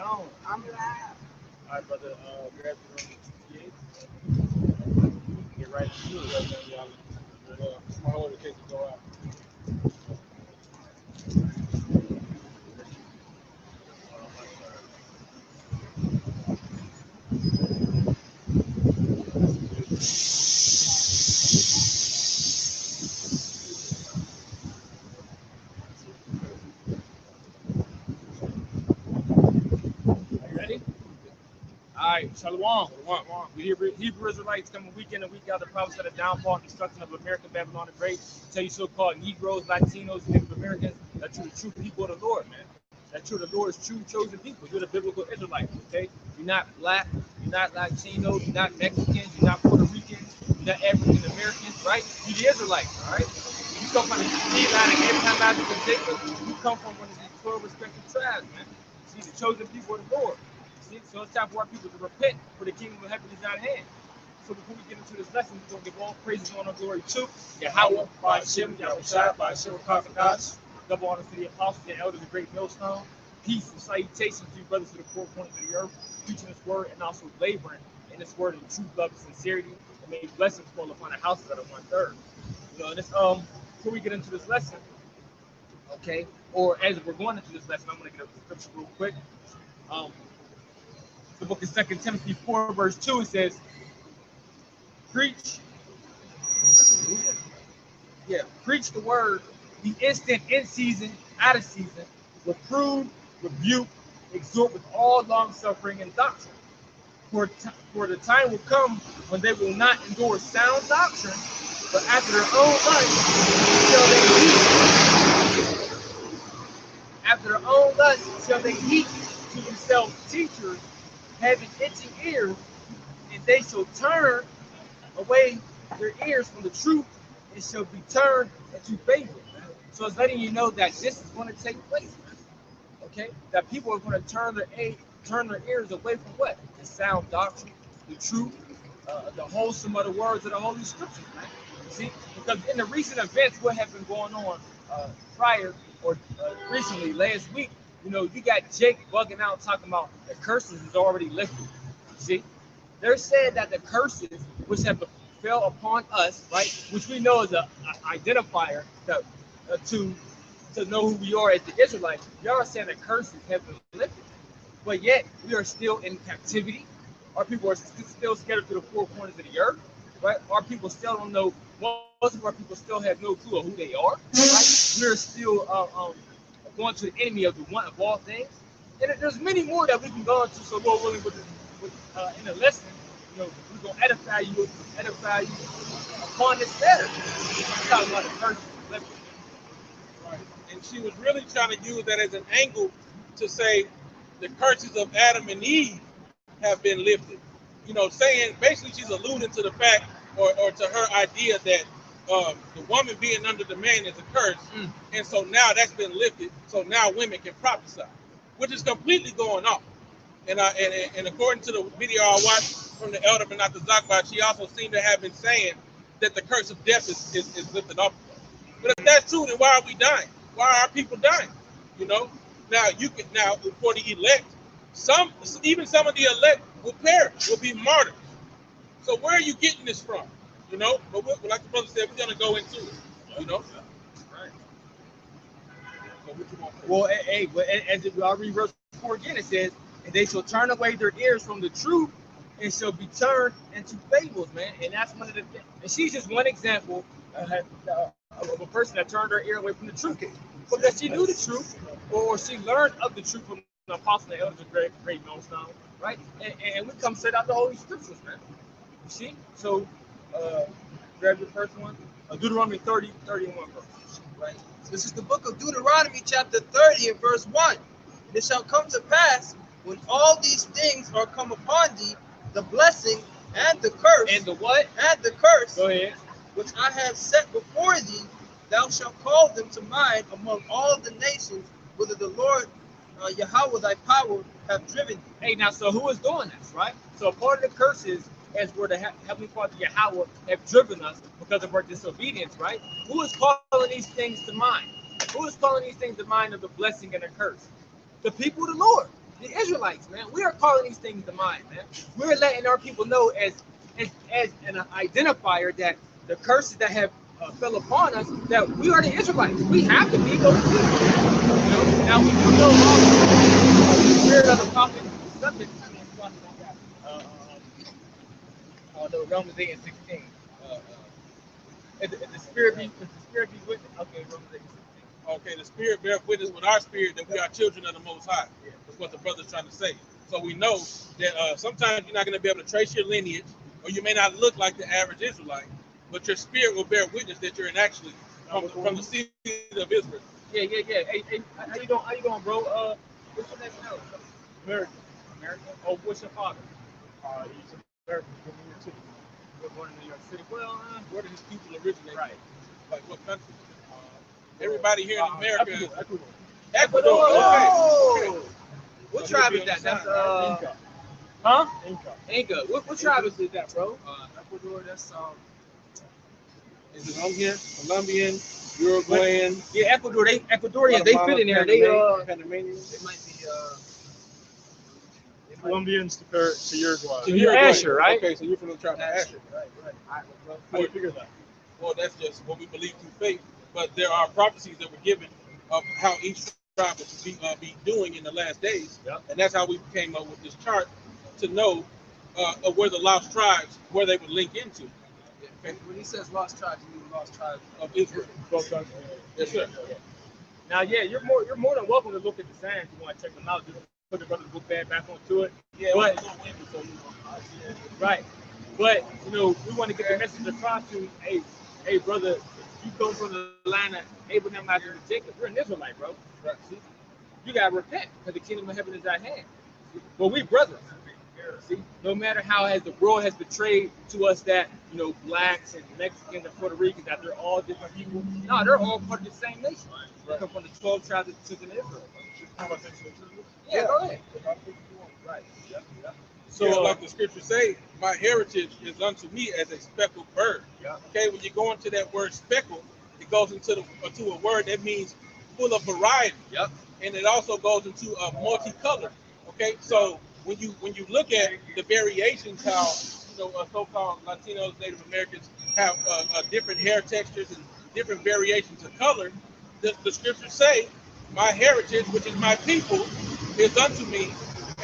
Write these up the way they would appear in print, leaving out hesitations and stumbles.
on? I'm live. All right, brother. Grab the room. Get right into it. Y'all. My order case to go out. Are you ready? All right, Shalom. We Hebrew Israelites coming week in and week out. The prophets of the downfall and destruction of America, Babylon the Great. Tell you so-called Negroes, Latinos, Native Americans that you're the true people of the Lord, man. That you're the Lord's true chosen people. You're the biblical Israelites, okay? You're not black. You're not Latino. You're not Mexican. You're not Puerto Rican. You're not African Americans, right? You're the Israelites, all right? You come from the seed line of Abraham, Isaac, and Jacob. You come from one of these 12 respective tribes, man. See, the chosen people of the Lord. See, so it's time for our people to repent, for the kingdom of heaven is at hand. So before we get into this lesson, we're going to give all praises, honor, and glory to Yahweh, by Hashem, Yahushua, by Hashem, Kakadash, double honor to the apostles and elders of Great Millstone. Peace and salutations to you brothers to the four corners of the earth, preaching this word and also laboring in this word in truth, love, and sincerity, and may blessings fall upon the houses that are 1/3. You know, and this, before we get into this lesson, okay, or as we're going into this lesson, I'm going to get up the scripture real quick. The book of 2 Timothy 4, verse 2, it says, preach the word, be instant in season, out of season, reprove, rebuke, exhort with all long suffering and doctrine. For the time will come when they will not endure sound doctrine, but after their own lust shall they heap. After their own lust shall they heap to themselves teachers, having itching ears, and they shall turn away their ears from the truth and shall be turned into fables. So it's letting you know that this is going to take place. Okay? That people are going to turn their ears away from what? The sound doctrine, the truth, the wholesome of the words of the Holy Scriptures. Right? See? Because in the recent events, what have been going on prior or recently, last week, you know, you got Jake bugging out talking about the curses is already lifted. See? They're saying that the curses which have fell upon us, right, which we know is an identifier to know who we are as the Israelites. Y'all are saying that curses have been lifted, but yet we are still in captivity. Our people are still scattered to the four corners of the earth, right? Our people still don't know. Most of our people still have no clue of who they are, right? We're still going to the enemy of the one of all things. And there's many more that we can go into. So Lord willing, in the lesson, you know, we're gonna edify you upon this matter. I'm talking about the curses. Right. And she was really trying to use that as an angle to say the curses of Adam and Eve have been lifted. You know, saying basically she's alluding to the fact or to her idea that the woman being under the man is a curse. And so now that's been lifted. So now women can prophesy, which is completely going off. And according to the video I watched from the elder Benata Zakba, she also seemed to have been saying that the curse of death is lifted off. But if that's true, then why are we dying? Why are our people dying? You know, now for the elect, even some of the elect will perish, will be martyrs. So where are you getting this from? You know, but like the brother said, we're gonna go into it. You know, Right. so what you want? Well, as I'll read verse 4 again, it says, and they shall turn away their ears from the truth and shall be turned into fables, man. And that's one of the things. And she's just one example of a person that turned her ear away from the truth. Because she knew the truth, or she learned of the truth from the apostle and elders of Great Millstone, right? And we come straight out the Holy Scriptures, man. You see? So, grab your first one. Deuteronomy 30:31 verse, right? This is the book of Deuteronomy, chapter 30, and verse 1. And it shall come to pass, when all these things are come upon thee, the blessing and the curse. And the what? And the curse. Go ahead. Which I have set before thee, thou shalt call them to mind among all the nations, whither the Lord Yahweh thy power have driven thee. Hey, now, so who is doing this, right? So part of the curses is where the Heavenly Father Yahweh have driven us because of our disobedience, right? Who is calling these things to mind? Who is calling these things to mind of the blessing and the curse? The people of the Lord. the Israelites, man. We are calling these things to mind, man. We're letting our people know as an identifier that the curses that have fell upon us, that we are the Israelites. We have to be those people. You know? Now we do know also the spirit of the prophet is subject to being brought about that. No, Romans 8 and 16. If the spirit be with it, okay, Romans 8 and 16. Okay, the Spirit bear witness with our spirit that we are children of the Most High. That's what the brother's trying to say. So we know that sometimes you're not going to be able to trace your lineage, or you may not look like the average Israelite, but your spirit will bear witness that you're actually from the seed of Israel. Yeah. Hey, how you doing, bro? What's your next name? American. Oh, what's your father? He's American from New York City. We're born in New York City. Well, Where do his people originate? right. Like what country? Everybody here in America. Ecuador. Ecuador. Okay. What tribe is that? That's Inca. huh? Inca. What tribe is that, bro? Ecuador, that's Is it Colombian, Uruguayan? Yeah, Ecuadorians. They fit in there. They Panamanian. it might be Colombians to Uruguay. So you're Asher, right? Okay, so you're from the tribe of Asher. right. How do you figure that? Well, that's just what we believe through faith. But there are prophecies that were given of how each tribe would be doing in the last days. Yep. And that's how we came up with this chart to know of where the lost tribes, where they would link into. Okay. When he says lost tribes, you mean lost tribes Of Israel. Yes, sir. Now, yeah, you're more than welcome to look at the signs. You want to check them out. Just put the brother's book bag back onto it. Yeah, But- it's on winter, so you know. Right. But we want to get the message across to, hey, brother, you come from the line of Abraham, Isaac, and Jacob. You're an Israelite, bro. Right. See? You gotta repent, because the kingdom of heaven is at hand. See? But we brothers. See, no matter how the world has betrayed to us that blacks and Mexicans and Puerto Ricans, that they're all different people. No, they're all part of the same nation. They come from the 12 tribes of the children of Israel. Yeah, go ahead. Right. Yep. So, like the scriptures say, my heritage is unto me as a speckled bird. Yeah. Okay, when you go into that word speckled, it goes into a word that means full of variety. Yep. And it also goes into a multicolored. Okay, so when you look at the variations, how so-called Latinos, Native Americans have different hair textures and different variations of color, the scriptures say, my heritage, which is my people, is unto me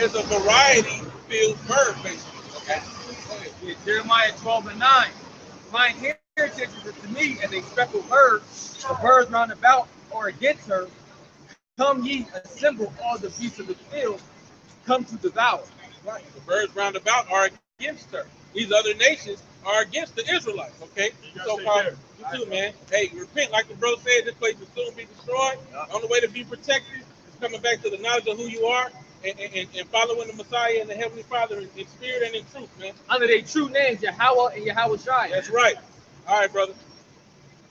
as a variety-filled bird, basically. Okay. Yeah, Jeremiah 12 and 9. My heritage is to me as a speckled bird. The birds round about or against her. Come ye, assemble all the beasts of the field, come to devour. Right. The birds round about are against her. These other nations are against the Israelites. Okay. So-called, you too, man. Hey, repent, like the bro said. This place will soon be destroyed. The only way to be protected is coming back to the knowledge of who you are and following the Messiah and the Heavenly Father in spirit and in truth, man. Under their true names, Yahweh and Yahweh Shai. That's right. All right, brother.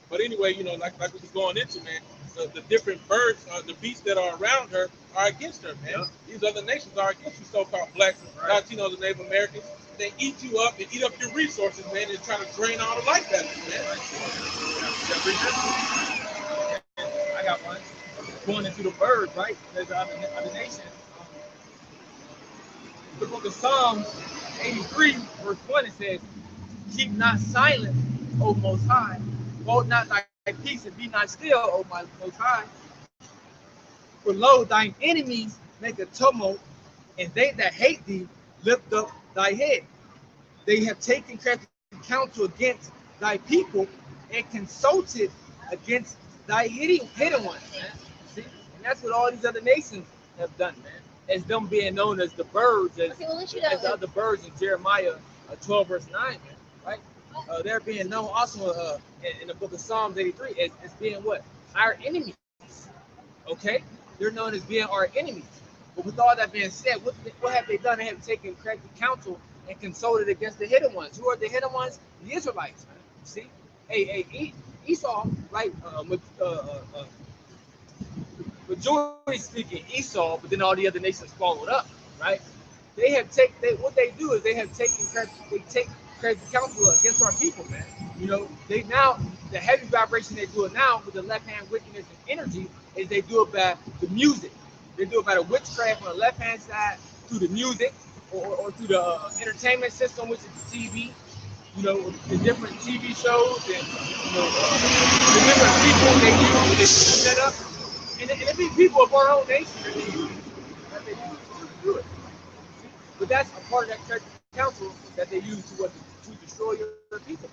But anyway, like we was going into, man, the different birds, the beasts that are around her are against her, man. Yeah. These other nations are against you, so-called blacks, Right. Latinos, and Native Americans. They eat you up and eat up your resources, man, and trying to drain all the life out of you, man. I got one. Going into the birds, right? There's the other nations. The book of Psalms 83, verse 1, it says, keep not silent, O Most High. Hold not thy peace and be not still, O my Most High. For lo, thine enemies make a tumult, and they that hate thee lift up thy head. They have taken crafty counsel against thy people and consulted against thy hidden ones, man. See? And that's what all these other nations have done, man. As them being known as the birds, as the other birds in Jeremiah 12, verse 9, man, right? They're being known also in the book of Psalms 83 as being what? Our enemies. Okay? They're known as being our enemies. But with all that being said, what have they done? They have taken crafty counsel and consulted against the hidden ones. Who are the hidden ones? The Israelites, man. See? Hey, Esau, right? Majority speaking Esau, but then all the other nations followed up, right? What they do is they take crazy counsel against our people, man. They now, the heavy vibration they do it now with the left hand wickedness and energy is they do it by the music. They do it by the witchcraft on the left-hand side, through the music, or through the entertainment system, which is the TV. You know, the different TV shows and the different people they set up. And it be people of our own nation that they use to do it. But that's a part of that church council that they use to destroy your people.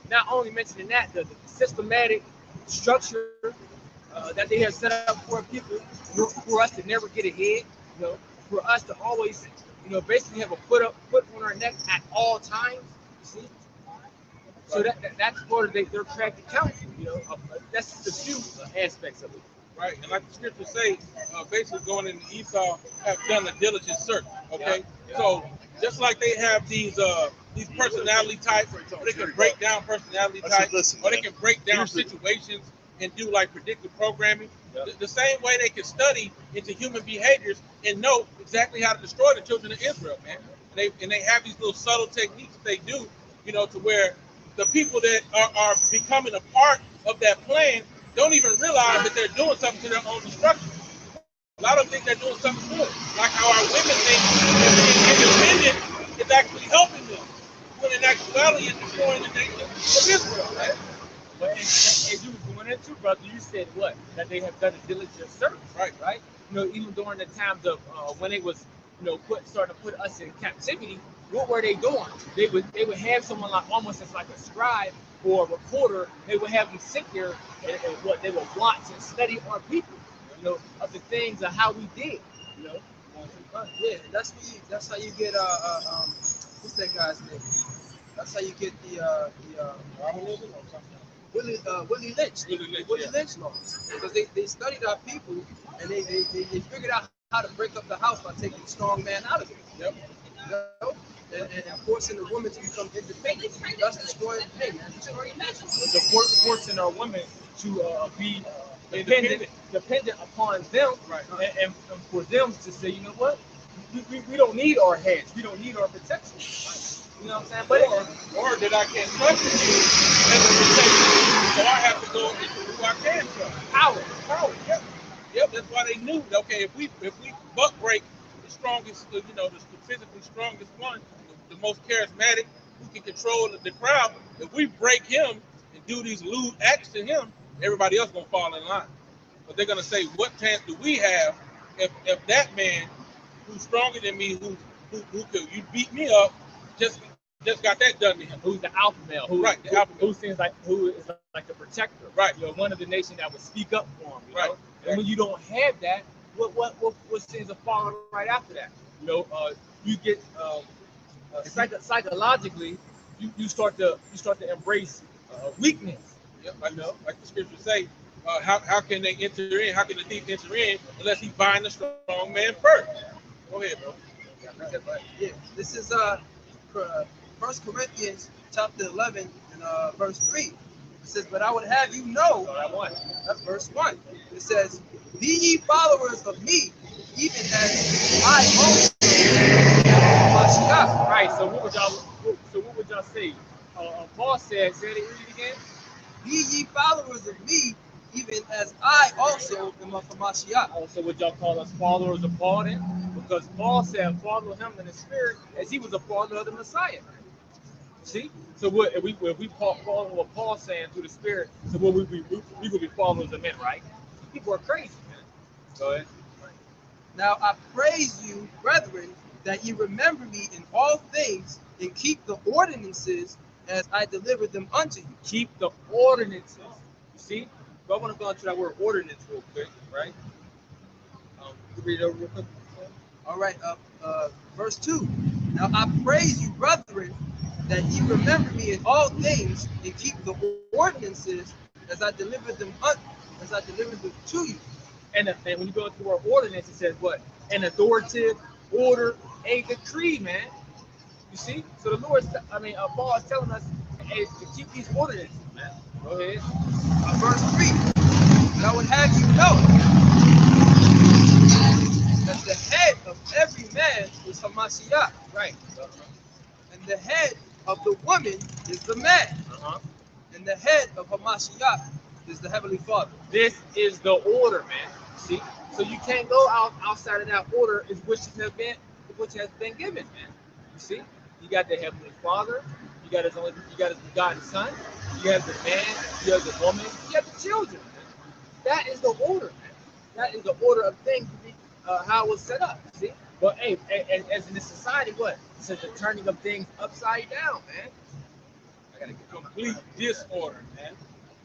Not only mentioning that, the systematic structure that they have set up for people, for us to never get ahead, for us to always, basically have a foot on our neck at all times. See? So that's part of their crafty counsel. That's the few aspects of it. Right, and like the scriptures say, basically going into Esau have done a diligent search. Okay, so just like they have these personality types, or they can break down personality types, or they can break down situations and do like predictive programming. The same way they can study into human behaviors and know exactly how to destroy the children of Israel, man. And they have these little subtle techniques that they do, to where the people that are becoming a part of that plan don't even realize that they're doing something to their own destruction. A lot of them think they're doing something good, like how our women think that being independent is actually helping them, when in actuality is destroying the nation of Israel, right? But as you were going into, brother, you said what? That they have done a diligent search, right? Even during the times of when they was, starting to put us in captivity, what were they doing? They would have someone like almost as like a scribe or a reporter. They would have them sit there and what they would watch and study our people, of the things of how we did, Yeah, that's how you get what's that guy's name? That's how you get the Willie Lynch. Willie Lynch laws, because they studied our people and they figured out how to break up the house by taking the strong man out of it. Yep. And forcing the woman to become independent, thus destroying forcing our women to be dependent upon them, right? And for them to say, you know what, we don't need our hedge, we don't need our protection. You know what I'm saying? But or that I can't trust you as a protection, so I have to go into who I can trust. Power. Yep. That's why they knew. Okay, if we buck break the strongest, the physically strongest one, the most charismatic, who can control the crowd, if we break him and do these lewd acts to him, everybody else gonna fall in line. But they're gonna say, what chance do we have if that man who's stronger than me, who could you beat me up, just got that done to him? Who's the alpha male? Who is like the protector? Right. One of the nation that would speak up for him. Right. And when you don't have that, what sins are following right after that? You get psychologically, you start to embrace weakness. Yep. Like the scriptures say, how can they enter in? How can the thief enter in unless he bind the strong man first? Go ahead, bro. Yeah, this is 1 Corinthians chapter 11 and verse 3. It says, but I would have you know, that's verse 1. It says, be ye followers of me, even as I also am Mashiach. Right. So what would y'all say? Paul said, read it again. Be ye followers of me, even as I also am of Mashiach. Also, would y'all call us followers of Paul then? Because Paul said, follow him in the spirit as he was a follower of the Messiah. See? So if we follow what Paul's saying through the spirit, so we will be followers of men, right? People are crazy, man. Go ahead. Now I praise you, brethren, that ye remember me in all things and keep the ordinances as I delivered them unto you. Keep the ordinances. You see? So I want to go into that word ordinance real quick, right? Read it over real quick. All right, verse 2. Now I praise you, brethren, that ye remember me in all things and keep the ordinances as I delivered them to you. And when you go to the word ordinance, it says what? An authoritative order, a decree, man. You see? So the Lord, Paul is telling us, hey, to keep these ordinances, man. Go ahead. Verse 3. And I would have you know that the head of every man is Hamashiach. Right. And the head of the woman is the man. And the head of Hamashiach is the Heavenly Father. This is the order, man. See? So you can't go outside of that order is which has been given, man. You see, you got the Heavenly Father, you got his begotten Son, you have the man, you have the woman, you have the children, man. That is the order, man. That is the order of things, how it was set up. See, but hey, as in this society, what? It's the turning of things upside down, man. I gotta get complete disorder, man.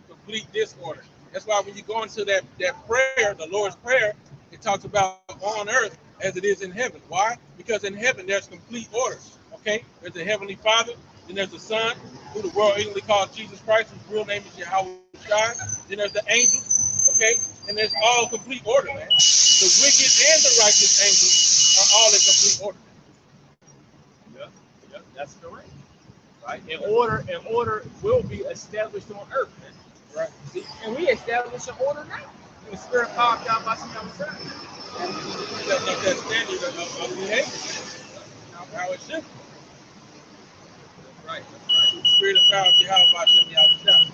Complete disorder. That's why when you go into that prayer, the Lord's Prayer, it talks about on earth as it is in heaven. Why? Because in heaven there's complete order. Okay? There's a Heavenly Father, then there's the Son, who the world ignorantly calls Jesus Christ, whose real name is Yahweh Shai. Then there's the angels, okay? And there's all complete order, man. The wicked and the righteous angels are all in complete order. Yeah, that's correct. Right? And order will be established on earth, man. Right. See? And we establish an order now. The spirit power of God by some concern. Setting up that standard of behavior, how it should be. Right. The spirit and power of Yahweh by some Yahweh.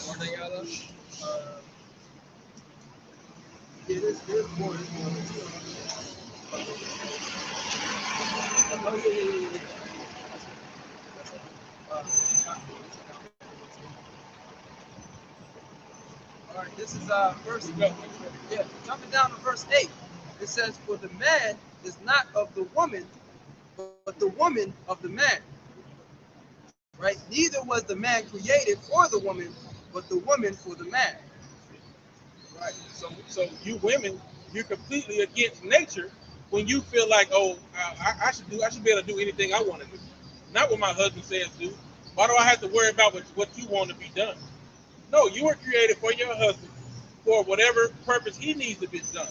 One thing y'all love? It is good for it. All right, this is verse. Yeah, jumping down to verse 8. It says, "For the man is not of the woman, but the woman of the man." Right? Neither was the man created for the woman, but the woman for the man. Right. So you women, you're completely against nature when you feel like, oh, I should be able to do anything I want to do. Not what my husband says do. Why do I have to worry about what you want to be done? No, you were created for your husband for whatever purpose he needs to be done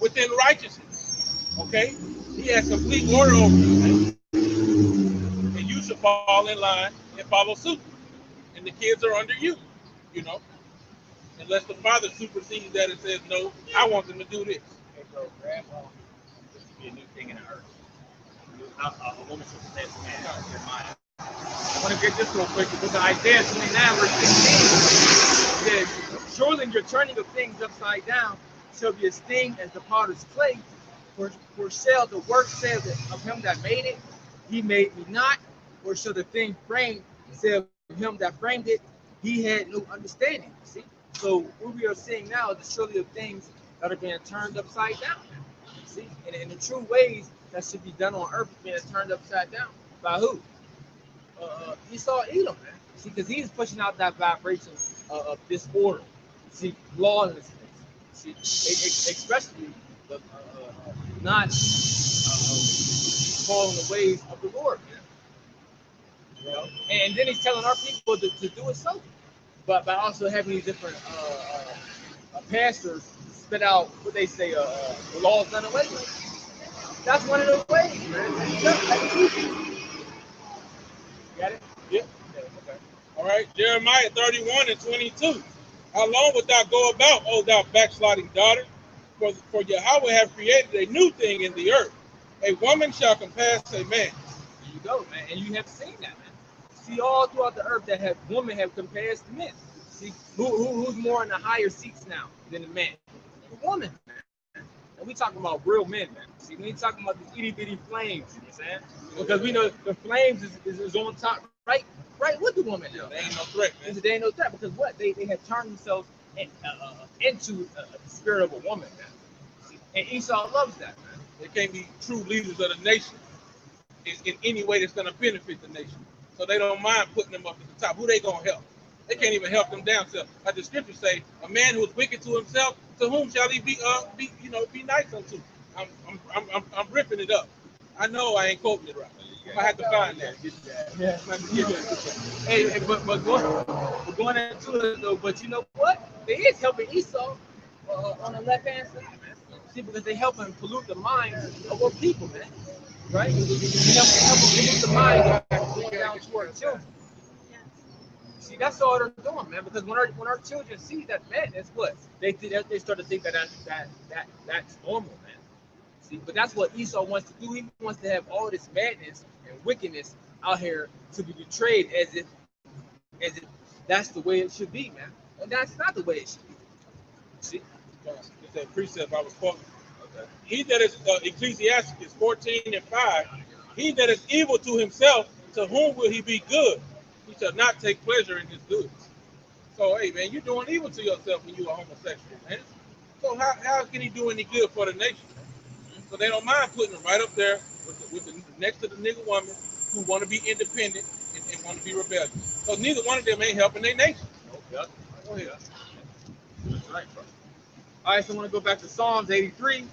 within righteousness. Okay? He has complete order over you, man. And you should fall in line and follow suit. And the kids are under you, you know. Unless the father supersedes that and says, no, I want them to do this. Okay, so grandma, this would be a new thing in the earth. A woman should possess man after your mind. I want to get this real quick because Isaiah 29 verse 16 says, "Surely your turning of things upside down shall be esteemed as the potter's clay, for shall the work say of him that made it, he made me not, or shall the thing framed say of him that framed it, he had no understanding." See? So what we are seeing now is the surely of things that are being turned upside down. See? And in the true ways that should be done on earth being turned upside down. By who? Esau Edom, man. See, because he's pushing out that vibration of disorder. See, lawlessness. See, especially the not following the ways of the Lord, man. You know? And then he's telling our people to do it so. But by also having these different pastors spit out what they say, the law is done away with. That's one of the ways, man. Got it? Yep. Yeah, okay. All right. Jeremiah 31 and 22. How long wilt thou go about, O thou backsliding daughter? For Yahweh have created a new thing in the earth. A woman shall compass a man. There you go, man. And you have seen that, man. See, all throughout the earth that women have compared to men. See, who's more in the higher seats now than the man? The woman, man. And we talking about real men, man. See, we ain't talking about these itty bitty flames, you know what I'm saying? Because we know the flames is on top, right with the woman. Yeah, they ain't no threat, man. They ain't no threat because what? They have turned themselves into the spirit of a woman, man. See? And Esau loves that, man. They can't be true leaders of the nation in any way that's going to benefit the nation. So they don't mind putting them up at the top. Who they going to help? They can't even help them down. Like the scriptures say, a man who is wicked to himself, to whom shall he be nice unto? I'm ripping it up. I know I ain't quoting it right. I have to find that. Yeah. Hey, but going into it though, but you know what? They is helping Esau on the left hand side, man. See, because they help him pollute the minds of our people, man. Right? They help pollute the minds going down to our children. See, that's all they're doing, man. Because when our children see that madness, what they start to think that's normal, man. See, but that's what Esau wants to do. He wants to have all this madness and wickedness out here to be portrayed as if that's the way it should be, man. And that's not the way it should be. See? that precept I was quoting. Okay. He that is Ecclesiastes 14:5. He that is evil to himself, to whom will he be good? He shall not take pleasure in his goods. So, hey, man, you're doing evil to yourself when you are homosexual, man. So how can he do any good for the nation? So they don't mind putting them right up there with the next to the nigga woman who want to be independent and want to be rebellious. So neither one of them ain't helping their nation. Yep. Go ahead. That's right, bro. All right, so I want to go back to Psalms 83,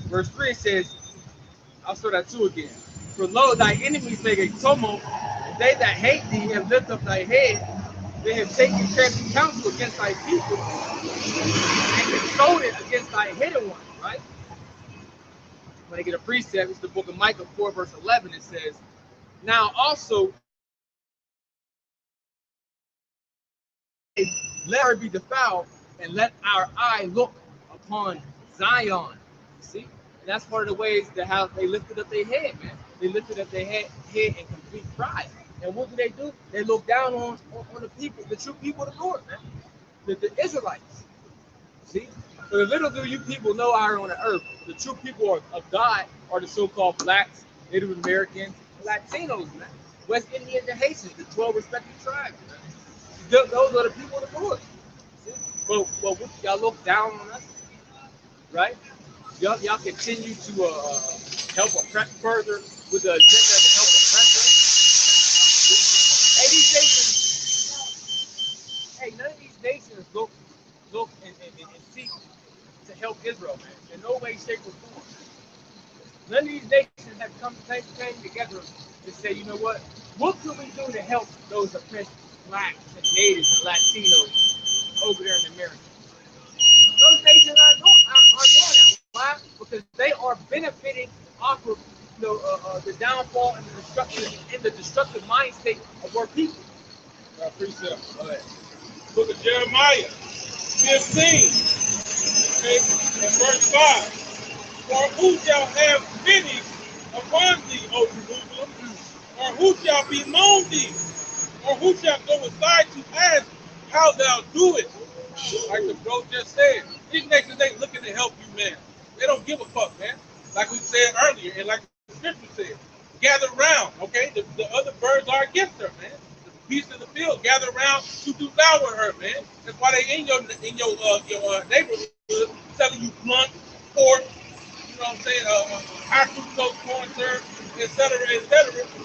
verse 3. It says, I'll start at 2 again. For lo, thy enemies make a tumult, and they that hate thee have lifted up thy head. They have taken crafty counsel against thy people, and consulted against thy hidden one, right? When they get a precept, it's the book of Micah 4, verse 11. It says, now also, let her be defiled, and let our eye look upon Zion. See? And that's part of the ways that how they lifted up their head, man. They lifted up their head in complete pride. And what do? They look down on the people, the true people of the Lord, man. The Israelites. See? So little do you people know out here on the earth, the true people of God are the so-called blacks, Native Americans, Latinos, man. West Indians and Haitians, the 12 respective tribes, man. Those are the people of the Lord. See? But y'all look down on us, right? Y'all continue to help oppress further with the agenda to help oppress us. Hey, these nations, none of these nations look and seek to help Israel, man. In no way, shape, or form. None of these nations have come together to say, you know what can we do to help those oppressed blacks and natives and Latinos over there in America? Those nations aren't doing that. Why? Because they are benefiting off of the downfall and the destructive mind state of our people. Precept. Book of Jeremiah 15, okay, and verse 5. For who shall have pity upon thee, O Jerusalem? Or who shall bemoan thee? Or who shall go aside to ask how thou doest? Like the bro just said, these nations ain't looking to help you, man. They don't give a fuck, man. Like we said earlier, and like the scripture said, gather round, okay? The other birds are against her, man. The beasts of the field gather around to devour her, man. That's why they in your neighborhood selling you blunt, pork, you know what I'm saying, high fructose corn syrup, etc.,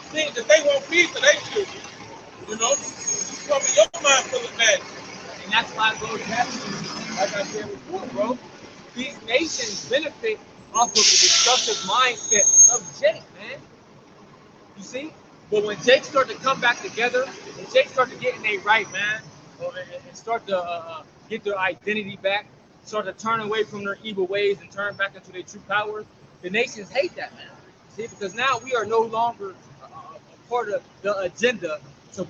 things that they won't feed to their children. You know, from your mind full of magic. And that's why those happening, like I said before, bro. These nations benefit off of the destructive mindset of Jake, man. You see? But when Jake started to come back together, and Jake started getting their right, man, and start to get their identity back, start to turn away from their evil ways and turn back into their true power, the nations hate that, man. See? Because now we are no longer a part of the agenda to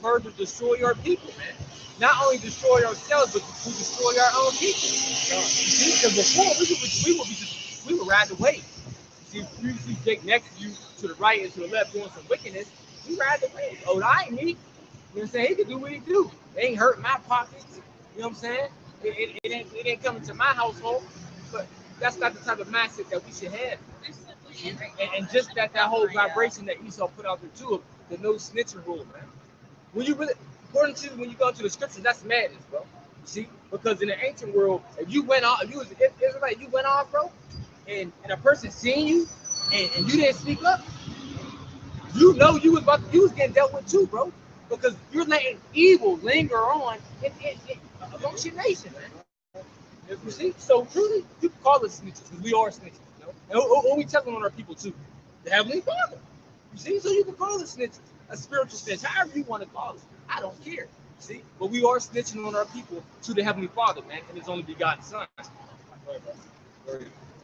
further destroy our people, man. Not only destroy ourselves, but to destroy our own people. See, because before we would ride the wave. See, if you see Jake next to you, to the right and to the left, doing some wickedness, we ride the wave. Oh, I ain't me. You know what I'm saying? He can do what he do. They ain't hurt my pockets. You know what I'm saying? It ain't coming to my household. But that's not the type of mindset that we should have. And just that whole vibration that Esau put out there too, the no snitching rule, man. When you really, according to when you go to the scriptures, that's madness, bro. See, because in the ancient world, if you went off, if you was Israelite, you went off, bro, and a person seen you and you didn't speak up, you know you was getting dealt with too, bro, because you're letting evil linger on amongst your nation, man. You see, so truly, you can call us snitches because we are snitches, you know, and we telling on our people too, the Heavenly Father. You see, so you can call us snitches, a spiritual snitch, however you want to call us. I don't care. See, but we are snitching on our people to the Heavenly Father, man, and His only begotten Son.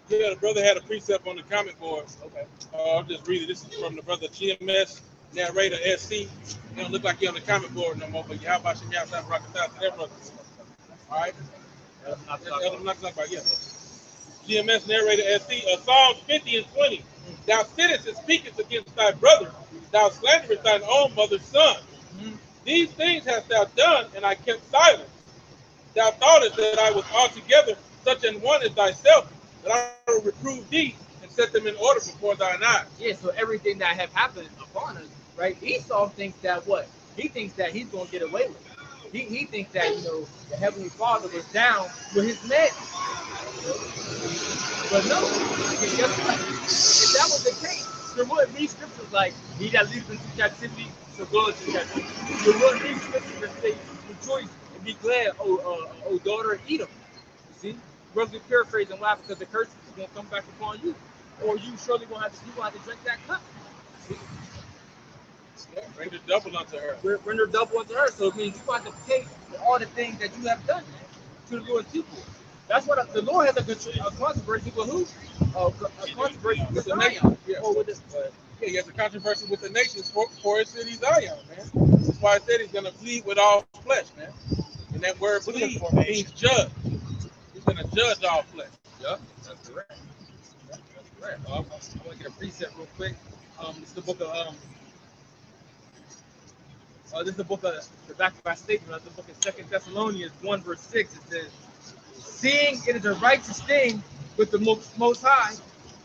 Yeah, the brother had a precept on the comment board. Okay. I'll just read it. This is from the brother GMS, narrator SC. He don't look like he on the comment board no more, but how about you outside rocket to that brother? All right. GMS narrator SC, Psalms 50 and 20. Thou sittest and speakest against thy brother, thou slanderest thine own mother's son. These things hast thou done, and I kept silence. Thou thoughtest that I was altogether such an one as thyself, that I will reprove thee and set them in order before thine eyes. Yeah, so everything that have happened upon us, right? Esau thinks that what? He thinks that he's gonna get away with it. He thinks that the Heavenly Father was down with his men. But no, guess what? If that was the case, there wouldn't be scriptures like he that leads into captivity shall go into captivity. There wouldn't be scriptures that say rejoice and be glad, oh daughter of Edom. You see? Roughly paraphrasing why, because the curse is gonna come back upon you. Or you surely gonna have to drink that cup. See? Render double unto her. Render double unto her. So it means you have to pay for all the things that you have done to the Lord's people. That's what the Lord has a controversy with who? A controversy with the nation. Yeah. Or with Yeah, he has a controversy with the nations for his city Zion, man. That's why I said he's gonna plead with all flesh, man. And that word plead means judge. He's gonna judge all flesh. Yep, that's correct. That's correct. I want to get a precept real quick. This is the book of this is the book of the back-to-back statement. That's the book of 2 Thessalonians 1 verse 6. It says, "Seeing it is a righteous thing with the Most High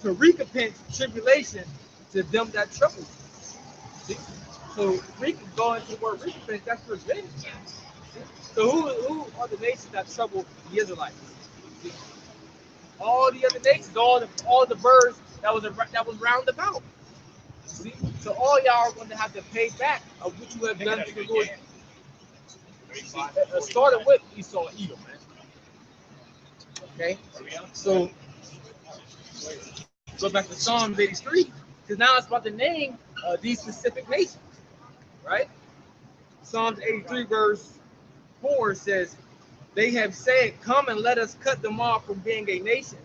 to recompense tribulation to them that trouble you." See? So we can go into the word recompense. That's revenge. See? So who are the nations that trouble the Israelites? See? All the other nations, all the birds that was round about. See? So all y'all are going to have to pay back of what you have done to the Lord. Started with Esau and Edom, man. Okay? So go back to Psalms 83, because now it's about to name these specific nations, right? Psalms 83 verse 4 says, "They have said, come and let us cut them off from being a nation,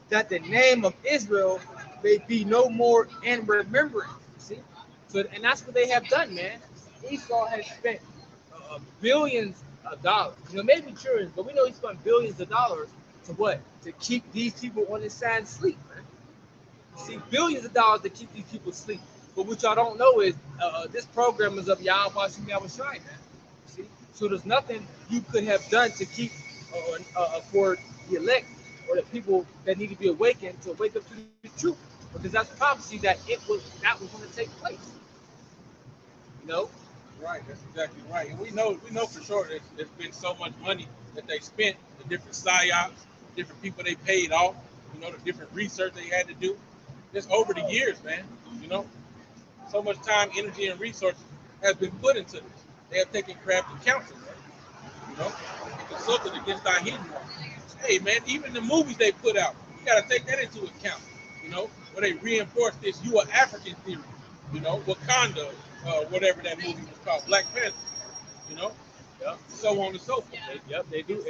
that the name of Israel may be no more in remembrance." See? So, and that's what they have done, man. Esau has spent billions of dollars. Maybe trillions, but we know he spent billions of dollars to what? To keep these people on his side asleep, man. See, billions of dollars to keep these people asleep. But what y'all don't know is this program is of Yahweh Shem Yahushai, man. See? So there's nothing you could have done to keep for the elect or the people that need to be awakened to wake up to the truth. Because that's prophecy that was going to take place. Right, that's exactly right. And we know for sure that there's been so much money that they spent, the different psyops, different people they paid off, the different research they had to do. Just over the years, man, so much time, energy, and resources has been put into this. They have taken crafty counsel, and consulted against our hidden one. Hey, man, even the movies they put out, you got to take that into account, where they reinforce this "you are African" theory, Wakanda, whatever that movie was called, Black Panther, Yep. So on and so forth. They do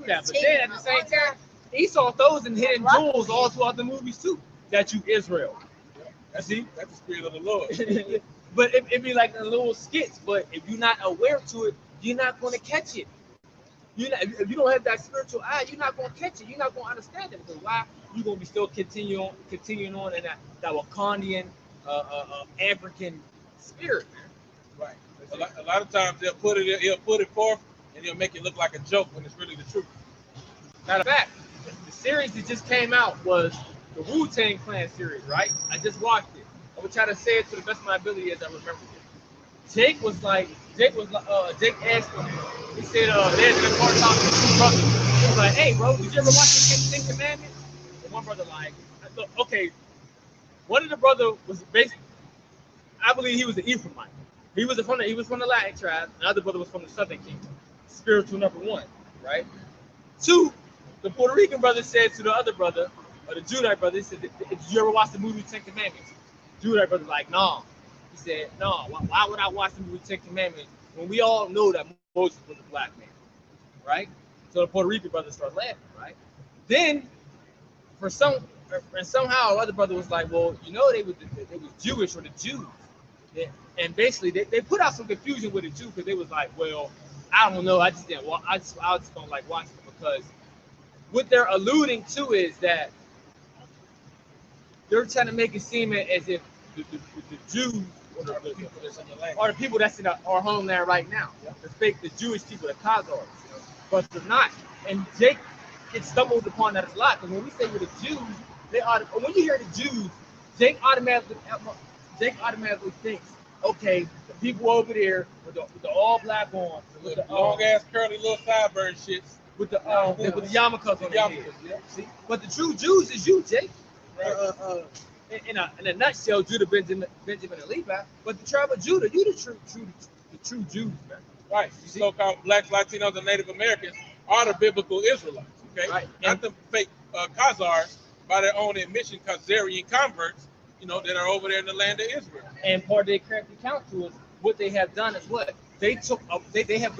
that. But then at the same time, Esau throws in hidden jewels all throughout the movies too. That you Israel. That's the spirit of the Lord. But it'd be like the little skits. But if you're not aware to it, you're not going to catch it. If you don't have that spiritual eye, you're not going to catch it. You're not going to understand it. Because why? You're going to be still continuing on in that Wakandian, African spirit, man. Right. A lot of times he'll put it forth and he'll make it look like a joke when it's really the truth. Matter of fact, the series that just came out was the Wu-Tang Clan series, right? I just watched it. I would try to say it to the best of my ability as I remember it. Jake asked him, he said, there's an important talk with two brothers. He was like, hey, bro, did you ever watch the Ten Commandments? And one brother like, okay, one of the brother was basically, I believe he was an Ephraimite. He was from the Latin tribe. The other brother was from the Southern Kingdom. Spiritual number one, right? Two, the Puerto Rican brother said to the other brother, or the Judite brother, he said, did you ever watch the movie Ten Commandments? Judite brother like, no. He said, no, why would I watch the movie Ten Commandments when we all know that Moses was a black man, right? So the Puerto Rican brother started laughing, right? Then, somehow, the other brother was like, well, they was Jewish, or the Jews. Yeah. And basically, they put out some confusion with the Jew, because they was like, well, I don't know, I just don't like watching it, because what they're alluding to is that they're trying to make it seem as if the Jews or the people that's in our homeland right now, the Jewish people, the Khazars, but they're not. And Jake get stumbled upon that a lot. Because when we say we're the Jews, when you hear the Jews, Jake automatically thinks, okay, the people over there with the all black on, with the long ass curly little sideburn shits. with the yarmulkes on their head. Yeah. See, but the true Jews is you, Jake. In a nutshell, Judah, Benjamin, and Levi. But the tribe of Judah, you the true Jews, man. Right. These so-called blacks, Latinos, and Native Americans are the biblical Israelites. Okay. Right. Not the fake Khazars by their own admission, Khazarian converts. That are over there in the land of Israel. And part of their crafty counsel is what they have done is what they took. They have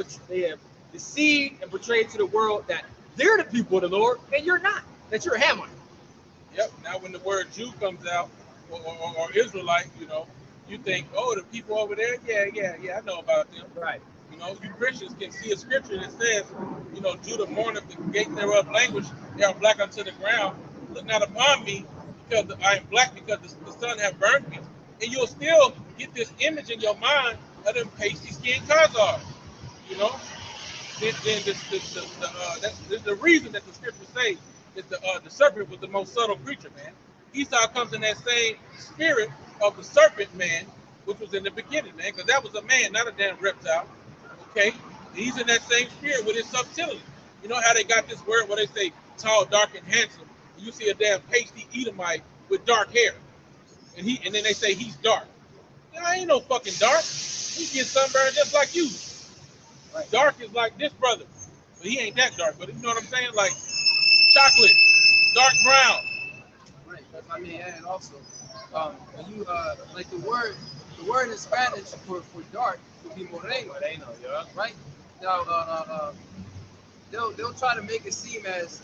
deceived and portrayed to the world that they're the people of the Lord, and you're not. That you're a Hamite. Yep. Now, when the word Jew comes out, or Israelite, you think, oh, the people over there, yeah, I know about them. Right. You Christians can see a scripture that says, Judah mourneth the gate thereof language, they are black unto the ground. Look not upon me, because I am black, because the sun have burned me. And you'll still get this image in your mind of them pasty skinned Khazars. Then that's the reason that the scriptures say that the serpent was the most subtle creature, man. Esau comes in that same spirit of the serpent man, which was in the beginning, man, because that was a man, not a damn reptile. Okay? He's in that same spirit with his subtlety. You know how they got this word where they say tall, dark, and handsome? You see a damn pasty Edomite with dark hair. And then they say he's dark. I ain't no fucking dark. He gets sunburned just like you. Right. Dark is like this brother. But he ain't that dark. But you know what I'm saying? Like chocolate, dark brown. Right. That's what I mean. And also, when you like the word in Spanish for dark would be moreno. Moreno, yeah. Right? Now they'll try to make it seem as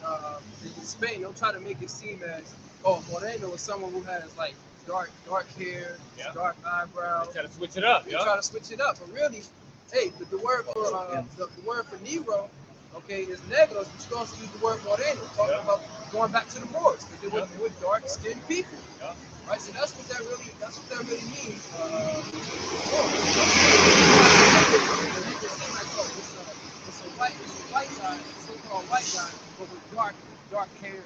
in Spain, they'll try to make it seem as moreno is someone who has like dark hair, dark eyebrows. Try to switch it up, They try to switch it up, but really, hey, the word for the word for Negro, okay, is negros, but you also use the word moreno, talking about going back to the Moors, because they were dark-skinned people. Yeah. Right, so that's what that really means. It's a white guy, so-called white guy, but with dark hair,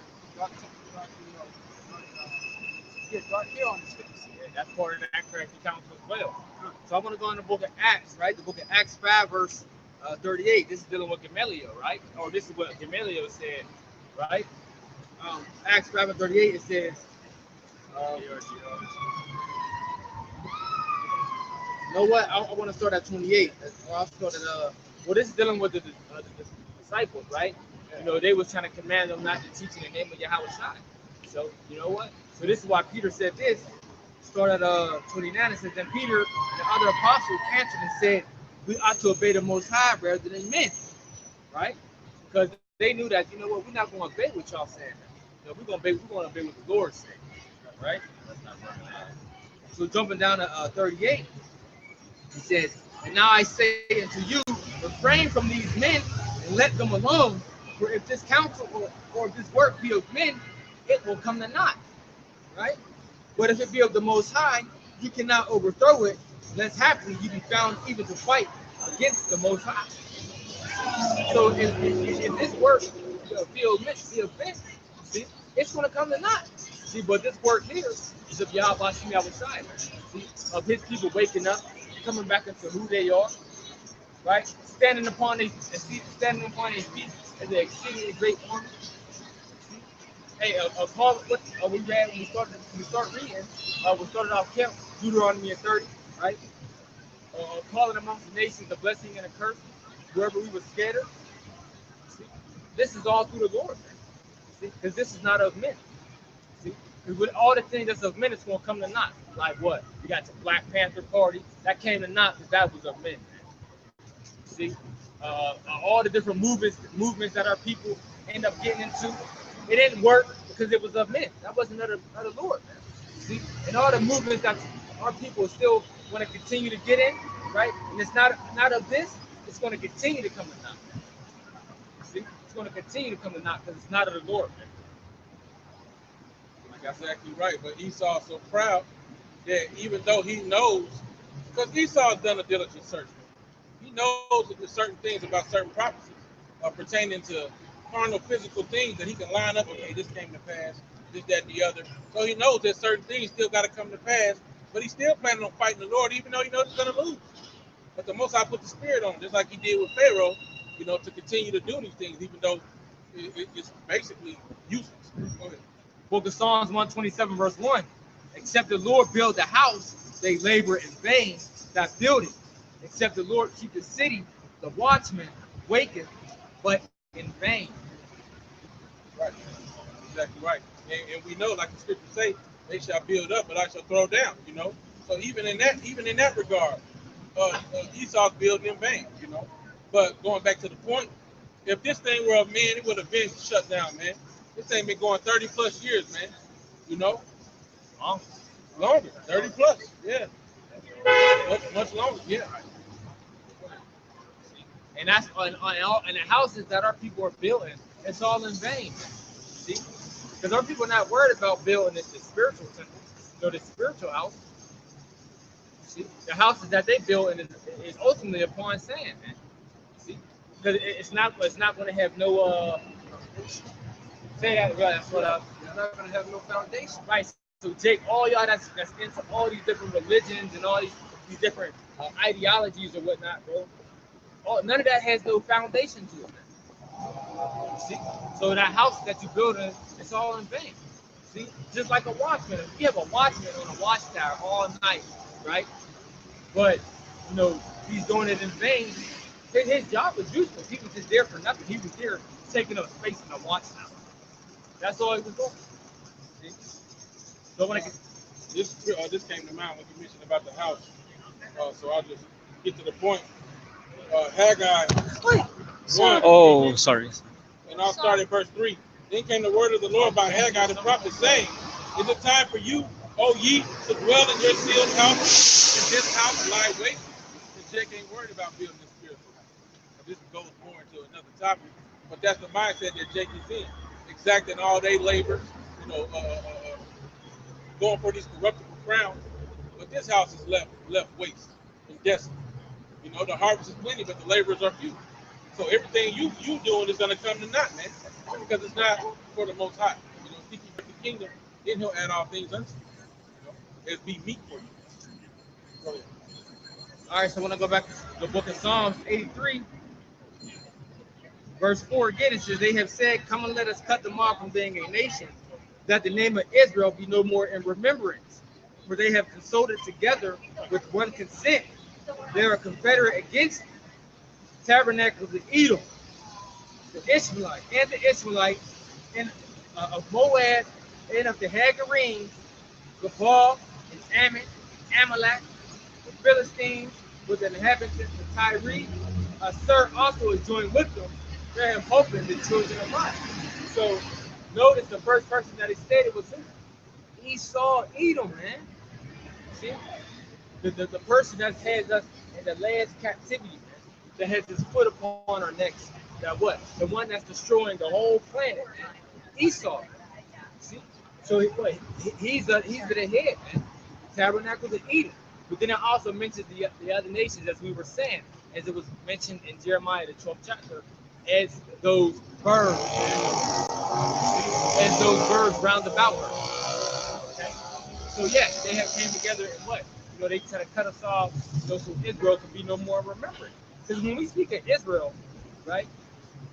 dark hair on his face. Yeah, that's part of the crafty counsel as well. So I want to go in the book of Acts, right? The book of Acts 5, verse 38. This is dealing with Gamaliel, right? Or this is what Gamaliel said, right? Acts 5 and 38, it says, you know what? I want to start at 28. I'll start at, this is dealing with the disciples, right? They was trying to command them not to teach in the name of Yahweh Shai. So, you know what? So this is why Peter said this. Start at 29. It says, then Peter and the other apostles answered and said, we ought to obey the Most High rather than men, right? Because they knew that, we're not going to obey what y'all saying. We're going to obey what the Lord said, right? So jumping down to 38, he says, and now I say unto you, refrain from these men and let them alone. For if this counsel or if this work be of men, it will come to naught, right? But if it be of the Most High, you cannot overthrow it, lest haply you be found even to fight against the Most High. So if this work be of men, see, it's going to come to naught. See, but this work here is of Yahweh Shai, see, of his people waking up, coming back into who they are, right? Standing upon their feet as an exceedingly great army. Hey, Paul, what we read when we start reading, we started off camp, Deuteronomy 30, right? Calling amongst the nations a blessing and a curse, wherever we were scattered. See, this is all through the Lord, man. See, because this is not of men. See, because with all the things that's of men, it's going to come to naught. Like what? You got the Black Panther Party that came to naught because that was of men, man. See, all the different movements that our people end up getting into. It didn't work because it was of men. That wasn't of the Lord, man. See, and all the movements that our people still want to continue to get in, right? And it's not of this. It's going to continue to come to naught. See, it's going to continue to come to naught because it's not of the Lord, man. That's exactly right. But Esau's so proud that even though he knows, because Esau's done a diligent search, he knows that there's certain things about certain prophecies pertaining to carnal, physical things that he can line up. Okay, this came to pass, this, that, and the other. So he knows that certain things still got to come to pass, but he's still planning on fighting the Lord, even though he knows he's going to lose. But the Most High put the Spirit on him, just like he did with Pharaoh, to continue to do these things, even though it's basically useless. Go ahead. Book of Psalms 127, verse 1. Except the Lord build the house, they labor in vain that build it. Except the Lord keep the city, the watchman waketh, but in vain. Right. Exactly right. And we know, like the scriptures say, they shall build up, but I shall throw down, So even in that regard, Esau's building in vain, But going back to the point, if this thing were of man, it would have been shut down, man. This thing been going 30 plus years, man. Longer, 30 plus, yeah. Much longer, yeah. And that's and the houses that our people are building, it's all in vain. See? Because our people are not worried about building the spiritual temple, the spiritual house. See? The houses that they build is ultimately upon sand, man. See? Because it's not going to have no say that right. That's what It's not going to have no foundation. right. So Jake, all y'all that's into all these different religions and all these different ideologies or whatnot, bro. None of that has no foundation to it, man. See? So that house that you building, it's all in vain. See? Just like a watchman. If you have a watchman on a watchtower all night, right? But, he's doing it in vain. His job was useless. He was just there for nothing. He was there taking up space in a watchtower. That's all he was doing. See? So when This came to mind when you mentioned about the house. So I'll just get to the point. Haggai 1. Oh, sorry. And I'll start at verse 3. Then came the word of the Lord by Haggai the prophet, saying, Is it time for you, O ye, to dwell in your sealed house, and this house lie waste? And Jake ain't worried about building this spiritual house. This goes more into another topic, but that's the mindset that Jake is in. Exacting all day labor, going for these corruptible crowns. But this house is left waste and desolate. The harvest is plenty, but the laborers are few. So everything you doing is going to come to naught, man, because it's not for the Most High. Seek ye first the kingdom, then He'll add all things unto you. It'll be meat for you. Go ahead. All right, so when I go back to the book of Psalms 83, verse 4 again, it says, They have said, Come and let us cut them off from being a nation, that the name of Israel be no more in remembrance. For they have consulted together with one consent. They are confederate against tabernacles of Edom, the Ishmaelite, and the Ishmaelite, and of Moab, and of the Hagarenes, Gabal, and Ammon, Amalek, the Philistines, with the inhabitants of Tyre. Sir also is joined with them. They have hope in the children of life. So notice the first person that he stated was who? Esau, Edom, man. See? The person that has us in the last captivity, man, that has his foot upon our necks. That what? The one that's destroying the whole planet, man. Esau. See? So he's the head, man. Tabernacles of Edom. But then it also mentions the other nations, as we were saying, as it was mentioned in Jeremiah, the 12th chapter, as those birds, as those birds round about her. Okay? So yes, they have came together and what? They try to cut us off so Israel can be no more remembered. Because when we speak of Israel, right?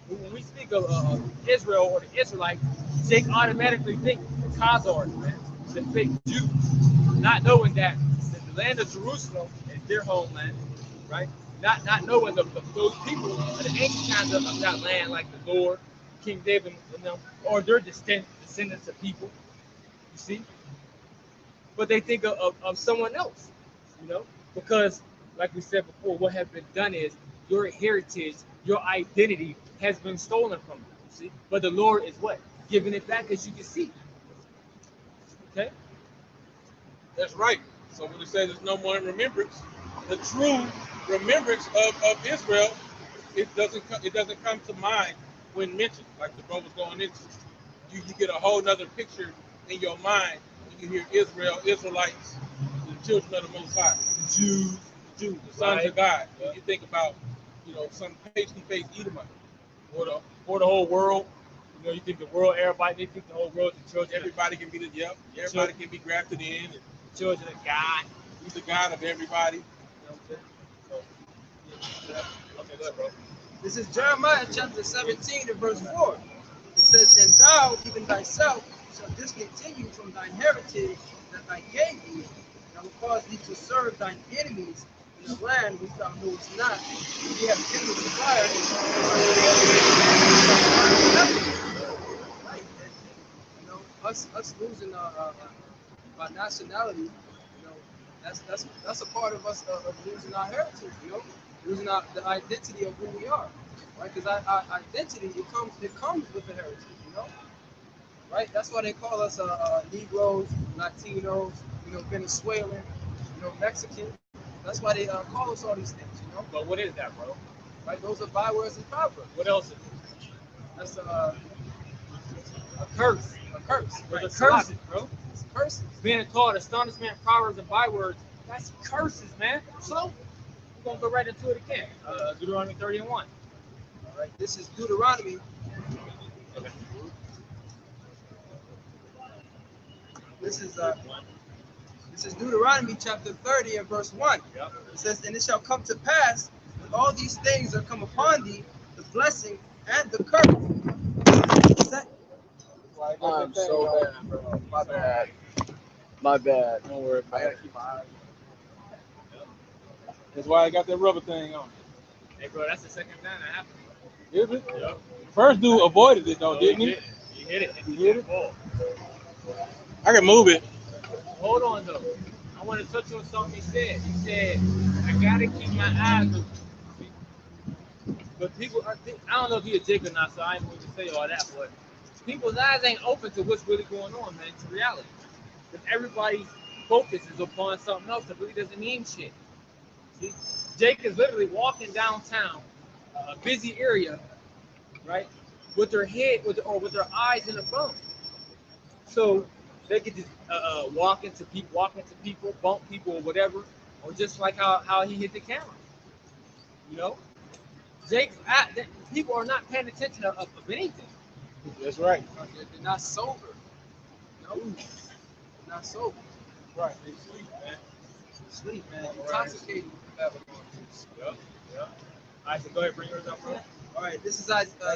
When we speak of Israel or the Israelites, they automatically think Khazars, man, the fake Jews, not knowing that the land of Jerusalem is their homeland, right? Not knowing those people are the ancient times of that land, like the Lord, King David, and them, or their descendants of people. You see? But they think of someone else, because like we said before, what has been done is your heritage, your identity has been stolen from you, see? But the Lord is what? Giving it back, as you can see. Okay? That's right. So when it says there's no more in remembrance, the true remembrance of Israel, it doesn't come to mind when mentioned, like the bro was going into. You get a whole nother picture in your mind when you hear Israel, Israelites, the children of the Most High, the Jews, the sons of God. You think about, some pasty-faced Edomite, or for the whole world. You know, you think the world, everybody, they think the whole world is the children. Everybody can be everybody can be grafted in. And Children of God. he's the God of everybody. You know what I'm saying? So, yeah. Okay, go ahead, bro. This is Jeremiah chapter 17 and verse 4. It says, and thou, even thyself, shall discontinue from thine heritage that I gave thee, and I will cause thee to serve thine enemies in the land which thou knowest not. Ye have kindled the fire, right? You know, us losing our nationality, you know, that's a part of us of losing our heritage, you know, losing the identity of who we are, right? Because our identity it comes with the heritage, you know, right? That's why they call us Negroes, Latinos, you know, Venezuelan, you know, Mexican. That's why they call us all these things, you know. But what is that, bro? Right? Those are bywords and proverbs. What else is it? That's A curse. a curse. Right. Right? The curses, bro. It's curses. Being called astonishment, proverbs, and bywords, that's curses, man. So, we're going to go right into it again. Deuteronomy 30 and 1. All right. This is Deuteronomy. Okay. This is Deuteronomy chapter 30 and verse 1. Yep. It says, and it shall come to pass when all these things are come upon thee, the blessing and the curse. Is that I'm so bad, bro. My bad. My bad. Don't worry I about gotta it. keep my eyes. That's why I got that rubber thing on. Hey, bro, that's the second time that happened. Is it? Yep. First dude avoided it though, didn't he? He hit it. He hit it? Oh. I can move it. Hold on, though. I want to touch on something he said. He said, I got to keep my eyes open. But people, I don't know if he's a jig or not, so I ain't going to say all that, but people's eyes ain't open to what's really going on, man, to reality. Because everybody's focus is upon something else that really doesn't mean shit. See, Jake is literally walking downtown, a busy area, right, with their head, with their eyes in the phone. So they could just walk into people, bump people, or whatever, or just like how he hit the camera. You know, people are not paying attention of anything. That's right. they're not sober. No, they're not sober. Right. They sleep, man. Sleep, man. Intoxicated with Babylon. Yep. All right, so go ahead, bring yours up, bro. All right, this is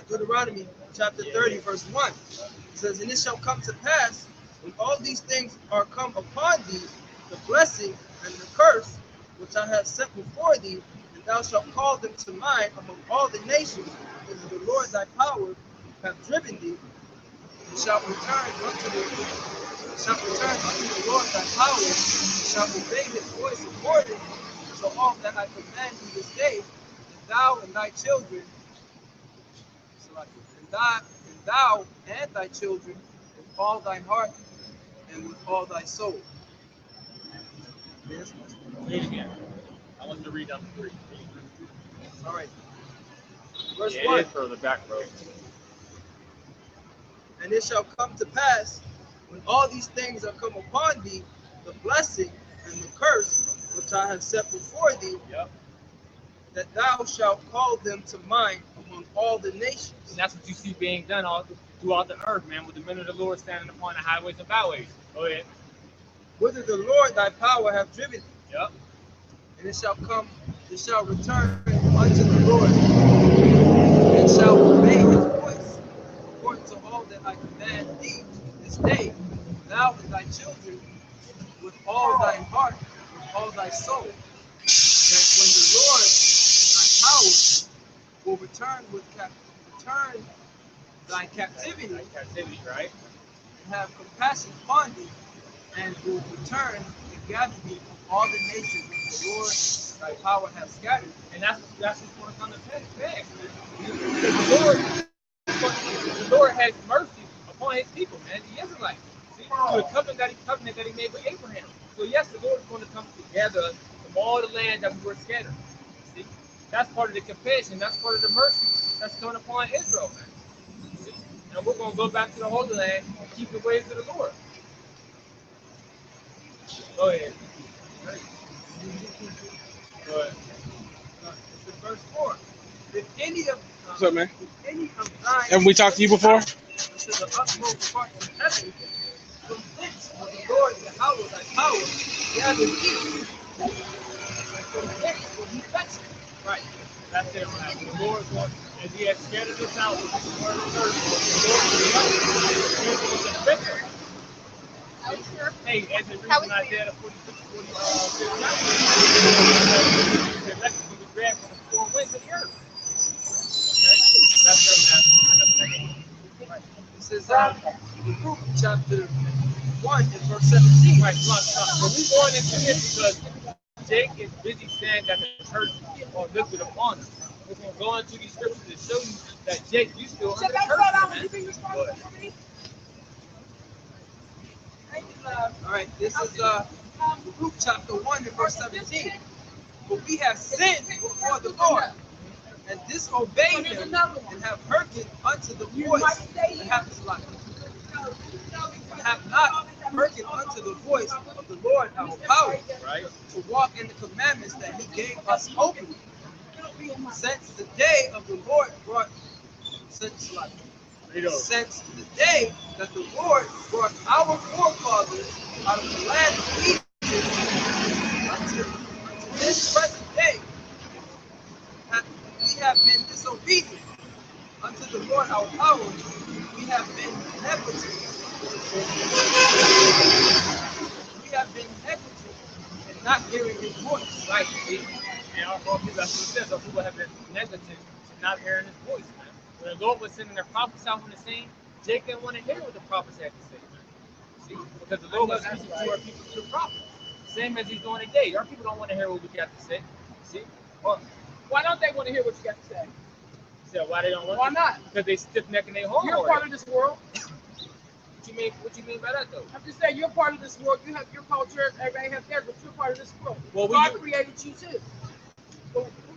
Deuteronomy chapter 30, verse 1. It says, and it shall come to pass, when all these things are come upon thee, the blessing and the curse, which I have set before thee, and thou shalt call them to mind among all the nations, which the Lord thy power hath driven thee, and shalt return unto the Lord thy power, and shalt obey his voice according to all that I command thee this day, and thou and thy children, and thou and thy children with all thine heart and with all thy soul. Yes. Read it again. I want you to read down to 3. All right. Verse Yeah, 1. it is further back, bro. And it shall come to pass, when all these things are come upon thee, the blessing and the curse which I have set before thee, Yep. that thou shalt call them to mind among all the nations. And that's what you see being done all throughout the earth, man, with the men of the Lord standing upon the highways and byways. Go ahead. Whither the Lord thy power hath driven thee. Yep. And it shall return unto the Lord, and shall obey his voice, according to all that I command thee this day, thou and thy children, with all thine heart, with all thy soul, that when the Lord thy power will return thy captivity, Right? and have compassion upon thee, and will return and gather thee from all the nations which the Lord thy power hath scattered. And that's what's going to come to pass, man. The Lord has mercy upon his people, man, the Israelites. See, through the covenant that he made with Abraham. So yes, the Lord is going to come together from all the land that we were scattered. See, that's part of the compassion. That's part of the mercy that's coming upon Israel, man. See? And we're going to go back to the Holy Land and keep the ways of the Lord. Go ahead. Go ahead. It's in verse 4. If any of What's up, man? if any of 9. Haven't we talked to you before? This is the utmost parts of heaven. From thence was the Lord Yahweh thy power. Gathered east. From thence will he fetch it. Right. That's it. Right? The Lord wants, as He has scattered us out with His word of earth, the Lord will give us a victory. Hey, as it reads in Isaiah 46, 49, the electric will be grabbed from the four winds of the earth. Okay? That's This is Luke chapter 1 and verse 17. right. But we're going into this because Jake is busy saying that the curse are lifted upon us. We're going to go into these scriptures to show you that Jake, you still under the curse, man. All right, this is Luke chapter 1 and verse 17. For we have sinned before the Lord, and disobeyed him, and have hearkened unto the voice, and have not hearkened unto the voice of the Lord our power, Right? to walk in the commandments that he gave us openly. Since the day of the Lord brought since the day that the Lord brought our forefathers out of the land of Egypt unto this present day, we have been disobedient unto the Lord our power. We have been negligent. We have been negligent in not hearing his voice. Right. And our people, that's what it says, our people have been negligent to not hearing his voice, man. When the Lord was sending their prophets out on the scene, Jake didn't want to hear what the prophets had to say, man. See? Because the Lord was speaking to our people through the prophets. Same as he's doing today. Our people don't want to hear what we got to say. See? Well, Why don't they want to hear what you got to say? so why they don't want Why to? not? Because they stiff neck and they hard. You're part of this world. What you mean by that though? I'm just saying, you're part of this world. You have your culture. Everybody has theirs, but you're part of this world. Well, God created you too.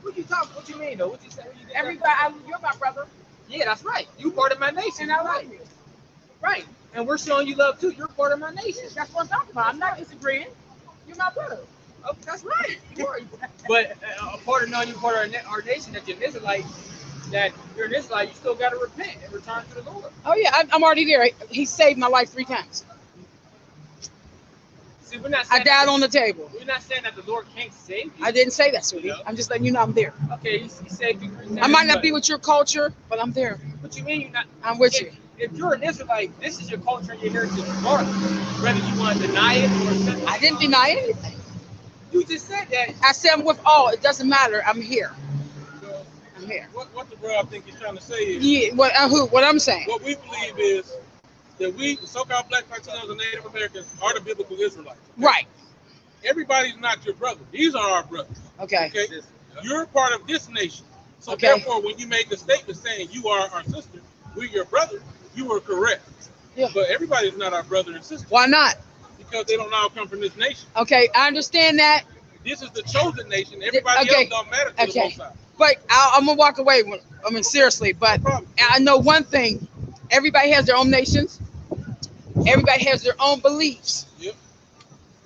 What you talking? What you mean though? What you say? Everybody, you're my brother, Yeah, that's right. You part of my nation. and I love you. Right. And we're showing you love too. You're part of my nation. That's what I'm talking about. I'm not disagreeing. You're my brother. Oh, that's right. But a part of knowing you're part of our nation, that you're an Israelite, that you're an Israelite, you still got to repent and return to the Lord. Oh yeah, I'm already there. He saved my life 3 times. See, we're not I saying died on the table. We're not saying that the Lord can't save you. I didn't say that, sweetie. No. I'm just letting you know I'm there. Okay, he saved you 3 times. I might not be with your culture, but I'm there. What you mean you're not? I'm with you. If you're an Israelite, this is your culture and your heritage regardless. Whether you want to deny it or accept it. I didn't deny anything. You just said that. I said I'm with all. It doesn't matter. I'm here. So, I'm here. what the bro I think he's trying to say is, Yeah. What I'm saying. what we believe is that we, the so-called Black Latinos and Native Americans, are the biblical Israelites. Okay? Right. Everybody's not your brother. These are our brothers. Okay. Okay. You're part of this nation. So Okay. therefore, when you made the statement saying you are our sister, we're your brother, you were correct. Yeah. But everybody's not our brother and sister Why not? because they don't all come from this nation. Okay, I understand that, This is the chosen nation. Everybody Okay. else don't matter to the Okay. Most High. but I'm gonna walk away. Seriously, but No problem. I know one thing: everybody has their own nations. Everybody has their own beliefs. Yep.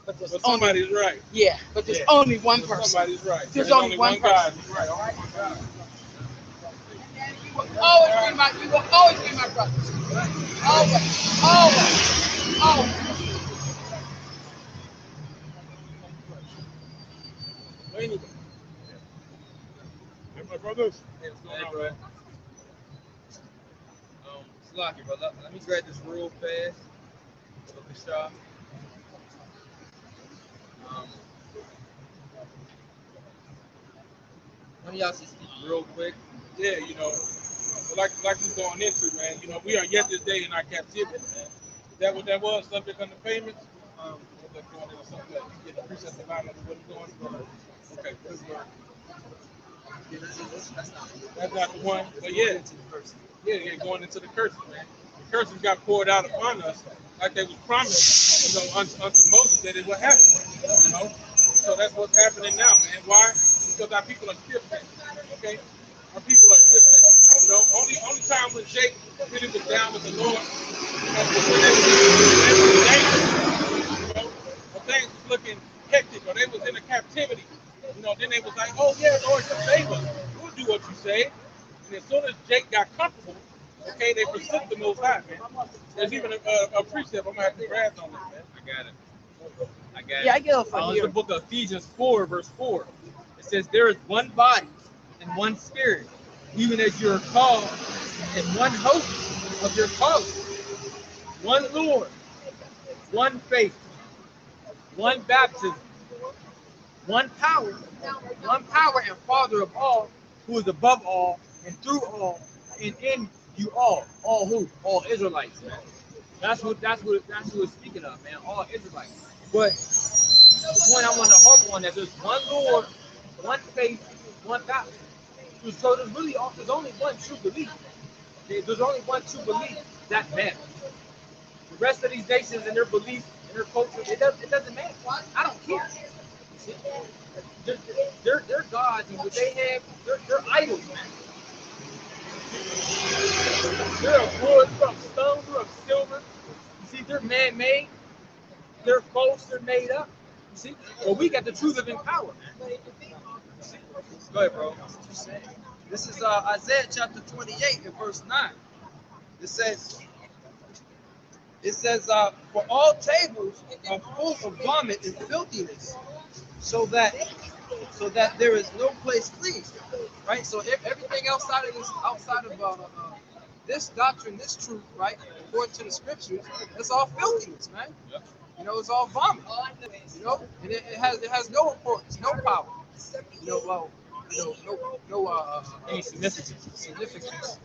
But there's But only somebody's right. but there's Yeah. only one But person. somebody's right. There's only one God. person. He's right. Only one God. You will always be my brothers. Always, always, always. Well, anyway. Hey, my brothers. Hey, what's going Hey, on, bro. Slocky, bro. Let me grab this real fast. Look at y'all. Let me y'all just speak real quick. Yeah, you know, like we're going into, man. You know, we are yet this day in our captivity, man. Is that what that was? Subject under payments? What's that going into something else? Get the precepts of God, what are going on? Okay, good word. That's not the one, but yeah, going into the curses, man. The curses got poured out upon us like they was promised, you know, unto Moses that it would happen, you know. So that's what's happening now, man. Why? Because our people are stiff-necked, okay? Our people are stiff-necked. You know, only time when Jake really was down with the Lord was when they was dangerous, you know, or things was looking hectic, or they was in a captivity. You know, then they was like, oh yeah, Lord, just save us. We'll do what you say. And as soon as Jake got comfortable, Okay, they forsook the Most High, man. There's even a precept. I'm gonna have to grab on this, man. I got it. I got it. Yeah, I get it from It's here. the book of Ephesians 4, verse 4. It says, there is one body and one spirit, even as you are called, and one hope of your calling, one Lord, one faith, one baptism, one power and Father of all, who is above all and through all and in you all. All who? All Israelites, man. That's what it's speaking of, man. All Israelites. But the point I want to harp on that there's one Lord, one faith, one baptism. So there's only one true belief. There's only one true belief that matters. The rest of these nations and their beliefs and their culture, it doesn't matter. I don't care. See? They're gods and what they have, they're idols, man. They're of wood, they're of stone, they're of silver. You see, they're man-made, they're false, they're made up. You see? Well, we got the true living power, man. See? Go ahead, bro. This is Isaiah chapter 28 and verse 9. It says, for all tables are full of vomit and filthiness, so that there is no place clean. Right? So everything outside of this doctrine, this truth, right, according to the scriptures, it's all filthiness, man. You know, it's all vomit. You know, and it has no importance, no power. Any significance.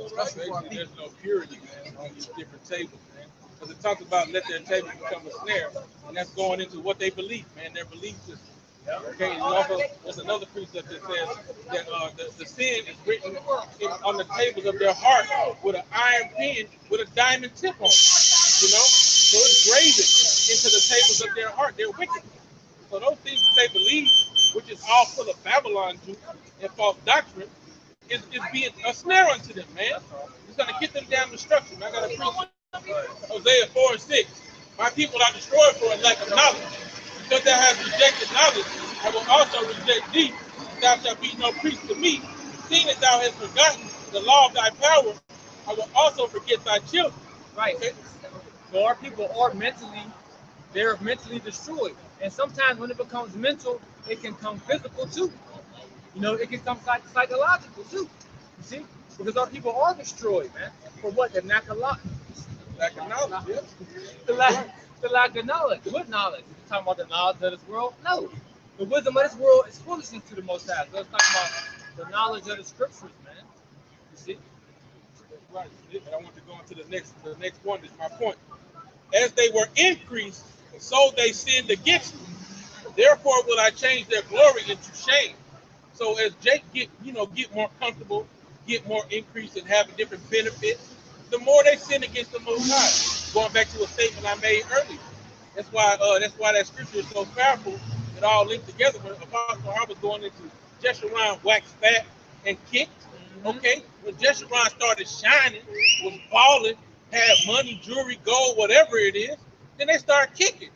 Especially for our people. There's no purity, man, on these different tables, man. Because it talks about let their table become a snare, and that's going into what they believe, man, their belief system. Okay, and also there's another precept that says that the sin is written on the tables of their heart with an iron pen with a diamond tip on it. You know, so it's graven into the tables of their heart. They're wicked. So those things that they believe, which is all full of Babylon juice and false doctrine, is being a snare unto them, man. It's gonna get them down destruction. I gotta preach it. Hosea 4 and 6. My people are destroyed for a lack of knowledge. Because thou hast rejected knowledge, I will also reject thee. Thou shalt be no priest to me. Seeing that thou hast forgotten the law of thy power, I will also forget thy children. Right. Okay? So our people are they're mentally destroyed. And sometimes when it becomes mental, it can come physical too. You know, it can come psychological too. You see? Because our people are destroyed, man. For what? The lack of knowledge. Lack of knowledge, yeah. The lack of knowledge. What knowledge? You talking about the knowledge of this world? No. The wisdom of this world is foolishness to the Most High. So it's talking about the knowledge of the scriptures, man. You see? Right. And I want to go into the next one. Is my point. As they were increased, so they sinned against me. Therefore will I change their glory into shame. So as Jake get more comfortable, get more increase and have different benefits, the more they sin against the Most High. Going back to a statement I made earlier. That's why that scripture is so powerful. It all linked together. When Apostle Hart was going into Jeshurun waxed fat and kicked. Okay, when Jeshurun started shining, was balling, had money, jewelry, gold, whatever it is, then they started kicking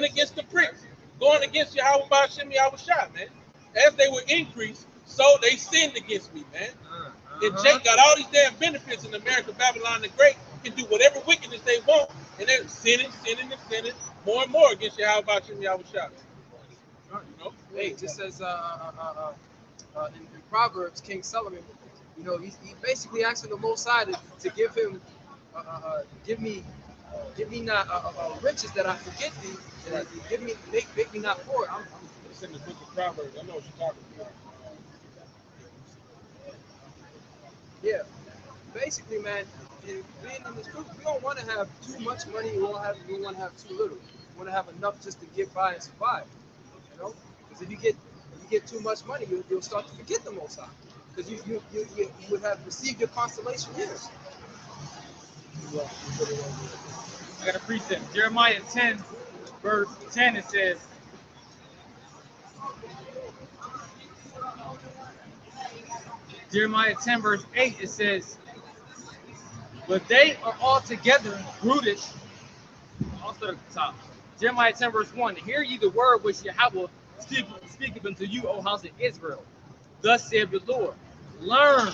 against the prince, going against Yahweh Ba'Shem Yahushua, man. As they were increased, so they sinned against me, man. And Jake got all these damn benefits in America. Babylon the Great can do whatever wickedness they want, and they're sinning more and more against Yahweh Ba'Shem Yahushua. You know? Hey, just as in Proverbs, King Solomon, you know, he basically asking the Most High to give him, give me not riches that I forget thee, and give me make me not poor. It's in the book of Proverbs. I know what you're talking about. Yeah, basically, man, being in this group, we don't want to have too much money. We want to have too little. We want to have enough just to get by and survive. You know, because if you get too much money, you'll start to forget the Most High, because you would have received your consolation years. I got a precept. Jeremiah 10, verse 10, it says, Jeremiah 10, verse 8, it says, but they are altogether brutish. Also at the top. Jeremiah 10, verse 1, hear ye the word which Yahweh speaketh unto you, O house of Israel. Thus saith the Lord, learn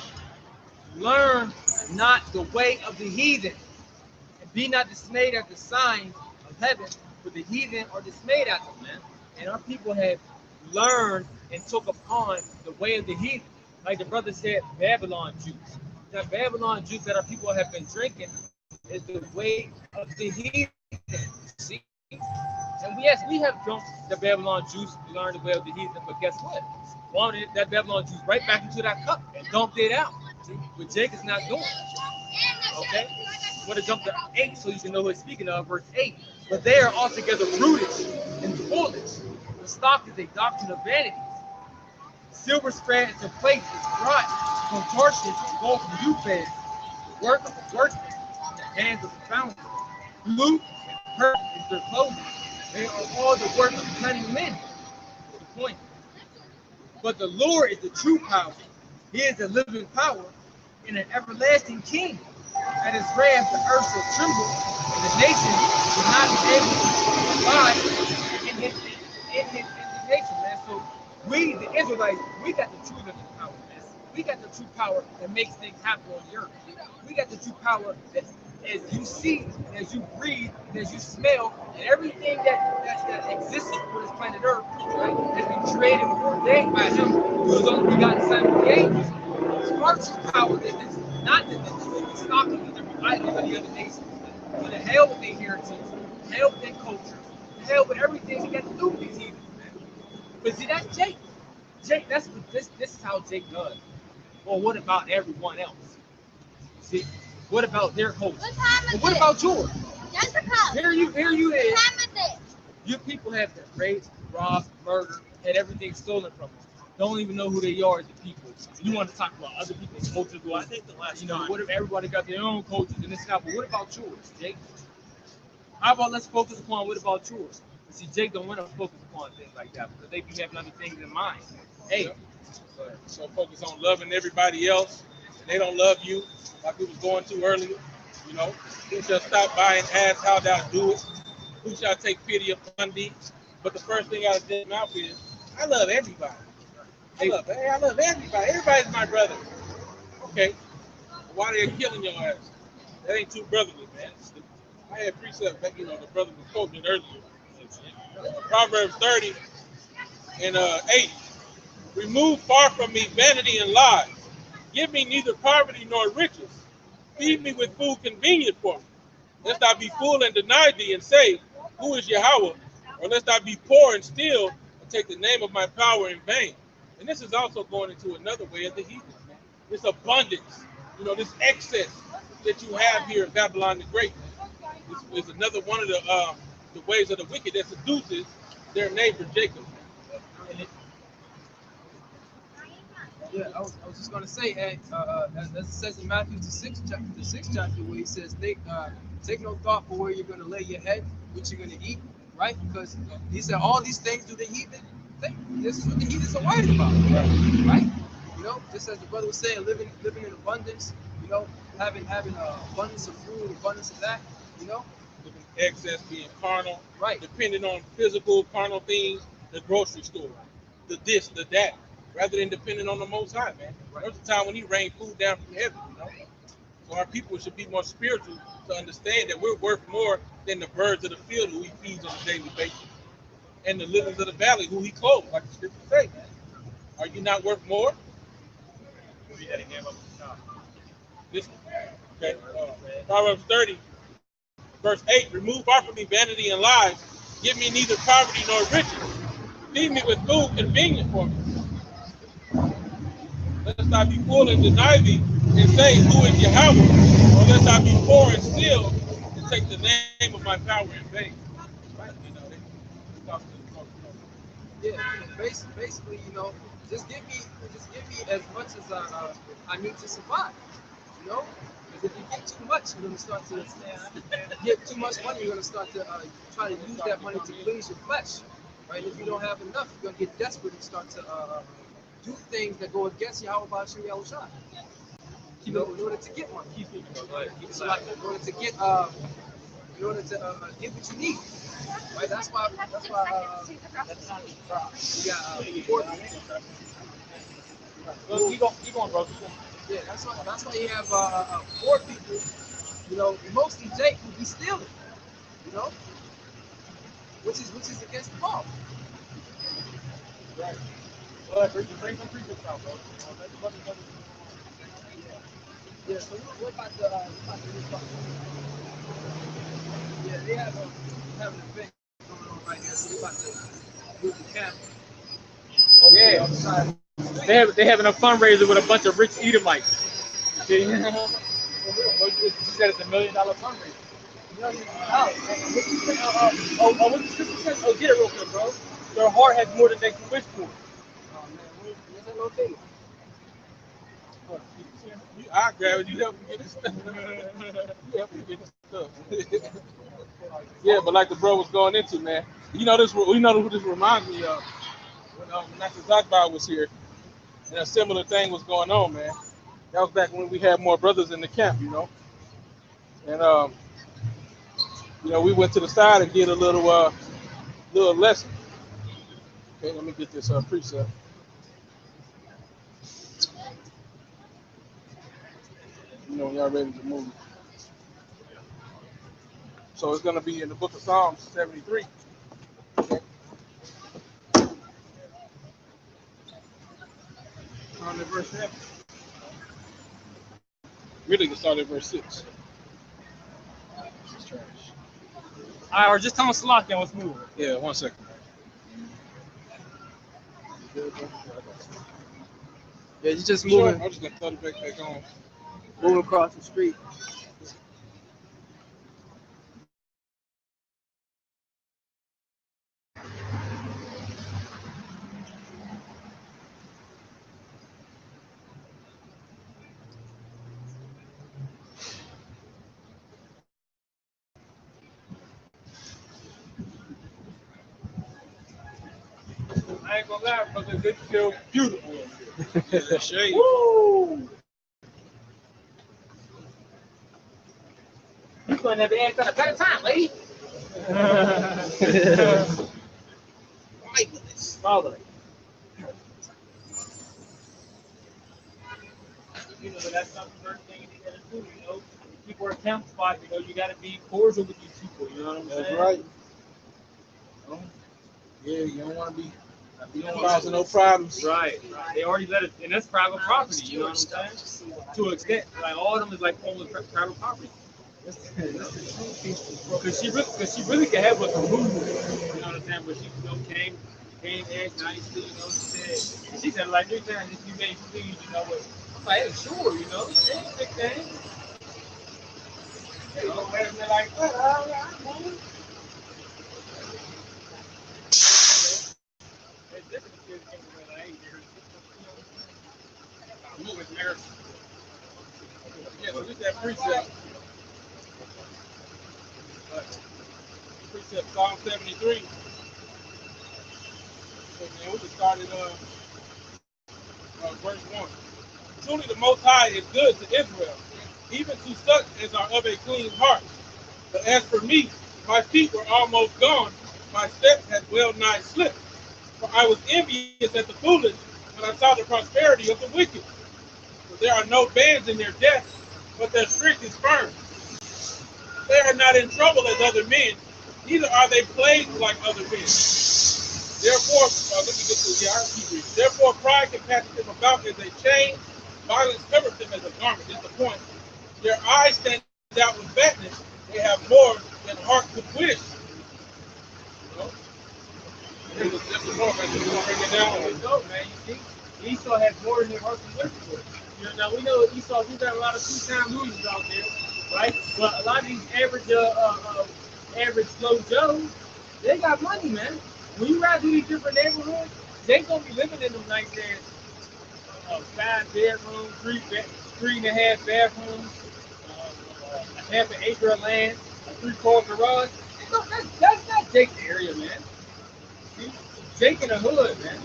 Learn not the way of the heathen, and be not dismayed at the signs of heaven, for the heathen are dismayed at them, man. And our people have learned and took upon the way of the heathen. Like the brother said, Babylon juice. That Babylon juice that our people have been drinking is the way of the heathen. See? And yes, we have drunk the Babylon juice, we learned the way of the heathen, but guess what? Wanted that Babylon juice right back into that cup and dumped it out. See? But Jacob's not doing it. Okay? I'm going to jump to 8 so you can know who it's speaking of, verse 8. But they are altogether brutish and foolish. The stock is a doctrine of vanities. Silver spread into plates is brought from Tarshish and gold from Euphrates. The work of the workmen in the hands of the founder. Blue and purple is their clothing. They are all the work of cunning men. That's the point. But the Lord is the true power. He is the living power and an everlasting king. At his wrath, the earth shall tremble, and the nations will not be able to abide in his indignation, man. So we, the Israelites, we got the true living power, man. We got the true power that makes things happen on the earth. We got the true power that as you see, and as you breathe, and as you smell, and everything that exists on this planet Earth, right, has been created and ordained by him through his only begotten Son of the angels. So our true power is not that the stock of the idols of the other nations, but to hell with their heritage, to hell with their culture, to hell with everything that got to do with these heathens, man. But see, that's Jake. Jake, that's what this is how Jake does. Well, what about everyone else? See, what about their culture? Well, what about yours? Here you is. Your people have been raped, robbed, murdered, had everything stolen from them. Don't even know who they are as a people. You want to talk about other people's cultures? Well, I think the last what if everybody got their own cultures and this and that? But what about yours, Jake? How about let's focus upon what about yours? But see, Jake don't want to focus upon things like that because they be having other things in mind. Hey, so focus on loving everybody else, and they don't love you, like we was going to earlier. You know, who shall stop by and ask how thou do it? Who shall take pity upon thee? But the first thing out of their mouth is, I love everybody. I love everybody. Everybody's my brother. Okay. Why are they killing your ass? That ain't too brotherly, man. I had precept back, the brother was quoting it earlier. Proverbs 30 and 8. Remove far from me vanity and lies. Give me neither poverty nor riches. Feed me with food convenient for me. Lest I be full and deny thee and say, who is Yahweh? Or lest I be poor and steal and take the name of my power in vain. And this is also going into another way of the heathen. This abundance, this excess that you have here in Babylon the Great. This is another one of the ways of the wicked that seduces their neighbor Jacob. Yeah, I was just gonna say, as it says in Matthew the sixth chapter, where he says, take no thought for where you're gonna lay your head, what you're gonna eat, right? Because he said all these things do the heathen think. This is what the heathens are worried about, right? Just as the brother was saying, living in abundance, having abundance of food, abundance of that, Living excess, being carnal, right? Depending on physical carnal things, the grocery store, the this, the that. Rather than depending on the Most High, man. Right. There's a time when He rained food down from heaven, So our people should be more spiritual to understand that we're worth more than the birds of the field who He feeds on a daily basis, and the lilies of the valley who He clothes, like the scriptures say, man. Are you not worth more? Read that again up the top. Listen, okay. Proverbs 30, verse 8. Remove far from me vanity and lies. Give me neither poverty nor riches. Feed me with food convenient for me. Lest I be full and deny thee, and say, who is Yahweh? Or lest I be poor and steal, and take the name of my power in vain. Right? Yeah, basically, just give me as much as I need to survive. Because if you get too much, you're gonna start to get too much money. You're gonna start to try to use that money to please your flesh, right? If you don't have enough, you're gonna get desperate and start to do things that go against Yahweh B'Shem Yahushua. In order to get money. So like, in order to get what you need. Right? That's why we got Well, keep going, bro. Yeah, that's why you have 4 people. You know, mostly Jake who be stealing. You know, which is against the law. Right. Well, bring some preachers out, bro. Yeah. So what about the yeah, they have an event going on right now. So they about to move the camp. Yeah. They having a fundraiser with a bunch of rich Edomites. See? She said it's $1 million fundraiser. What the scripture says? Oh, get it real quick, bro. Their heart has more than they can wish for. Oh man, where's that located? I grab it. You help me get this stuff. You help me get this stuff. Yeah, but like the bro was going into, man. You know this. We know who this reminds me of. When Master Zakbar was here, and a similar thing was going on, man. That was back when we had more brothers in the camp, you know. And you know, we went to the side and did a little lesson. Okay, let me get this precept. You know, y'all ready to move. So it's gonna be in the book of Psalms 73. Okay. On the verse 7. Really can start at verse 6. This is trash. All right, or just tell them Salak and let's move. Yeah, 1 second. Yeah, you just Sure, moving I'm just gonna throw the back on. moving across the street. I ain't gonna lie, brother. It's still beautiful. Yeah, that shade. Woo! You couldn't have asked at a better time, lady. Lightless. Father. You know, that's not the first thing you gotta do, you know. People are camp spot, you know, you gotta be cordial with these people, you know what I'm saying? That's right. Yeah, you don't want to be causing no problems. Right. They already let it, and that's private property, you know what I'm saying? To an extent, like all of them is like almost private property. Because she really could have like a move, you know what I'm saying? But she, you know, came asked nicely, you know, she said like 3 times, if you may please, you know, but I'm like, hey, sure, you know, it ain't a big thing. You know, and they're like, oh, all right, man. It's different if you're like, hey, you're moving there. Yeah, so this that precept. Precept Psalm 73. So, man, we can start at verse 1. Truly the Most High is good to Israel, even to such as are of a clean heart. But as for me, my feet were almost gone, my steps had well nigh slipped. For I was envious at the foolish when I saw the prosperity of the wicked. For there are no bands in their death, but their strength is firm. They are not in trouble as other men, neither are they plagued like other men. Therefore, let me get to our Hebrew. Therefore, pride compasses them about as a chain, violence covers them as a garment. Is the point. Their eyes stand out with fatness. They have more than heart could wish. You know? That's the point, man. Just want to bring it down. No, man, you see, Esau has more than their heart can wish for. You know, now we know Esau, he's got a lot of 2-time losers out there, right? But a lot of these average Joe Joes, they got money, man. When you ride through these different neighborhoods, they gonna be living in them nice ass 5 bedrooms, 3.5 bathrooms, a half an acre of land, a 3-car garage. That's not Jake's area, man. See, Jake in the hood, man.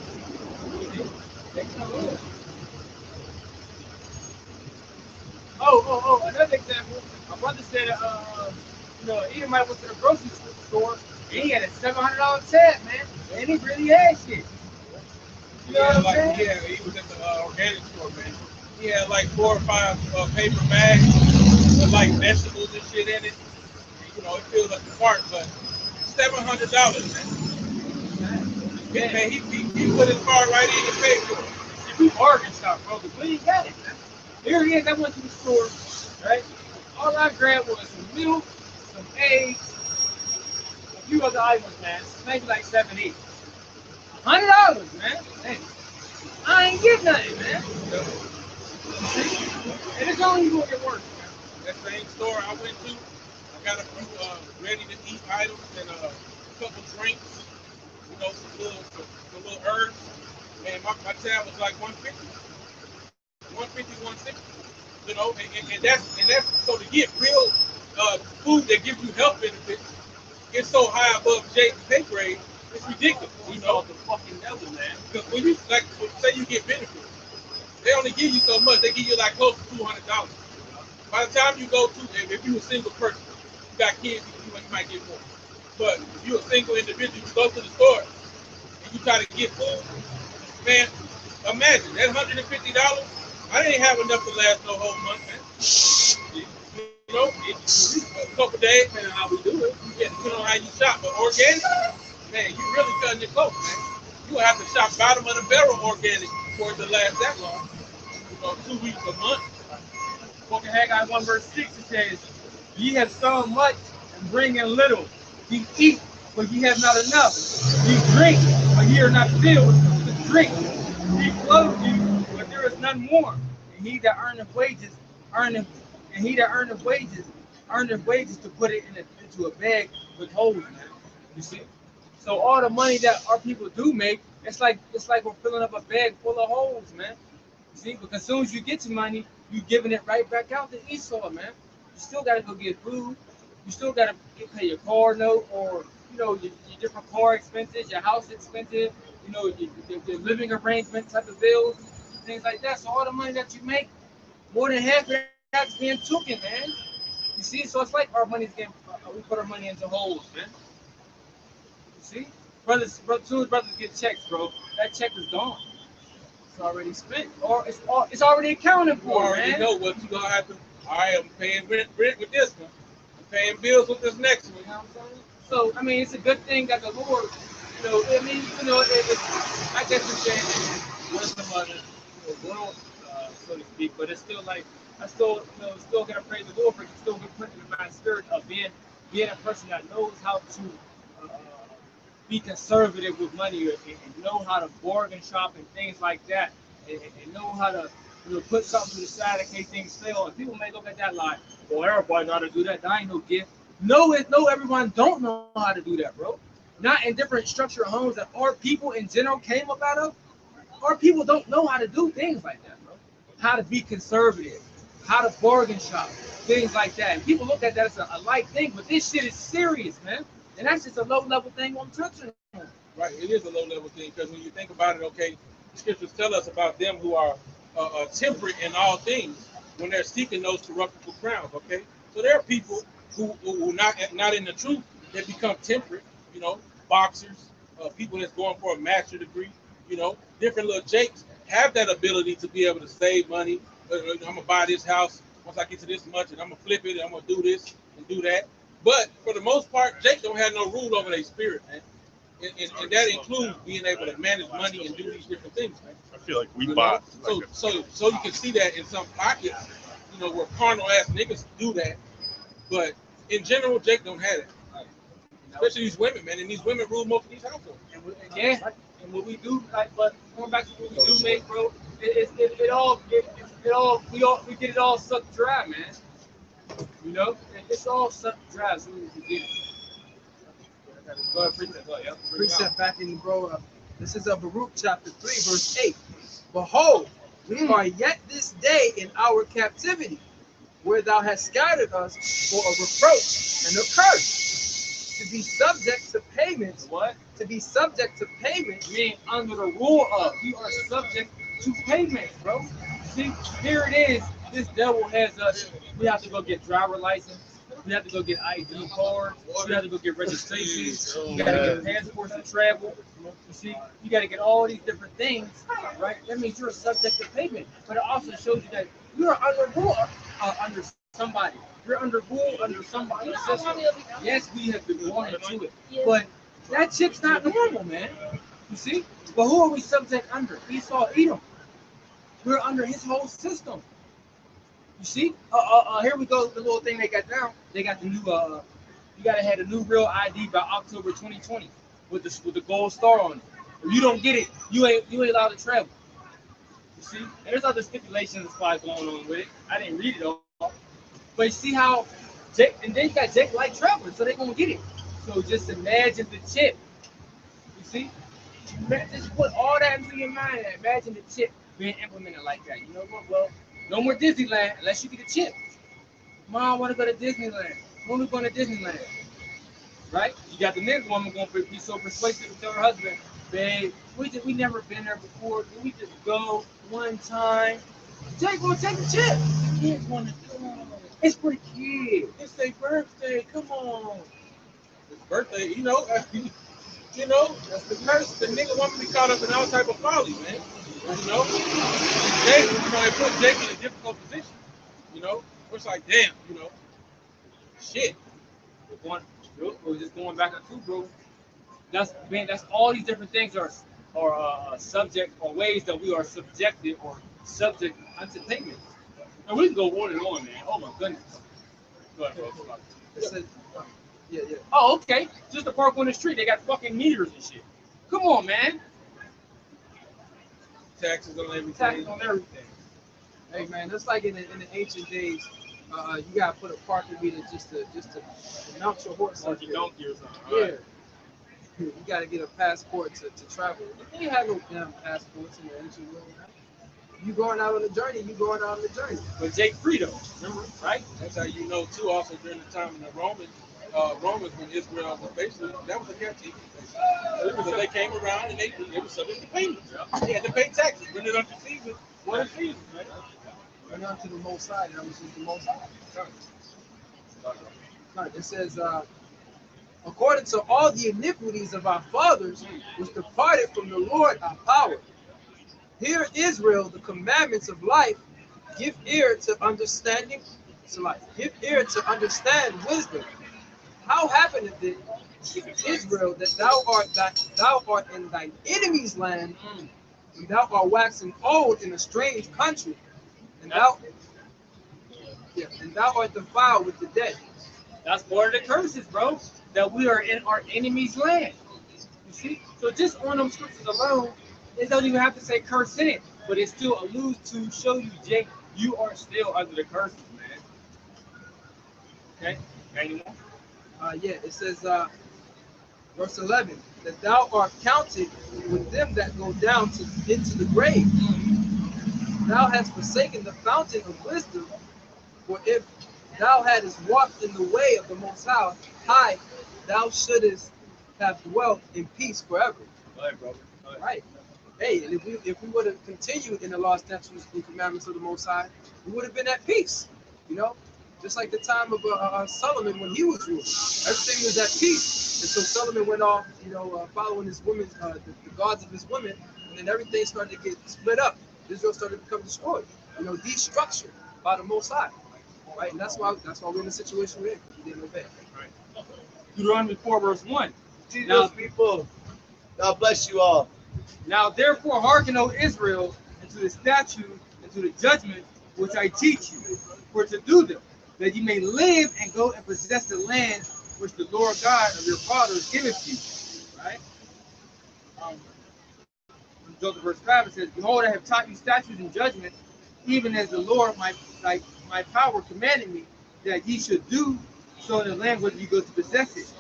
Jake in the hood. Oh, another example. My brother said, you know, he might went to the grocery store and he had a $700 tab, man, and he really had shit. You know what I'm saying? Yeah, he was at the organic store, man. he had like 4 or 5 paper bags with like vegetables and shit in it. And, you know, it filled up the cart, but $700, man. Yeah, man, he put his card right in and paid for it. See, we bargain shop, bro, but we ain't got it, man. Here it is, I went to the store, right? All I grabbed was some milk, some eggs, a few other items, man. Maybe like 7, 8. $100, man. Hey, I ain't get nothing, man. And it's only gonna get worse, man. That same store I went to, I got a few ready-to-eat items and a couple drinks, you know, some little herbs. And my tab was like $150, $160. You know, and that's so to get real food that gives you health benefits, it's so high above Jake's pay grade, it's ridiculous. You know, the fucking devil, man. because when you like say you get benefits, they only give you so much. They give you like close to $200. By the time you go to, if you're a single person, you got kids, you might get more. But if you're a single individual, you go to the store and you try to get food, man, imagine that $150. I didn't have enough to last no whole month, man. You know, a couple days, depending on how we do it. Yeah, depending on how you shop. But organic, man, you really cutting it close, man. You have to shop bottom of the barrel organic for it to last that long. You know, 2 weeks, a month. Book of Haggai 1 verse 6, it says, ye have sown much and bring in little. Ye eat, but ye have not enough. Ye drink, but ye are not filled with drink. Ye clothe you, but there is none more. And he that earneth wages, earneth wages to put it into a bag with holes in it. You see? So all the money that our people do make, it's like we're filling up a bag full of holes, man. You see? Because as soon as you get your money, you giving it right back out to Esau, man. You still gotta go get food. You still gotta pay your car note, or you know your different car expenses, your house expenses, you know your living arrangement type of bills, things like that. So all the money that you make, more than half of that's being taken, man. You see, so it's like our money's getting, we put our money into holes, man. You see, brothers, soon as brothers get checks, bro, that check is gone. It's already spent, or it's already accounted for, You already man. know what you're gonna have to. All right, I'm paying rent with this one. I'm paying bills with this next one. You know what I'm saying? So I mean, it's a good thing that the Lord, you know, I mean, you know, I guess it's saying wisdom of the world, so to speak, but it's still like I still gotta praise the Lord for it. Still been put in my spirit of being a person that knows how to be conservative with money and know how to bargain shop and things like that, and know how to put something to the side in case things fail. And people may look at that like, well, everybody know how to do that. That ain't no gift. No, everyone don't know how to do that, bro. Not in different structured homes that our people in general came up out of. Our people don't know how to do things like that, bro. How to be conservative, how to bargain shop, things like that. And people look at that as a light thing, but this shit is serious, man. And that's just a low-level thing I'm touching on. Right, it is a low-level thing because when you think about it, okay, the scriptures tell us about them who are temperate in all things when they're seeking those corruptible crowns. Okay, so there are people who not in the truth that become temperate. You know, boxers, people that's going for a master degree. You know, different little jakes have that ability to be able to save money. I'm gonna buy this house once I get to this much, and I'm gonna flip it, and I'm gonna do this and do that. But for the most part, Jake don't have no rule over their spirit, man. And that includes being able to manage money and do these different things, man. I feel like we You bought. know? So you can see that in some pockets, you know, where carnal ass niggas do that. But in general, Jake don't have it. Especially these women, man. And these women rule most of these households. And what we do, like, but going back to what we do make, bro, we get it all sucked dry, man. You know, it's all sucked dry as soon as you get it. Go ahead, preach that. Go ahead, yeah. Precept back in, bro. This is Baruch chapter 3, verse 8. Behold, we are yet this day in our captivity, where thou hast scattered us for a reproach and a curse, to be subject to payments. What? To be subject to payments. Being under the rule of. We are subject to payments, bro. See, here it is. This devil has us. We have to go get driver license. You have to go get ID cards. You have to go get registrations. You got to get passports to travel. You see, you got to get all these different things, right? That means you're subject to payment. But it also shows you that you're under rule under somebody. You're under rule under somebody's system. Yes, we have been born into it, but that shit's not normal, man. You see? But who are we subject under? Esau, Edom. We're under his whole system. You see? Here we go. The little thing they got now. They got the new. You gotta have a new real ID by October 2020 with the gold star on it. If you don't get it, you ain't allowed to travel. You see? And there's other stipulations that's probably going on with it. I didn't read it all, but you see how Jake, and then you got Jake like traveling, so they're gonna get it. So just imagine the chip. You see? Just put all that into your mind and imagine the chip being implemented like that. You know what? Well, no more Disneyland unless you get a chip. Mom, I want to go to Disneyland. When we going to Disneyland? Right? You got the next woman going to be so persuasive to tell her husband, babe, we never been there before. Can we just go one time? Jake gonna take the chip. The kids want to go. It's for the kids. It's their birthday. Come on. It's birthday, you know. You know, that's the curse. The nigga want to be caught up in all type of folly, man. You know, Jake, you know, it put Jake in a difficult position. You know, it's like, damn, you know, shit. We're just going back on two, bro. That's all these different things are subject or ways that we are subjected or subject unto payment. And we can go on and on, man. Oh my goodness. Go ahead, bro. Yeah. Oh, okay. Just to park on the street, they got fucking meters and shit. Come on, man. Taxes on everything. Taxes on everything. Hey man, that's like in the ancient days. You gotta put a parking meter just to mount your horse. Like your donkey or something. Yeah. Right. You gotta get a passport to travel. They didn't have no damn passports in the ancient world. You going out on the journey, you going out on the journey. But Jake Frito, remember, right? That's how you know too. Also during the time of the Romans, when Israel was basically that was a captivity. So they came around and they were subject to payment. They had to pay taxes. When it under season, one season, right? Went on to the Most High. That was just the Most High. It says, according to all the iniquities of our fathers, which departed from the Lord our power. Hear Israel the commandments of life. Give ear to understanding. To life. Give ear to understand wisdom. How happeneth it, Israel, that thou art in thine enemy's land, and thou art waxing old in a strange country, and thou art defiled with the dead. That's part of the curses, bro. That we are in our enemy's land. You see? So just on them scriptures alone, it doesn't even have to say curse in it, but it still alludes to show you, Jake, you are still under the curses, man. Okay? Any more? It says, verse 11, that thou art counted with them that go down into the grave. Thou hast forsaken the fountain of wisdom, for if thou hadst walked in the way of the Most High, thou shouldest have dwelt in peace forever. Go ahead, brother. Go ahead. Right. Hey, and if we would have continued in the law, statutes, and commandments of the Most High, we would have been at peace. You know, just like the time of Solomon when he was ruling, everything was at peace. And so Solomon went off, following his women, the gods of his women, and then everything started to get split up. Israel started to become destroyed, destructured by the Most High. Right, and that's why we're in the situation we're in. We didn't obey. Right. Deuteronomy 4, verse 1. Jesus, people, God bless you all. Now therefore hearken, O Israel, and to the statutes and to the judgments which I teach you, for to do them, that ye may live and go and possess the land which the Lord God of your fathers giveth you. Right? Joseph verse 5, it says, behold, I have taught you statutes and judgments, even as the Lord my power commanded me, that ye should do so in the land where ye go to possess it.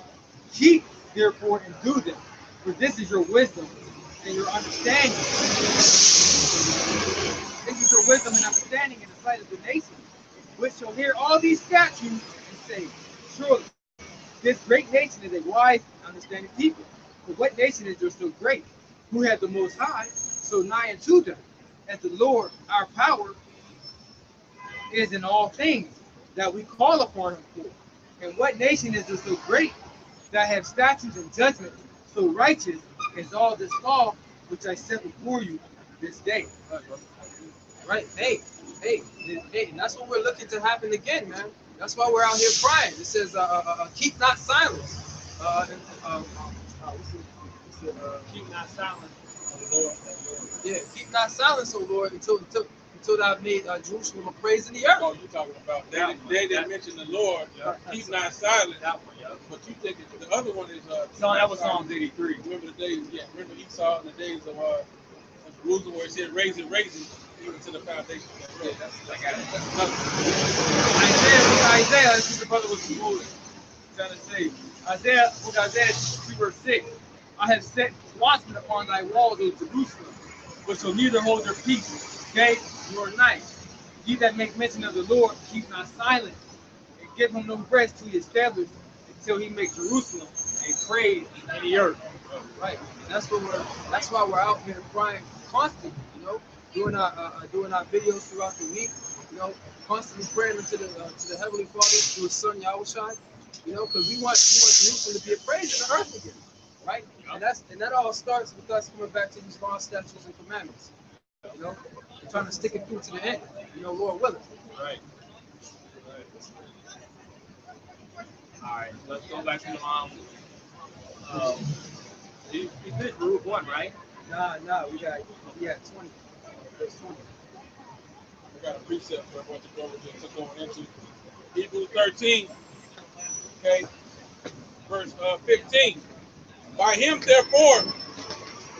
Keep therefore and do them, for this is your wisdom and your understanding. This is your wisdom and understanding in the sight of the nations, which shall hear all these statutes and say, surely this great nation is a wise and understanding people. For what nation is there so great, who hath the Most High so nigh unto them, as the Lord our power is in all things that we call upon him for? And what nation is so great that have statutes and judgments so righteous as all this law which I set before you this day? Right? Hey, and that's what we're looking to happen again, man. That's why we're out here crying. It says, keep not silence. Keep not silent, O Lord. Yeah, keep not silence, O Lord, until thou have made Jerusalem a praise in the earth. Oh, you're talking about they didn't mention the Lord. Keep not silent. That one, yeah. But you think the other one is So that was Psalms 83. Remember the days, remember Esau in the days of Jerusalem where it said raise it, even to the foundation. Yeah, that's another. Isaiah, this is the brother was trying to say. Isaiah 3 verse 6. I have set watchmen upon thy walls, O Jerusalem, which shall neither hold their peace, day nor night. Ye that make mention of the Lord, keep not silent, and give him no rest to establish until he make Jerusalem a praise in the earth. Right. And that's why we're out here crying constantly, you know, doing our videos throughout the week, you know, constantly praying to the Heavenly Father through His Son Yahushua, you know, because we want Jerusalem to be a praise in the earth again, right? And that all starts with us coming back to these laws, statutes, and commandments, you know, and trying to stick it through to the end, you know, Lord willing. Right. All right, let's go back to the you did Baruch 1, right? Nah, we got 20, verse 20. I got a precept for what the brother just going into. Hebrews 13, okay, verse 15. By him, therefore,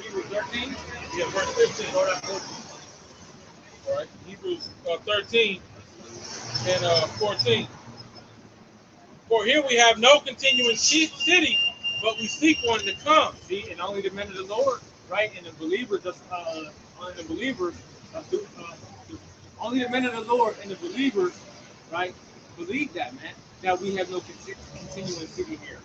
Hebrews 13? yeah, verse 15. All right, Hebrews 13 and 14. For here we have no continuing city, but we seek one to come. See, and only the men of the Lord, right? And the believers, only the men of the Lord and the believers, right, believe that, man, that we have no continuing city here.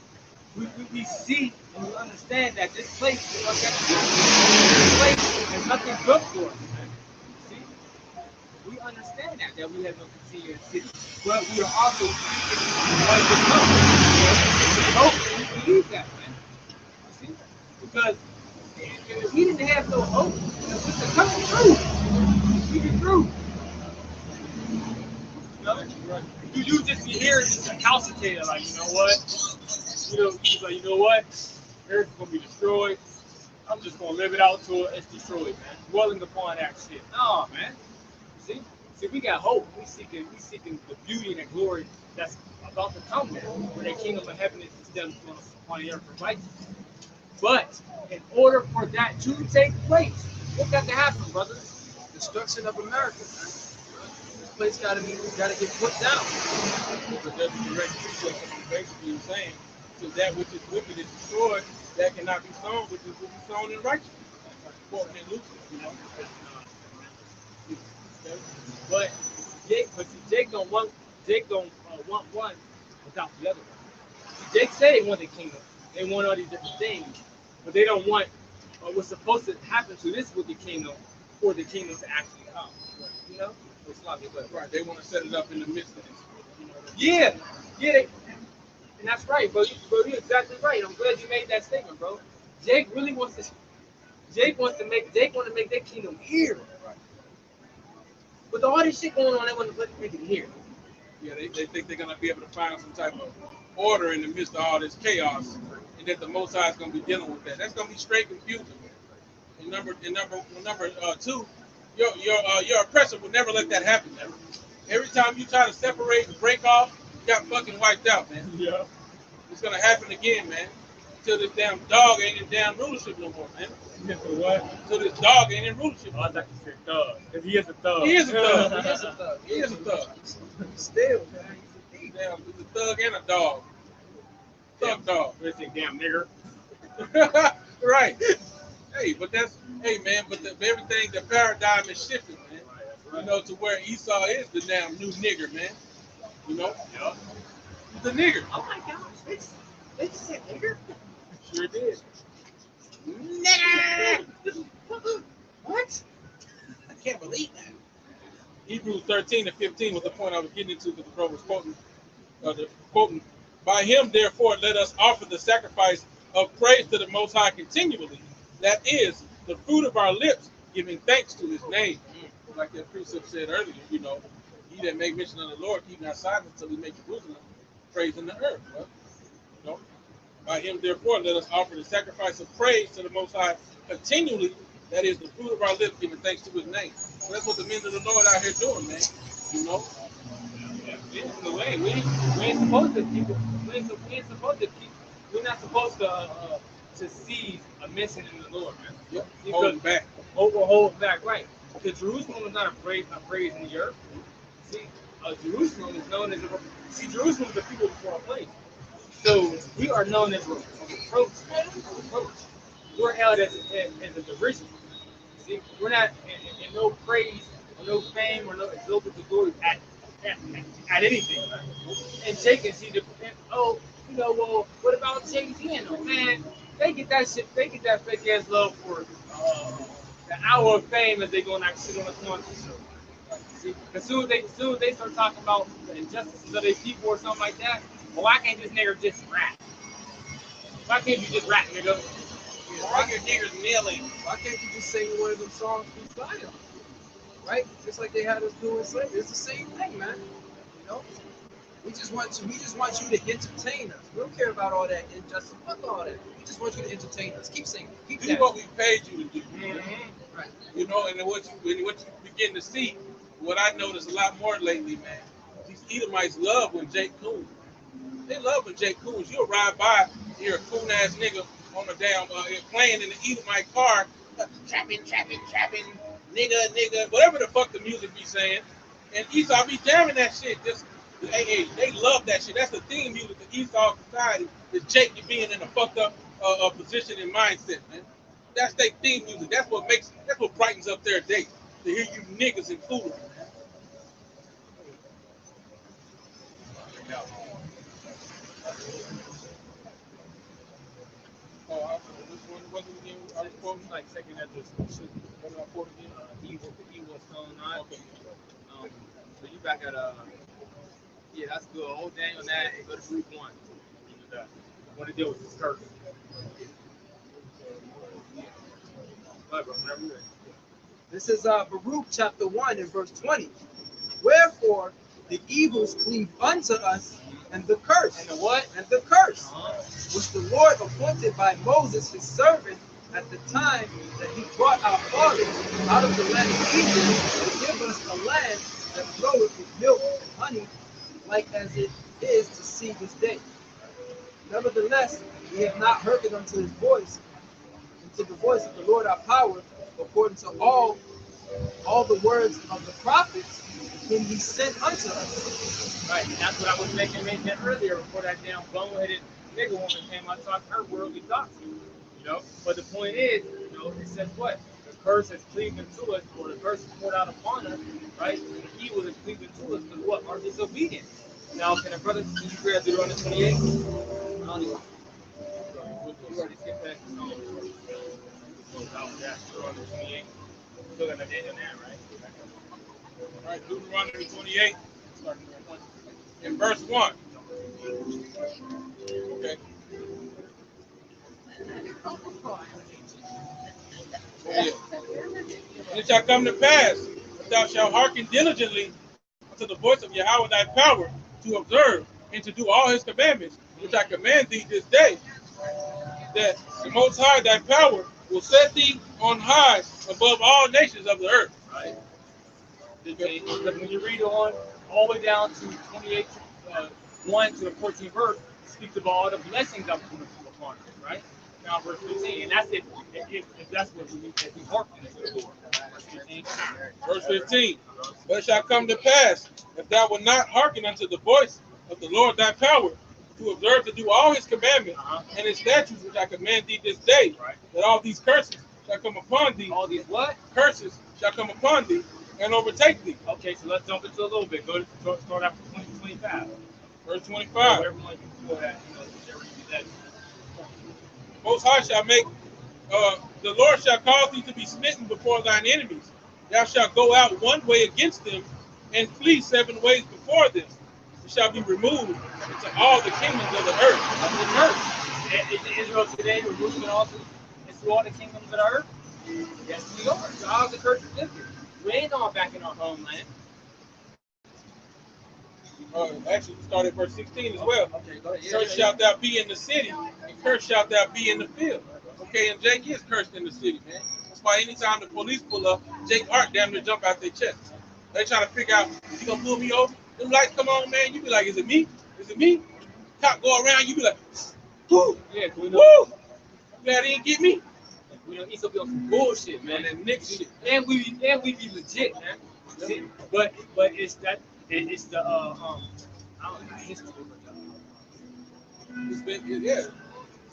We see and we understand that this place is like this place is nothing good for us, man. See? We understand that we have no continuing city. But we are also like the hope. We believe that, man. You see? Because if we didn't have no hope, with the coming through, we get through. You know? Right. You just hear it just calcitated, like, you know what? He's like, you know what? Earth is gonna be destroyed. I'm just gonna live it out till it's destroyed, man. Dwelling upon that shit. No, man. See, we got hope. We seeking the beauty and the glory that's about to come, man. Where the kingdom of heaven is established upon the earth for righteousness. But in order for that to take place, what got to happen, brothers? Destruction of America. This place gotta get put down. But that's the direct precept of basically saying, so that which is wicked is destroyed, that cannot be sown, which will be sown in righteousness. Quoting in Luke, you know. But Jake don't want one without the other one. See, Jake said they want the kingdom. They want all these different things, but they don't want what's supposed to happen to this wicked kingdom for the kingdom to actually come. You know? Right, they want to set it up in the midst of this. You know, Yeah, and that's right, bro. You're exactly right. I'm glad you made that statement, bro. Jake want to make their kingdom here. Right. With all this shit going on, they want to make it here. Yeah, they think they're gonna be able to find some type of order in the midst of all this chaos, and that the Most High is gonna be dealing with that. That's gonna be straight confusion. And number two, your oppressor will never let that happen. Never. Every time you try to separate and break off, you got fucking wiped out, man. Yeah. It's gonna happen again, man. Until this damn dog ain't in damn rulership no more, man. What? Until this dog ain't in rulership. Oh, I thought you said thug. Because he is a thug. He is a thug. He is a thug. He is a thug. Still, man, he's a thief. Damn, he's a thug and a dog. Thug dog. Let's say damn nigger. Right. Hey, but everything, the paradigm is shifting, man. Right. You know, to where Esau is the damn new nigger, man. You know? Yeah. He's the nigger. Oh my gosh, they just said nigger? Sure did. Nigger! What? I can't believe that. Hebrews 13 and 15 was the point I was getting into because the bro was quoting By him, therefore, let us offer the sacrifice of praise to the Most High continually. That is the fruit of our lips, giving thanks to his name. Like that precept said earlier, you know, he that make mention of the Lord, keep not silent until he make Jerusalem praise in the earth. Well, you know, by him, therefore, let us offer the sacrifice of praise to the Most High continually. That is the fruit of our lips, giving thanks to his name. So that's what the men of the Lord out here doing, man. You know? It's the way we ain't supposed to keep. We're not supposed to seize a mission in the Lord, man. Yep. Hold back. Hold back, right? Because Jerusalem is not a praise in the earth. See, Jerusalem is known as Jerusalem is the people before a place. So we are known as a reproach. We're held as a derision. See, we're not in no praise or no fame or no exalted glory at anything. And Jake see well, what about Jay-Z and them? Man, they get that shit, they get that fake ass love for the hour of fame as they go and actually on the country show. See, as soon as they start talking about the injustices of their people or something like that, well, why can't this nigga just rap? Why can't you just rap, nigga? Why can't niggas nailing? Why can't you just sing one of them songs beside them? Right? Just like they had us doing slavery. It's the same thing, man. You know? We just want you to entertain us. We don't care about all that injustice. Fuck all that. We just want you to entertain us. Keep singing. Keep Do that. what we paid you to do. Mm-hmm. Right. You know, and what you begin to see, what I noticed a lot more lately, man, these Edomites love when Jake coons. They love when Jake coons. You'll ride by, hear a coon ass nigga on the damn playing in the Edomite car, trapping, nigga, whatever the fuck the music be saying. And Esau be jamming that shit. Just hey, they love that shit. That's the theme music of Esau society. Is Jake being in a fucked up position and mindset, man. That's their theme music. That's what brightens up their day. To hear you niggas and fools, man. What was again? I was quoting Like second at this shit. what did I quote again? The evil stone on. Okay. So you back at yeah, that's good. Hold down on that and go to group 1. Want to deal with this curse. Right, bro, whenever you're ready. This is Baruch chapter 1 and verse 20. Wherefore the evils cleave unto us, and the curse. And the what? And the curse, which the Lord appointed by Moses his servant at the time that he brought our fathers out of the land of Egypt, to give us a land that floweth with milk and honey, like as it is to see this day. Nevertheless, we have not hearkened unto his voice, and to the voice of the Lord our power, according to all the words of the prophets whom he sent unto us. Right, and that's what I was making mention earlier before that damn boneheaded nigga woman came out talking her worldly thoughts. You know, but the point is, you know, it says what? The curse is cleaving to us, or the curse is poured out upon us, right? And the evil is cleaving to us because what? Our disobedience. Now, can a brother, can you grab Deuteronomy 28? You already skipped that. Deuteronomy 28. Still got the date in there, right? All right, Deuteronomy 28, starting in verse 1. Okay. Yeah. And it shall come to pass that thou shalt hearken diligently unto the voice of Yahweh thy power, to observe and to do all his commandments, which I command thee this day, that the Most High thy power will set thee on high above all nations of the earth. Right. Because when you read on all the way down to 28, 1 to the 14th verse, it speaks about all the blessings that will come upon us, right? Now verse 15, and that's it. If that's what we need, if we hearken to the Lord. Verse 15. Verse 15. But it shall come to pass, if thou wilt not hearken unto the voice of the Lord thy power, to observe to do all his commandments and his statutes which I command thee this day, Right. that all these curses shall come upon thee. All these what? Curses shall come upon thee and overtake thee. Okay, so let's jump into a little bit. Start after 25. Verse 25. Whatever one you before that, you know, whichever you do that. Most High shall make, the Lord shall cause thee to be smitten before thine enemies. Thou shalt go out one way against them and flee 7 ways before them. shall be removed into all the kingdoms of the earth. That's the curse. And is Israel today removing also into all the kingdoms of the earth? Yes, we are. So how's the curse lifted? We ain't going back in our homeland. Actually, we started verse 16 as well. Okay, go ahead. Cursed shalt thou be in the city, and cursed shalt thou be in the field. Okay, and Jake is cursed in the city, man. That's why anytime the police pull up, Jake Art damn near jump out their chest. They trying to figure out, you gonna pull me over? Them lights come on, man. You be like, is it me? Is it me? Cop go around, you be like, whoo, Yeah, we woo. know. Glad he didn't get me. We know Esau be on some bullshit, man. Man, that Nick shit. And we be legit, man. See, but it's that it's the I don't know history, but It's been, yeah,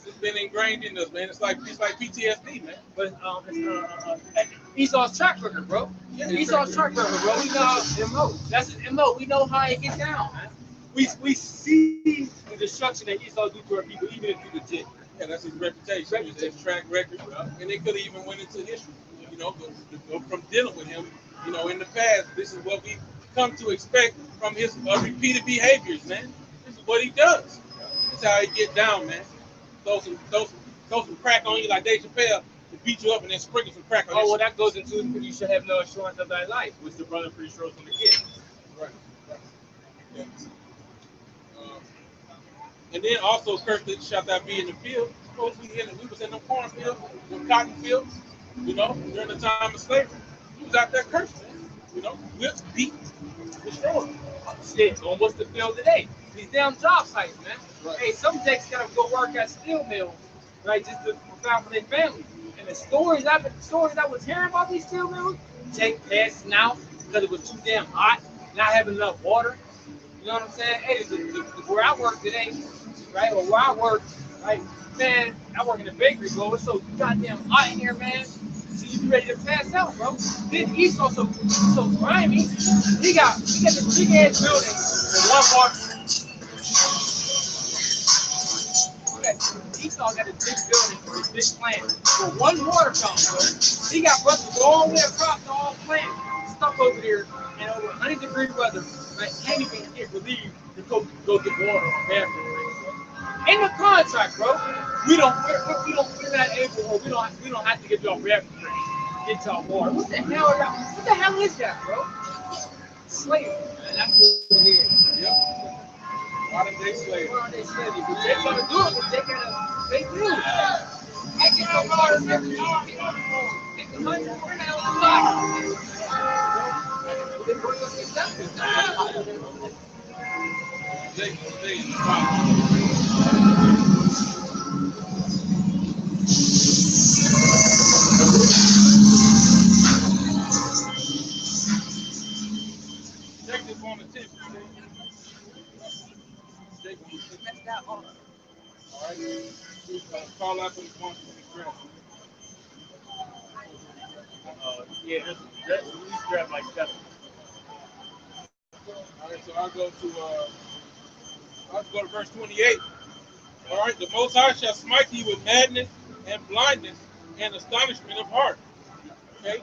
it's been ingrained in us, man. It's like PTSD, man. it's Esau's track record, bro. Esau's track record, bro. We know how MO. That's his MO. We know how it gets down, man. We see the destruction that Esau do to our people, even if you legit. Yeah, that's his reputation, his track record, and they could have even went into history, you know, from dealing with him, you know, in the past. This is what we come to expect from his repeated behaviors, man. This is what he does. That's how he get down, man. Throw some crack on you like Dave Chappelle to beat you up and then sprinkle some crack on you. Oh, well, that goes into you should have no assurance of thy life, which the brother pretty sure is from the kid. Right. Yeah. And then also cursed shalt thou be in the field. Suppose we was in the cornfields, the cotton fields, you know, during the time of slavery. He was out there cursing, you know, whipped, beat, destroyed. Shit, on what's the field today? These damn job sites, man. Right. Hey, some jakes gotta go work at steel mills, right, just to provide for their family. And the stories I was hearing about these steel mills, Jake passing out because it was too damn hot, not having enough water. You know what I'm saying? Hey, where I work today, right, or where I work, right, man, I work in the bakery, bro. It's so goddamn hot in here, man. So you be ready to pass out, bro. Then Esau so grimy. He got this big ass building with one bar. Esau got this big building with this big plant for one water fountain, bro. He got brothers all the way across the whole plant stuck over there in over 100-degree weather. Right? Can't even get relieved to go get water or bathroom. In the contract, bro, we're not able, or we don't have to give y'all bathroom get y'all water. What the hell is that, bro? Slavery, man. That's what it is. Yep. Modern day slavery. Modern day slavery. But they gotta do it, but they do. I get no water every hour. Take the money, we're not on the block. They bring us acceptance. Check this on the tip. All right. Call out when he wants to be dressed. Yeah, this grab like 7. All right, so I'll go to verse 28. All right, the Most High shall smite thee with madness and blindness and astonishment of heart. Okay?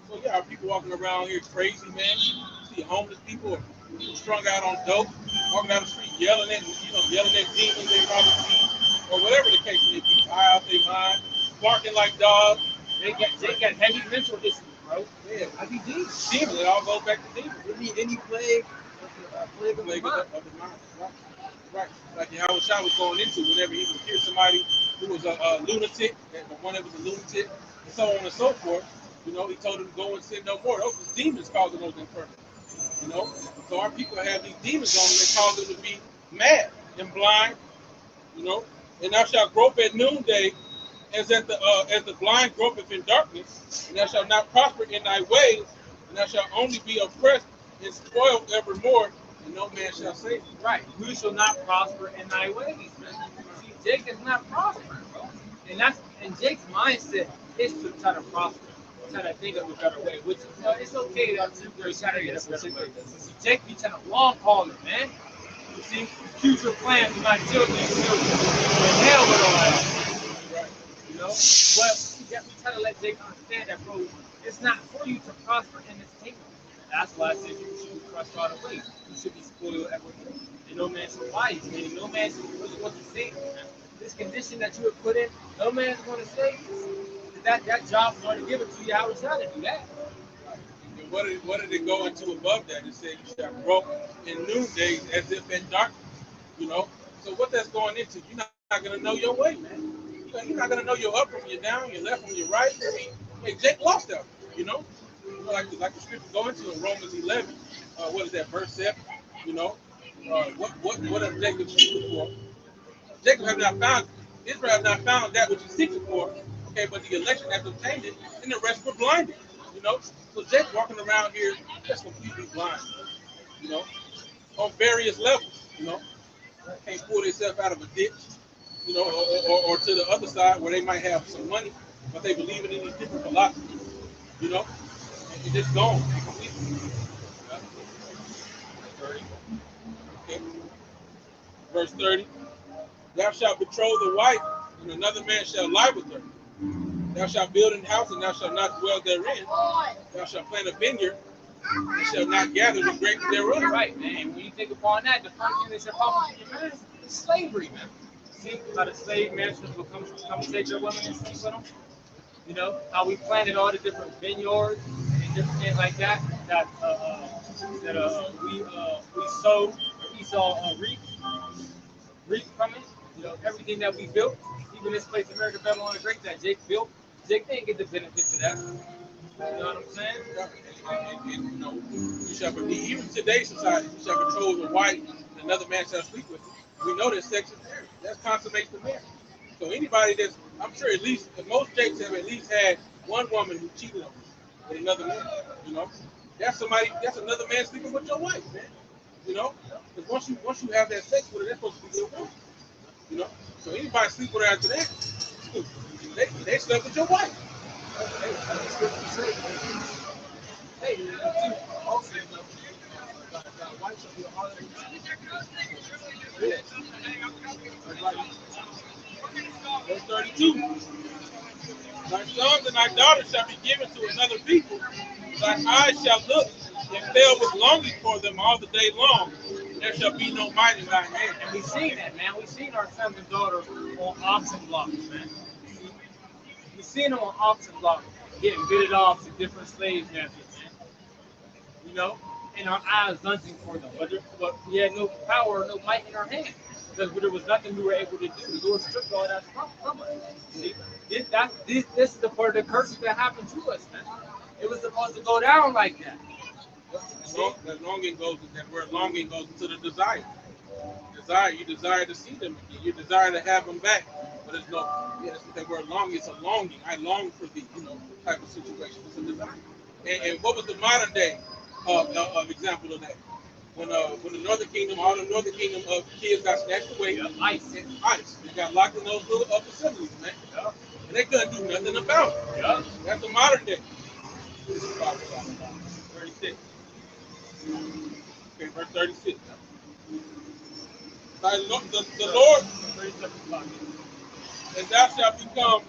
So yeah, people walking around here crazy, man. You see homeless people strung out on dope, walking down the street yelling at demons they probably see, or whatever the case may be, high out their mind, barking like dogs. They got heavy mental issues, bro. Yeah, I be demons. demons. It all goes back to demons. Any plague of the Plague mind. of the mind. Right. Like Yahweh Shah was going into whenever he would hear somebody who was a lunatic, and the one that was a lunatic, and so on and so forth. You know, he told him to go and sin no more. Those were demons causing those infirmities. You know, so our people have these demons on them that cause them to be mad and blind. You know, and thou shalt grope at noonday, as the blind gropeth in darkness, and thou shalt not prosper in thy ways, and thou shalt only be oppressed and spoiled evermore, and no man shall save thee. Right. We shall not prosper in thy ways, man. See, Jake is not prospering, bro. And Jake's mindset is to try to prosper, try to think of a better way, which it's okay that you try to get a better way. See, Jake be trying to long haul it, man. You see, future plans do not children. And hell with all that. You know? But we try to let Jake understand that, bro, it's not for you to prosper in this kingdom. That's why I said you should be crushed all the way. You should be spoiled everything. And no man supplies, meaning no man really wants to save you. This condition that you were put in, no man's going to save you. That job's going to give it to you. How was trying to do that? And what did it go into above that? It said you shall grow in noondays as if in darkness. You know? So what that's going into, you're not going to know your way, man. You're not going to know your up from your down, your left from your right. I mean, hey, Jake lost that, you know? Like the scripture go into in Romans 11, what is that, verse 7? You know? What has Jacob seeking for? Jacob have not found, Israel have not found that which he's seeking for. Okay, but the election has obtained it, and the rest were blinded. You know? So Jake's walking around here just completely blind. You know? On various levels, you know? Can't pull themselves out of a ditch, you know, or to the other side where they might have some money, but they believe in these different philosophies, you know, and it's just gone completely. Okay. Verse 30, thou shalt betroth the wife, and another man shall lie with her. Thou shalt build an house, and thou shalt not dwell therein. Thou shalt plant a vineyard, and shall not gather the grapes thereof. Right, man. When you think upon that, the first thing they said, "Papa, man, is slavery, man." See how the slave masters will come take your women and sleep with them. You know how we planted all the different vineyards and different things like that. That we sowed, Esau reaped from it. You know everything that we built, even this place, America, Babylon the Great, that Jake built. Jake didn't get the benefit to that. You know what I'm saying? And, you know, you shall believe, even today's society, you shall betroth a wife, and another man shall sleep with her. We know that sex is marriage. That consummates the marriage. So anybody that's, I'm sure at least, most Jakes have at least had one woman who cheated on them with another man. You know, that's another man sleeping with your wife, man. You know, because once you have that sex with her, that's supposed to be your woman. You know, so anybody sleep with her after that, they slept with your wife. Hey, you too. Also, wife shall be a hard Verse 32. Thy sons and thy daughters shall be given to another people. Thine eyes shall look and fail with longing for them all the day long. There shall be no might in thine hand. And we've seen that, man. We've seen our sons and daughters on oxen blocks, man. We've seen them on oxen blocks getting bidded off to different slave masters, man. You know, and our eyes lunging for them. But we had no power, no might in our hands. Because there was nothing we were able to do. The Lord stripped all that from us. See, this is the part of the curses that happened to us, man. It was supposed to go down like that. That longing goes, that word longing goes into the desire. Desire, you desire to see them again. You desire to have them back. But it's no, yeah, that's what that word longing. It's a longing. I long for thee, you know, type of situation. It's a desire. And what was the modern day example of that? When the Northern Kingdom, all the Northern Kingdom of kids got snatched away, ICE. They got locked in those little facilities, man. Yeah. And they couldn't do nothing about it. Yeah. That's the modern day. 36. Okay, verse 36. The Lord, and thou shalt become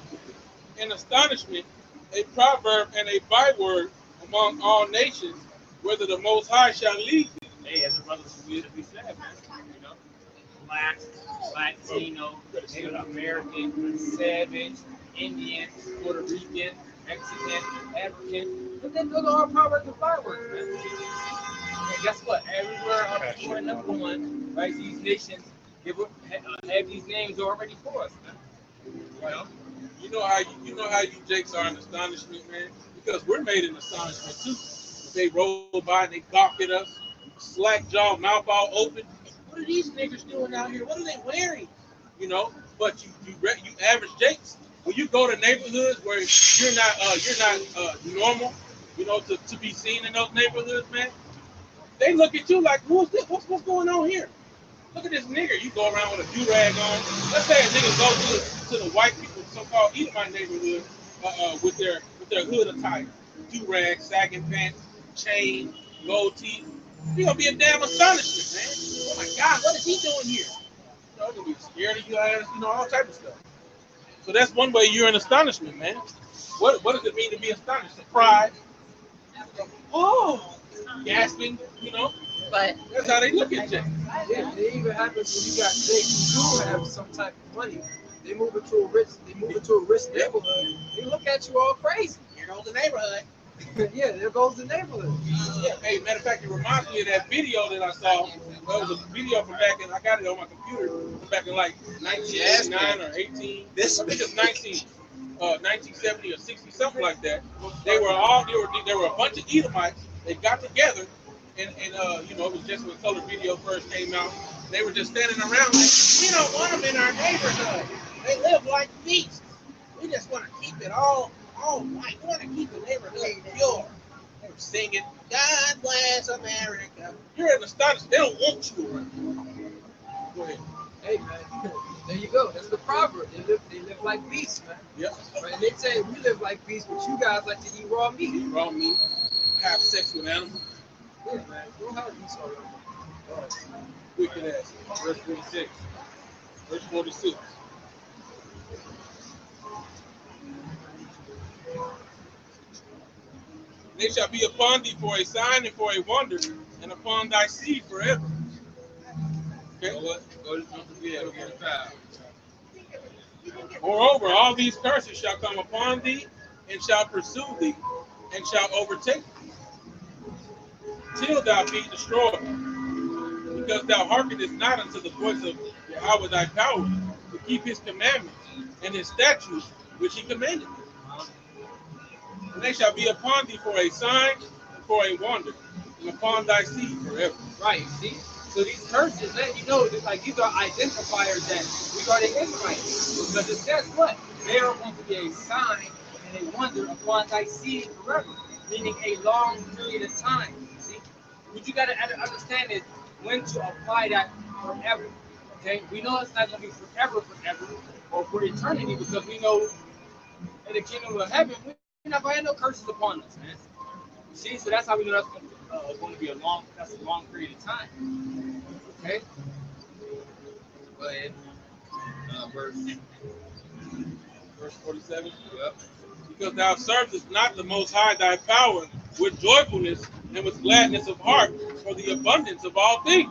an astonishment, a proverb, and a byword among all nations, whether the Most High shall lead thee. Hey, as a brother we said, man, you know, black, Latino, Native American, Savage, Indian, Puerto Rican, Mexican, African. But then those are all proverbs and bywords, man. And guess what? Everywhere up to and number one, right? These nations have these names already for us, man. You know? You know how you Jakes are in astonishment, man? Because we're made in astonishment too. They roll by and they gawk at us, slack jaw, mouth all open. What are these niggas doing out here? What are they wearing? You know, but you average Jakes, when you go to neighborhoods where you're not normal, you know, to be seen in those neighborhoods, man, they look at you like, who's this? What's going on here? Look at this nigger. You go around with a do-rag on. Let's say a nigga go to the white people, so-called Edomite neighborhood, with their hood attire, do-rag, sagging pants, chain, gold teeth. You're gonna be a damn astonishment, man. Oh my God, what is he doing here? You know, you're gonna be scared of you ass, you know, all type of stuff. So that's one way you're in astonishment, man. What does it mean to be astonished? Surprise. Oh, gasping, you know. But That's how they look at Jake. Yeah, it even happens when you got Jakes who do have some type of money. They move into a rich neighborhood. They look at you all crazy. Here goes the neighborhood. Yeah, there goes the neighborhood. Yeah. Hey, matter of fact, it reminds me of that video that I saw. Well, it was a video from back in, I got it on my computer, from back in like 1989 or 18. I think it's 1970 or 60, something like that. There were a bunch of Edomites. They got together, and you know, it was just when color video first came out. They were just standing around like, we don't want them in our neighborhood. They live like beasts. We just want to keep it all white. We want to keep the neighborhood pure. They were singing, God bless America. You're in the status, they don't want you around. Go ahead. Hey man, there you go. That's the proverb. They live like beasts, man. Yep. Right? And they say we live like beasts, but you guys like to eat raw meat. Eat raw meat, have sex with animals. Yeah, man. Don't have Esau. Wicked ass. Verse 46. Verse 46. They shall be upon thee for a sign and for a wonder, and upon thy seed forever. Okay. Moreover, all these curses shall come upon thee, and shall pursue thee, and shall overtake thee, till thou be destroyed, because thou hearkenest not unto the voice of Yahweh thy power, to keep his commandments and his statutes which he commanded thee. And they shall be upon thee for a sign and for a wonder, and upon thy seed forever. Right, see? So these curses let you know that like these are identifiers that we are the Israelites. Because it says what? They are going to be a sign and a wonder upon thy seed forever, meaning a long period of time. See? What you gotta understand is when to apply that forever. Okay? We know it's not gonna be forever, or for eternity, because we know in the kingdom of heaven, we're not gonna have no curses upon us, man. See, so that's how we know that's going to be a long period of time. Okay. Go ahead. Verse 47. Yep. Because thou servest not the Most High thy power with joyfulness and with gladness of heart for the abundance of all things.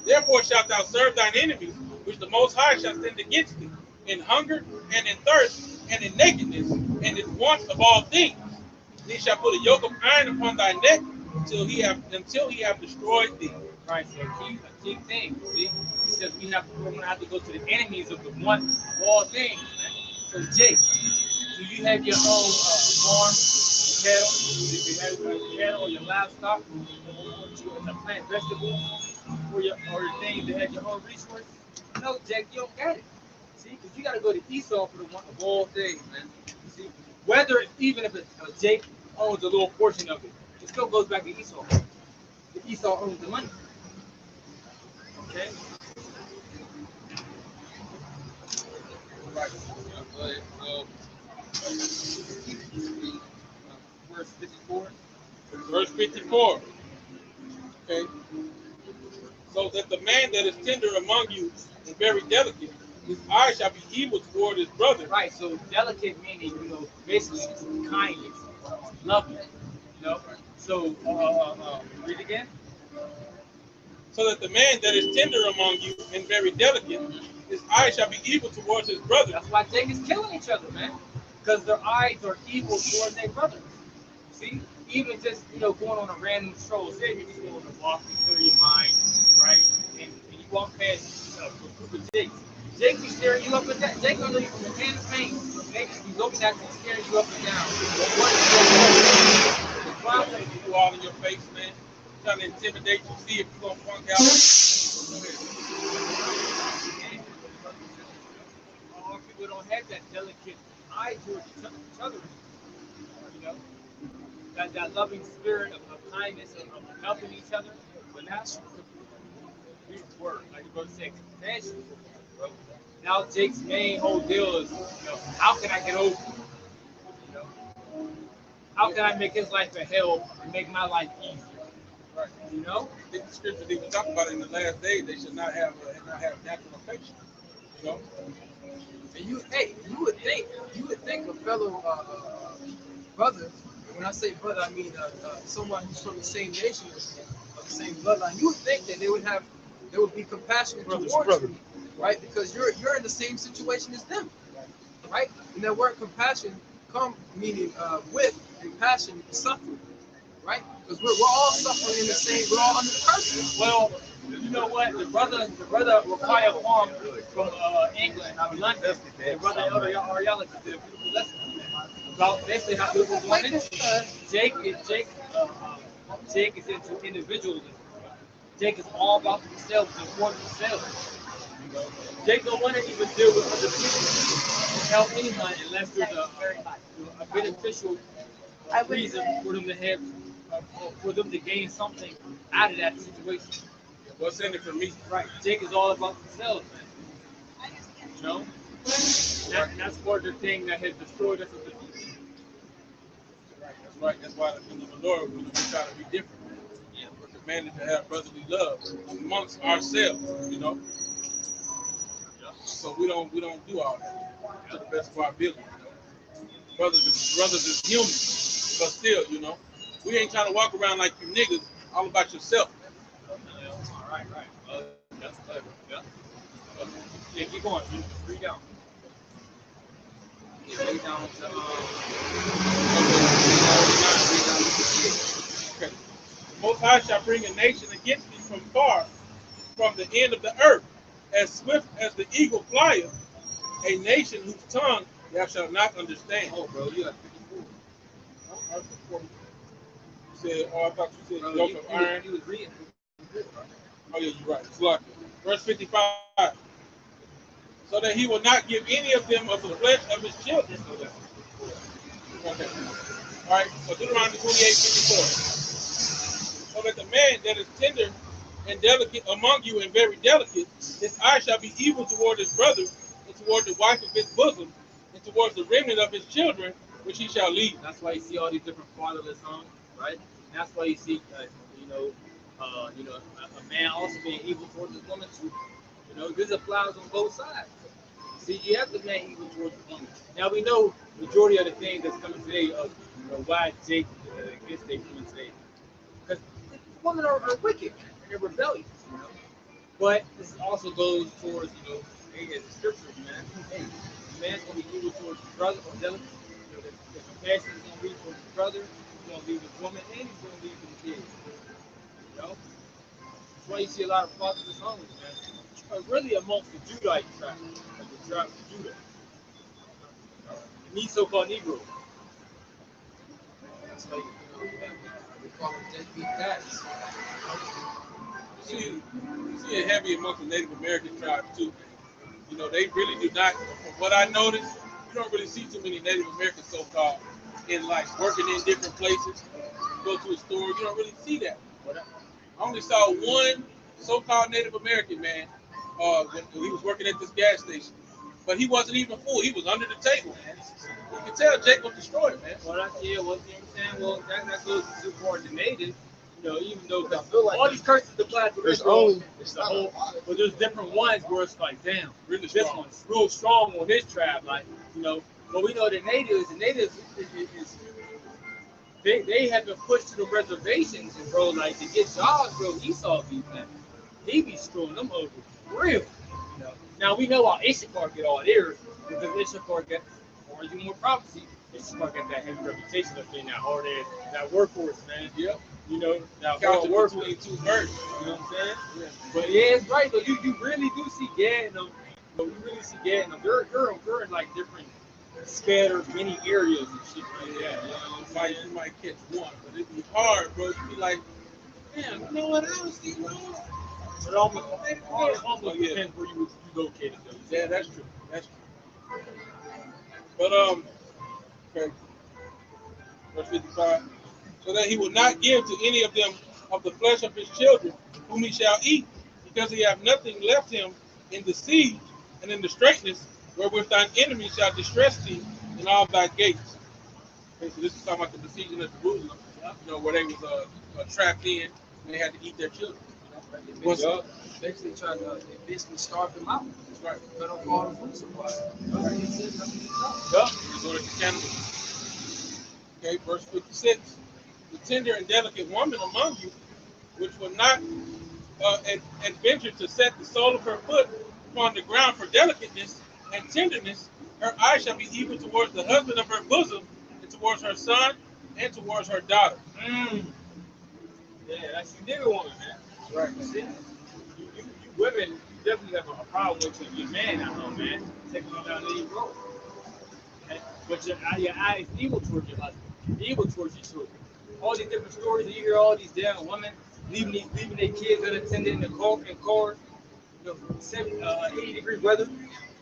Therefore shalt thou serve thine enemies, which the Most High shall send against thee, in hunger and in thirst and in nakedness and in want of all things. And he shall put a yoke of iron upon thy neck until he have destroyed thee. Right. So a key thing. See, it says we're going to have to go to the enemies of the one of all things. Man. So Jake, do you have your own farm, cattle? Do you have your cattle or your livestock? To plant vegetables or your things that have your own resources? No, Jake, you don't got it. See, because you got to go to Esau for the one of all things, man. See, whether even if Jake owns a little portion of it, it still goes back to Esau. The Esau owns the money. Okay. Right. Go ahead. Verse 54. Verse 54. Okay. So that the man that is tender among you and very delicate, his eye shall be evil toward his brother. Right. So delicate meaning, basically kindness, loving. So read again. So that the man that is tender among you and very delicate, his eye shall be evil towards his brother. That's why Jake is killing each other, man. Because their eyes are evil towards their brothers. See? Even just, going on a random stroll. Say you're just going to walk, you clear your mind, right? And you walk past a group of Jakes. Jake be staring you up and down. Jake gonna look you from the hand of pain. Jake be looking at you, staring you up and down. What is the problem is you all in your face, man. Trying to intimidate you, see if you're gonna punk out. All people don't have that delicate eye towards each other. That loving spirit of kindness and of helping each other. But that's the word, like the brother said, compassion. Now Jake's main whole deal is, how can I get over? How can I make his life a hell and make my life easier? Right. I think the scripture that we talked about in the last days, they should not have natural affection. And you would think a fellow brother when I say brother, I mean someone who's from the same nation as you, of the same bloodline. You would think that they would be compassionate towards you, right? Because you're in the same situation as them, right? And that word compassion meaning with and passion, suffering, right? Because we're all suffering in the same. We're all under the curse. Well, you know what? The brother Rakaya Wong from England, London, the brother Elder Ariella did a beautiful lesson about basically how people want it. Jake is into individualism. Jake is all about themselves, the importance of themselves. Jake don't want to even deal with other people to help anyone unless there's a beneficial reason for them to have, for them to gain something out of that situation. What's in it for me? Right. Jake is all about themselves, man. You know? That's part of the thing that has destroyed us as a people. That's right. That's why in the Lord we try to be different. Yeah. We're commanded to have brotherly love amongst ourselves, you know. So we don't do all that to the best of our ability. You know? Brothers is human, but still, you know, we ain't trying to walk around like you niggas all about yourself. All right. That's clever. Yeah. Yeah, keep going. Read down. Read down to Okay. The Most High shall bring a nation against thee from far, from the end of the earth, as swift as the eagle flieth, a nation whose tongue thou shalt not understand. Oh, bro, you got 54. You said, I thought you said yoke of iron. You was reading. Oh, yeah, you're right. It's like verse 55. So that he will not give any of them of the flesh of his children. Okay. All right. So Deuteronomy 28:54. So that the man that is tender and delicate among you and very delicate, his eye shall be evil toward his brother, and toward the wife of his bosom, and towards the remnant of his children, which he shall lead. That's why you see all these different fatherless homes, right? And that's why you see, a man also being evil towards his woman too. You know, this applies on both sides. See, you have the man evil towards the woman. Now we know majority of the things that's coming today of why Jake gets they coming today, because women are wicked and they're rebellious, you know. But this also goes towards, as the scriptures, man. Hey, the man's gonna be evil towards his brother or delicate. The compassion is gonna be towards his brother. He's gonna be with his woman, and he's gonna be with the kids. You know, that's why you see a lot of fatherless homes, man. Really amongst the Judite tribe, like the tribe of Judah, these so-called Negroes. That's like we call them deadbeat dads. You see it heavy amongst the Native American tribes too. You know, they really do not, from what I noticed, you don't really see too many Native Americans so-called in like working in different places. You go to a store, you don't really see that. I only saw one so-called Native American man when he was working at this gas station. But he wasn't even full. He was under the table, man. You can tell Jake was destroyed, man. Well, you know what I'm saying? Well, that goes to support the native. You know, even though I feel like all these curses apply to there's Israel, only but there's different ones where it's like, damn, Really this strong. one's real strong on this tribe. Like, but we know the natives they have been pushed to the reservations, and bro, like to get jobs, bro. Esau be that. He be screwing them over real. Now we know how Issachar get all theirs because Issachar got, or you more prophecy, Issachar got that heavy reputation of being that hard ass, that workhorse, man. Yep. That Count hard it work. between two birds. You know what I'm saying? Yeah. But yeah, it's right though. You really do see Gad and them. You really see Gad and them. They're in like different scattered many areas and shit like that. You know what I'm saying? You might catch one, but it'd be hard, bro. You'd be like, damn, you know what else? You know? But almost depends where you located though. Yeah, that's true. That's true. But okay. Verse 55. So that he will not give to any of them of the flesh of his children, whom he shall eat, because he have nothing left him in the siege and in the straitness, wherewith thine enemy shall distress thee in all thy gates. Okay, so this is talking about the besieging of Jerusalem, where they was trapped in and they had to eat their children. Basically trying to basically starve them out. That's right. Cut off all the food supply. Resort to cannibalism. Okay, verse 56. The tender and delicate woman among you, which will not adventure to set the sole of her foot upon the ground for delicateness and tenderness, her eye shall be even towards the husband of her bosom, and towards her son, and towards her daughter. Yeah, that's the nigga woman, man. Right. See? You women, you definitely have a problem with your man at home, man. Taking him down the road. Okay? But your eye is evil towards your husband, evil towards your children. All these different stories, you hear all these damn women leaving their kids unattended in the cars, you know, 80-degree weather.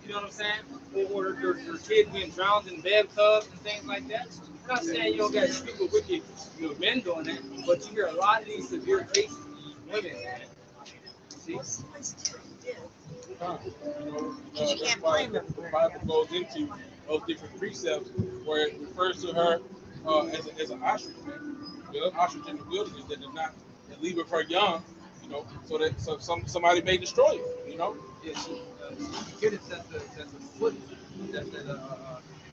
You know what I'm saying? Or their kids being drowned in bathtubs and things like that. I'm not saying you don't got stupid, wicked, men doing that, but you hear a lot of these severe cases, women, man. See? You can't blame them. The Bible goes into those different precepts where it refers to her as an ostrich, man. An ostrich in the wilderness that did not leave her young, so somebody may destroy it, Yeah, she get it that's a foot that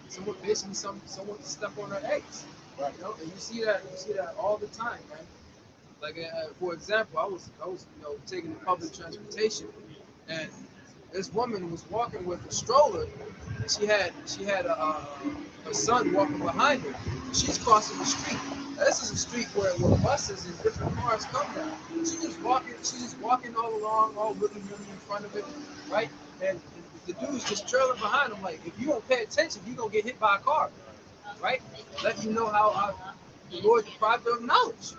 someone basically someone step on her eggs. Right. And you see that all the time, man. Like for example, I was taking public transportation, and this woman was walking with a stroller, and she had her son walking behind her. She's crossing the street. Now, this is a street where buses and different cars come down. She's just walking all along, all really in front of it, right? And the dude's just trailing behind him. Like, if you don't pay attention, you're gonna get hit by a car, right? Let you know how the Lord deprived her of knowledge.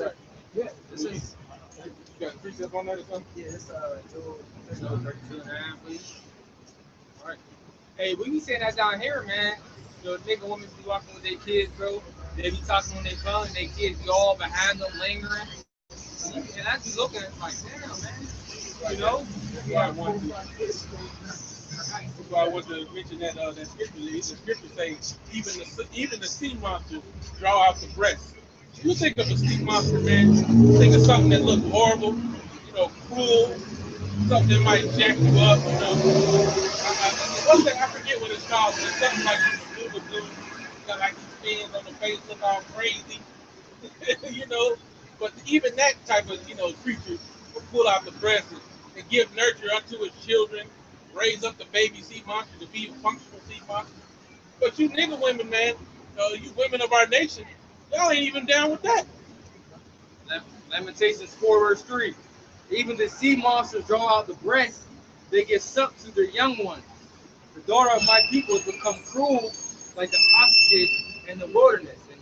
Right. Yeah, this is. You got a precept on that or something? Yeah, it's So 32 and a half, please. All right. Hey, we be saying that down here, man. Nigga women be walking with their kids, bro. They be talking on their phone, and their kids be all behind them, lingering. And I be looking at it like, damn, man. You know? That's why I want to mention that that scripture. The scripture says even the sea monsters draw out the breast. You think of a sea monster, man. Think of something that looks horrible, cruel, something that might jack you up. What's that? I forget what it's called. But it's something like blue. Got like these fins on the face, look all crazy, But even that type of creature will pull out the breast and give nurture unto its children, raise up the baby sea monster to be a functional sea monster. But you nigga women, man, you women of our nation, y'all ain't even down with that. Lamentations 4 verse 3. Even the sea monsters draw out the breast, they get sucked to their young ones. The daughter of my people has become cruel like the ostriches in the wilderness. And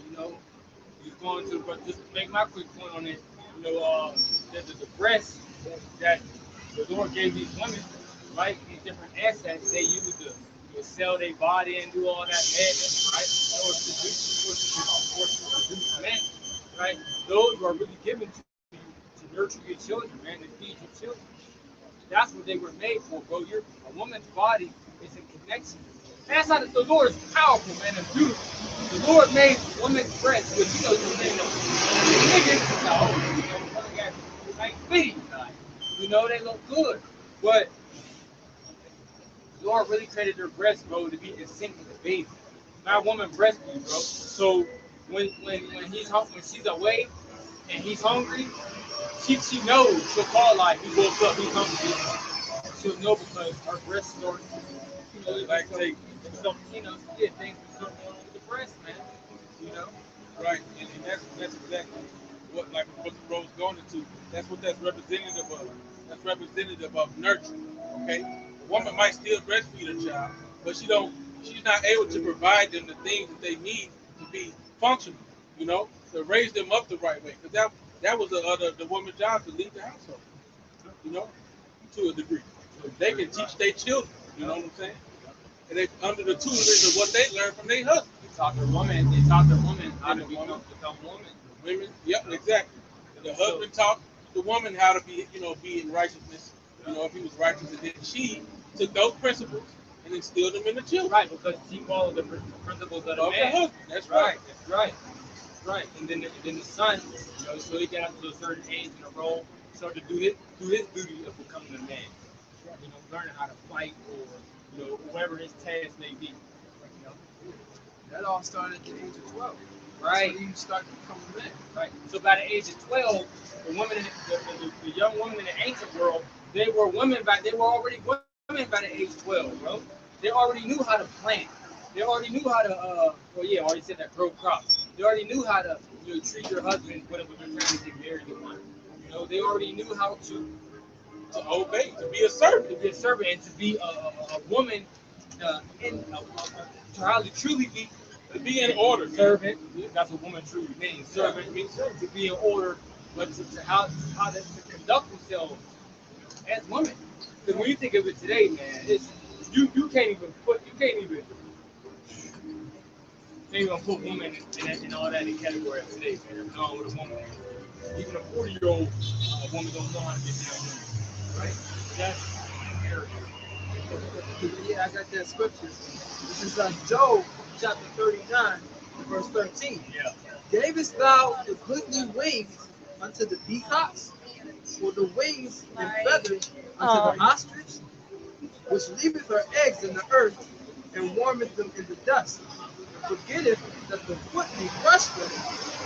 he's going to, but just to make my quick point on it, the breast that the Lord gave these women, right? These different assets they use to sell their body and do all that madness, right? Or to produce men, right? Those are really given to you to nurture your children, man, to feed your children. That's what they were made for, bro. A woman's body is in connection. That's how the Lord is powerful, man, and beautiful. The Lord made women's breasts, which niggas, like feet, they look good. But the Lord really created their breasts, bro, to be in sync with the baby. My woman breastfeeds, bro. So when she's away and he's hungry, she knows. She'll call like he woke up, he's hungry. She'll know because her breast starts, Lactate. things going on with the breast, man. Right, and that's exactly what the bro's going into. That's what that's representative of. That's representative of nurture. Okay, a woman might still breastfeed her child, but she's not able to provide them the things that they need to be functional. To raise them up the right way. Because that was the woman's job to lead the household. To a degree, so they can teach their children. You know what I'm saying? And they under the tutelage of what they learned from their husband. They taught their woman how to become women. Women, yep, exactly. The husband taught the woman how to be in righteousness. If he was righteous, and then she took those principles and instilled them in the children. Right, because she followed the principles of the man. Husband. That's right. That's right. Right. And then the son, so he got up to a certain age in a role, started to do his duty of becoming a man. Learning how to fight or whatever his task may be. That all started at the age of 12. Right. So you start becoming a man. Right. So by the age of 12, the women, the young women in the ancient world, they were women they were already women by the age of 12, bro. They already knew how to plant. They already knew how to, I already said that, grow crops. They already knew how to, treat your husband, whatever the time they get married to one. They already knew how to obey, to be a servant, and to be a woman, to how to truly be. To be in order. Servant, that's what woman truly means. Servant means to be in order, but to how to conduct themselves as women. Because when you think of it today, man, it's you can't even put woman in all that in category of today, man. There's wrong with a woman. Even a 40-year-old woman don't know how to get down women, right? That's arrogant. Yeah, I got that scripture. This is Job chapter 39, verse 13. Yeah. Gavest thou the goodly wings unto the peacocks, or the wings and feathers unto the ostrich, which leaveth her eggs in the earth, and warmeth them in the dust, and forgetteth that the foot may crush them,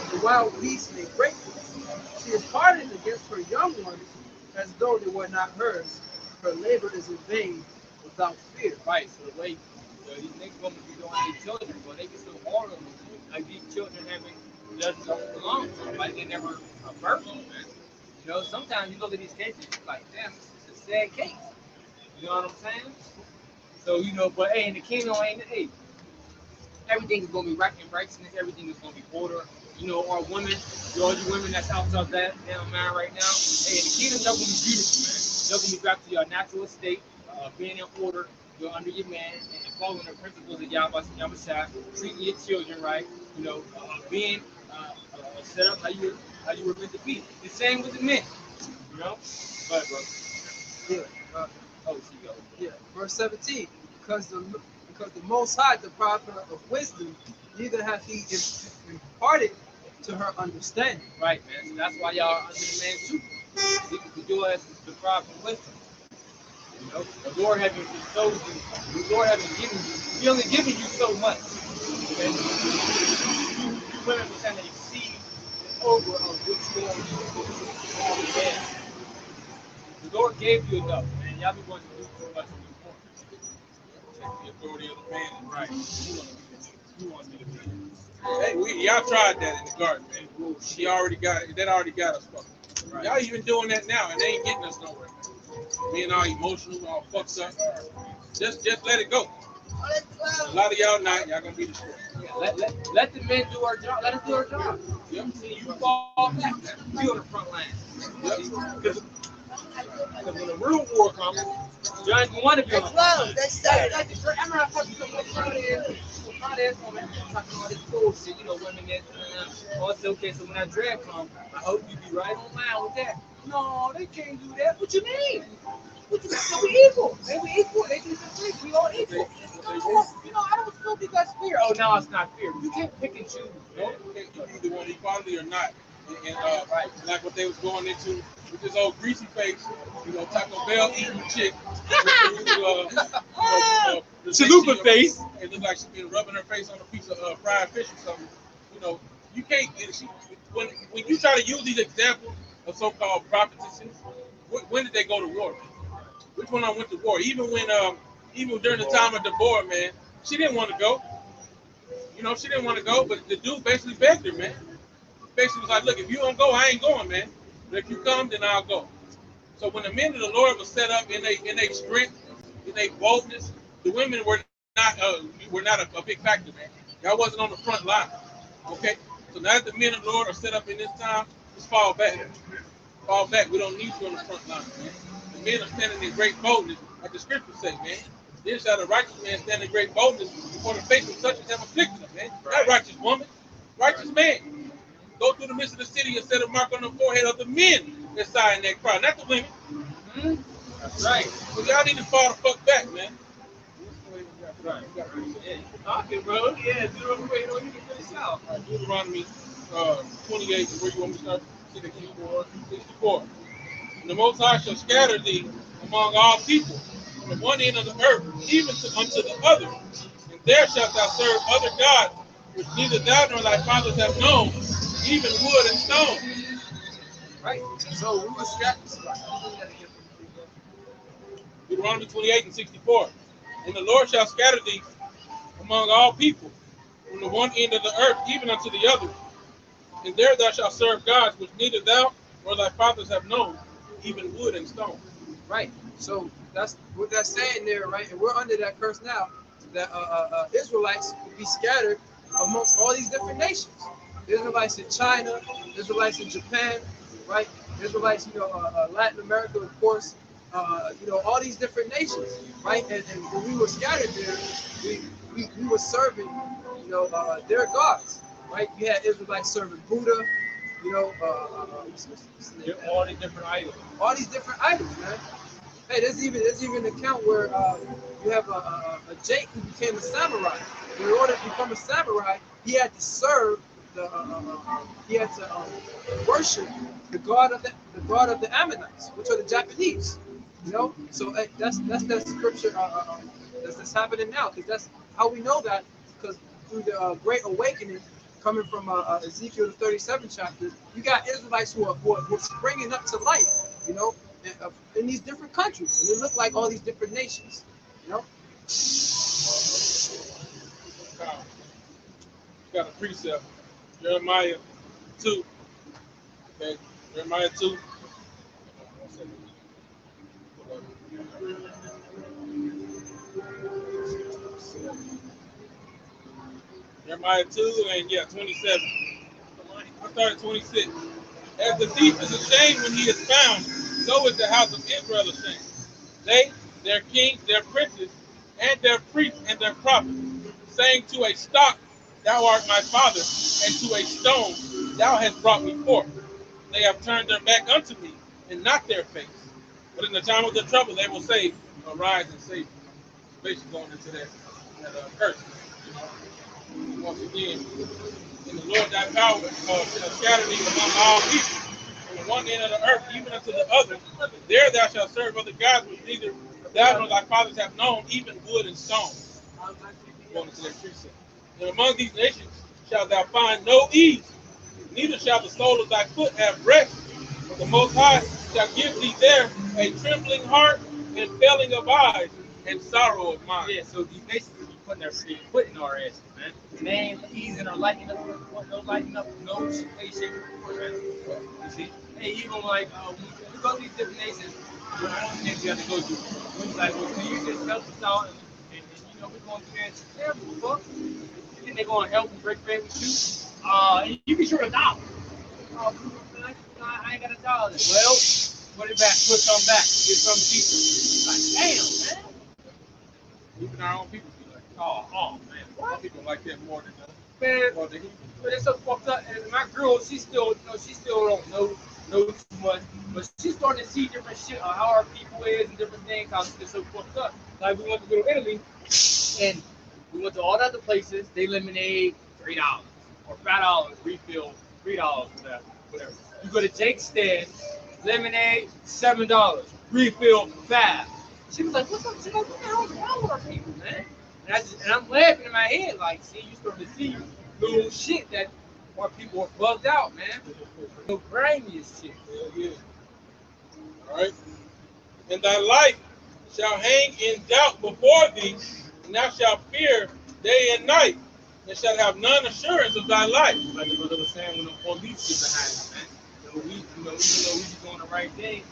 and the wild beasts may break them. She is hardened against her young ones, as though they were not hers. Her labor is in vain, without fear. Right, so the way these niggas women be doing their children, but they can still hard on them. Like these children doesn't belong to them, like they never birthed them, man. Sometimes you look at these cases, it's like, damn, it's a sad case. You know what I'm saying? So, but hey, in the kingdom, everything is gonna be right in righteousness, everything is gonna be order. Our women, all you women that's outside that damn man right now, hey, in the kingdom, y'all gonna be beautiful, man. Y'all gonna be back to your natural estate, being in order, you're under your man, and following the principles of Yahweh, treating your children right, being set up how you were meant to be. The same with the men, Go ahead, bro. Yeah. She goes. Yeah. Verse 17. Because the Most High, the prophet of wisdom, neither hath he imparted to her understanding. Right, man. So that's why y'all are under the man too. Because you as the prophet of wisdom. The Lord having bestowed you, the Lord having given you, He only given you so much. Okay? You women pretend to exceed over of what's going on. The Lord gave you enough, man. Y'all be going to do too much of your Check the authority of the man. right. You want me to be. Hey, y'all tried that in the garden, man. She already got it. That already got us fucked. Right. Y'all even doing that now, and they ain't getting us nowhere. Being all emotional, all fucked up. Just let it go. A lot of y'all not. Y'all gonna be destroyed. Yeah, let the men do our job. Let us do our job. Yep. You fall back. You on the front line. Yep. Because when the real war comes, you ain't gonna want to be on the front line. I'm not talking about this woman talking all this bullshit. Women that also okay. So when that drag comes, I hope you be right on line with that. No, they can't do that. What you mean? What you mean? So we equal. We equal. They do the thing. We all equal. I don't feel think that's fair. Oh, no, it's not fair. You can't pick and choose. You either want equality or not. And like what they was going into with this old greasy face, Taco Bell eating chick. Chalupa face. It looked like she's been rubbing her face on a piece of fried fish or something. You can't. When you try to use these examples of so-called prophetesses, when did they go to war? Which one went to war? Even during the time of Deborah, man, she didn't want to go. She didn't want to go, but the dude basically begged her, man. Basically was like, look, if you don't go, I ain't going, man. But if you come, then I'll go. So when the men of the Lord were set up in their strength, in their boldness, the women were not a big factor, man. Y'all wasn't on the front line. Okay? So now that the men of the Lord are set up in this time, just fall back. Fall back. We don't need you on the front line, man. The men are standing in great boldness, like the scriptures say, man. Then shall the righteous man stand in great boldness before the face of such as have afflicted him, man. Right. That righteous woman, righteous man. Go through the midst of the city and set a mark on the forehead of the men that sigh in that crowd, not the women. Mm-hmm. That's right. So y'all need to fall the fuck back, man. Right. Yeah, you talking, bro. Yeah, Deuteronomy, you can finish out. Deuteronomy 28, where you want me to start? 64. The Most High shall scatter thee among all people, from one end of the earth, even unto the other. And there shalt thou serve other gods, which neither thou nor thy fathers have known, even wood and stone. Right. So we were scattered. Deuteronomy 28:64. And the Lord shall scatter thee among all people, from the one end of the earth even unto the other. And there thou shalt serve gods which neither thou nor thy fathers have known, even wood and stone. Right. So that's what that's saying there, right? And we're under that curse now, that Israelites will be scattered amongst all these different nations. Israelites in China, Israelites in Japan, right? Israelites, Latin America, of course. All these different nations, right? And when we were scattered there, we were serving, their gods, right? You had Israelites serving Buddha, All these different idols. all these different idols, man. Hey, there's even an account where you have a Jake who became a samurai. In order to become a samurai, he had to serve worship the god of the Ammonites, which are the Japanese. So that's that scripture that's happening now, because that's how we know that, because through the Great Awakening, coming from Ezekiel the 37th chapter, you got Israelites who are springing up to life, in these different countries, and they look like all these different nations, Got a precept. Jeremiah 2. Okay, Jeremiah 2. Jeremiah 2 and 27. I started 26. As the thief is ashamed when he is found, so is the house of Israel ashamed. They, their kings, their princes, and their priests and their prophets, saying to a stock, thou art my father, and to a stone, thou hast brought me forth. They have turned their back unto me, and not their face. But in the time of the trouble, they will say, arise and save me. Basically going into that curse. Once again, in the Lord thy power shall scatter thee among all people, from the one end of the earth even unto the other. There thou shalt serve other gods which neither thou nor thy fathers have known, even wood and stone. Going into that precept. And among these nations shalt thou find no ease, neither shall the sole of thy foot have rest. But the Most High shall give thee there a trembling heart and failing of eyes and sorrow of mind. Yeah, so these nations are putting our asses, man. And they ain't easing or lightening up, no way, shape, or form, man. You see? Hey, even like, when we go to these different nations, one of the things you have to go through. When it's like, well, can you just help us out? And we're going through that. Terrible, fuck. You think they're going to help and break bread with you? You be sure $1. Oh, man, I ain't got $1. Well, put it back, put some back, get some cheaper. Like, damn, man. Even our own people be like, Oh, man. our people like that more than us. Man, More than but it's so fucked up. And my girl, she still don't know too much, but she's starting to see different shit on how our people is and different things. How it's so fucked up. Like we went to go to Italy, and we went to all the other places. They lemonade $3 or $5 refill $3, whatever. You go to Jake's Stand, lemonade $7, refill $5. She was like, "What's up?" She's like, "What the hell's wrong with our people, man?" And I'm laughing in my head, like, see, you start to see little shit that our people are bugged out, man. The grimiest shit. yeah. All right. And thy life shall hang in doubt before thee, and thou shalt fear day and night, and shalt have none assurance of thy life. Like the brother was saying, when the police get behind us, man. So we, even though we be doing the right thing,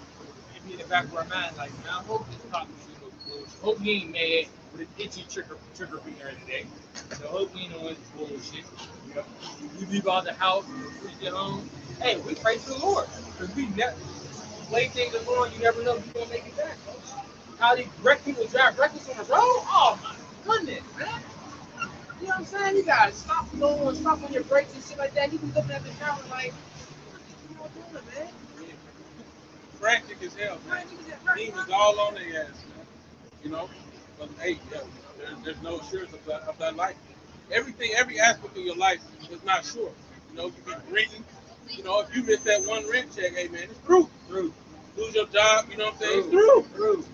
it be in the back of our mind, like, man, I hope this cop is no bullshit. Hope he ain't mad with an itchy trigger finger today. So hope we ain't on this bullshit. You leave out the house, you get home. Hey, we pray to the Lord. Because we never play things along, you never know if you're gonna make it back. How these people drive reckless on the road? Oh my goodness, man. You know what I'm saying? You gotta stop on your brakes and shit like that. You be looking at the camera like, what you doing, man? Frantic as hell, man. Demons all on their ass, man. But hey, there's no assurance of that life. Everything, every aspect of your life is not sure. You can be breathing. If you miss that one rent check, hey man, it's true. Lose your job, you know what I'm saying? It's true.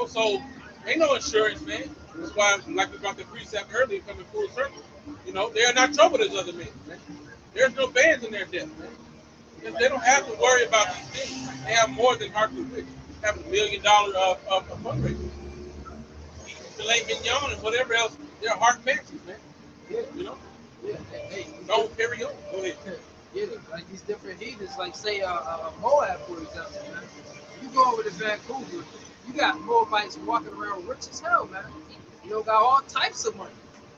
So ain't no insurance, man. That's why, like we brought the precept earlier, coming full circle. You know, they are not troubled as other men. Man. There's no bands in their death, man. Because they don't have to worry about these things. They have more than hardly rich. They have $1 million of fundraising. Filet mignon and whatever else, they're heart matches, man. Yeah. You know? Yeah. Hey, Don't carry on. Go ahead. yeah, like these different heathens, like say Moab, for example, man. You go over to Vancouver, you got Moabites walking around rich as hell, man. You know, got all types of money.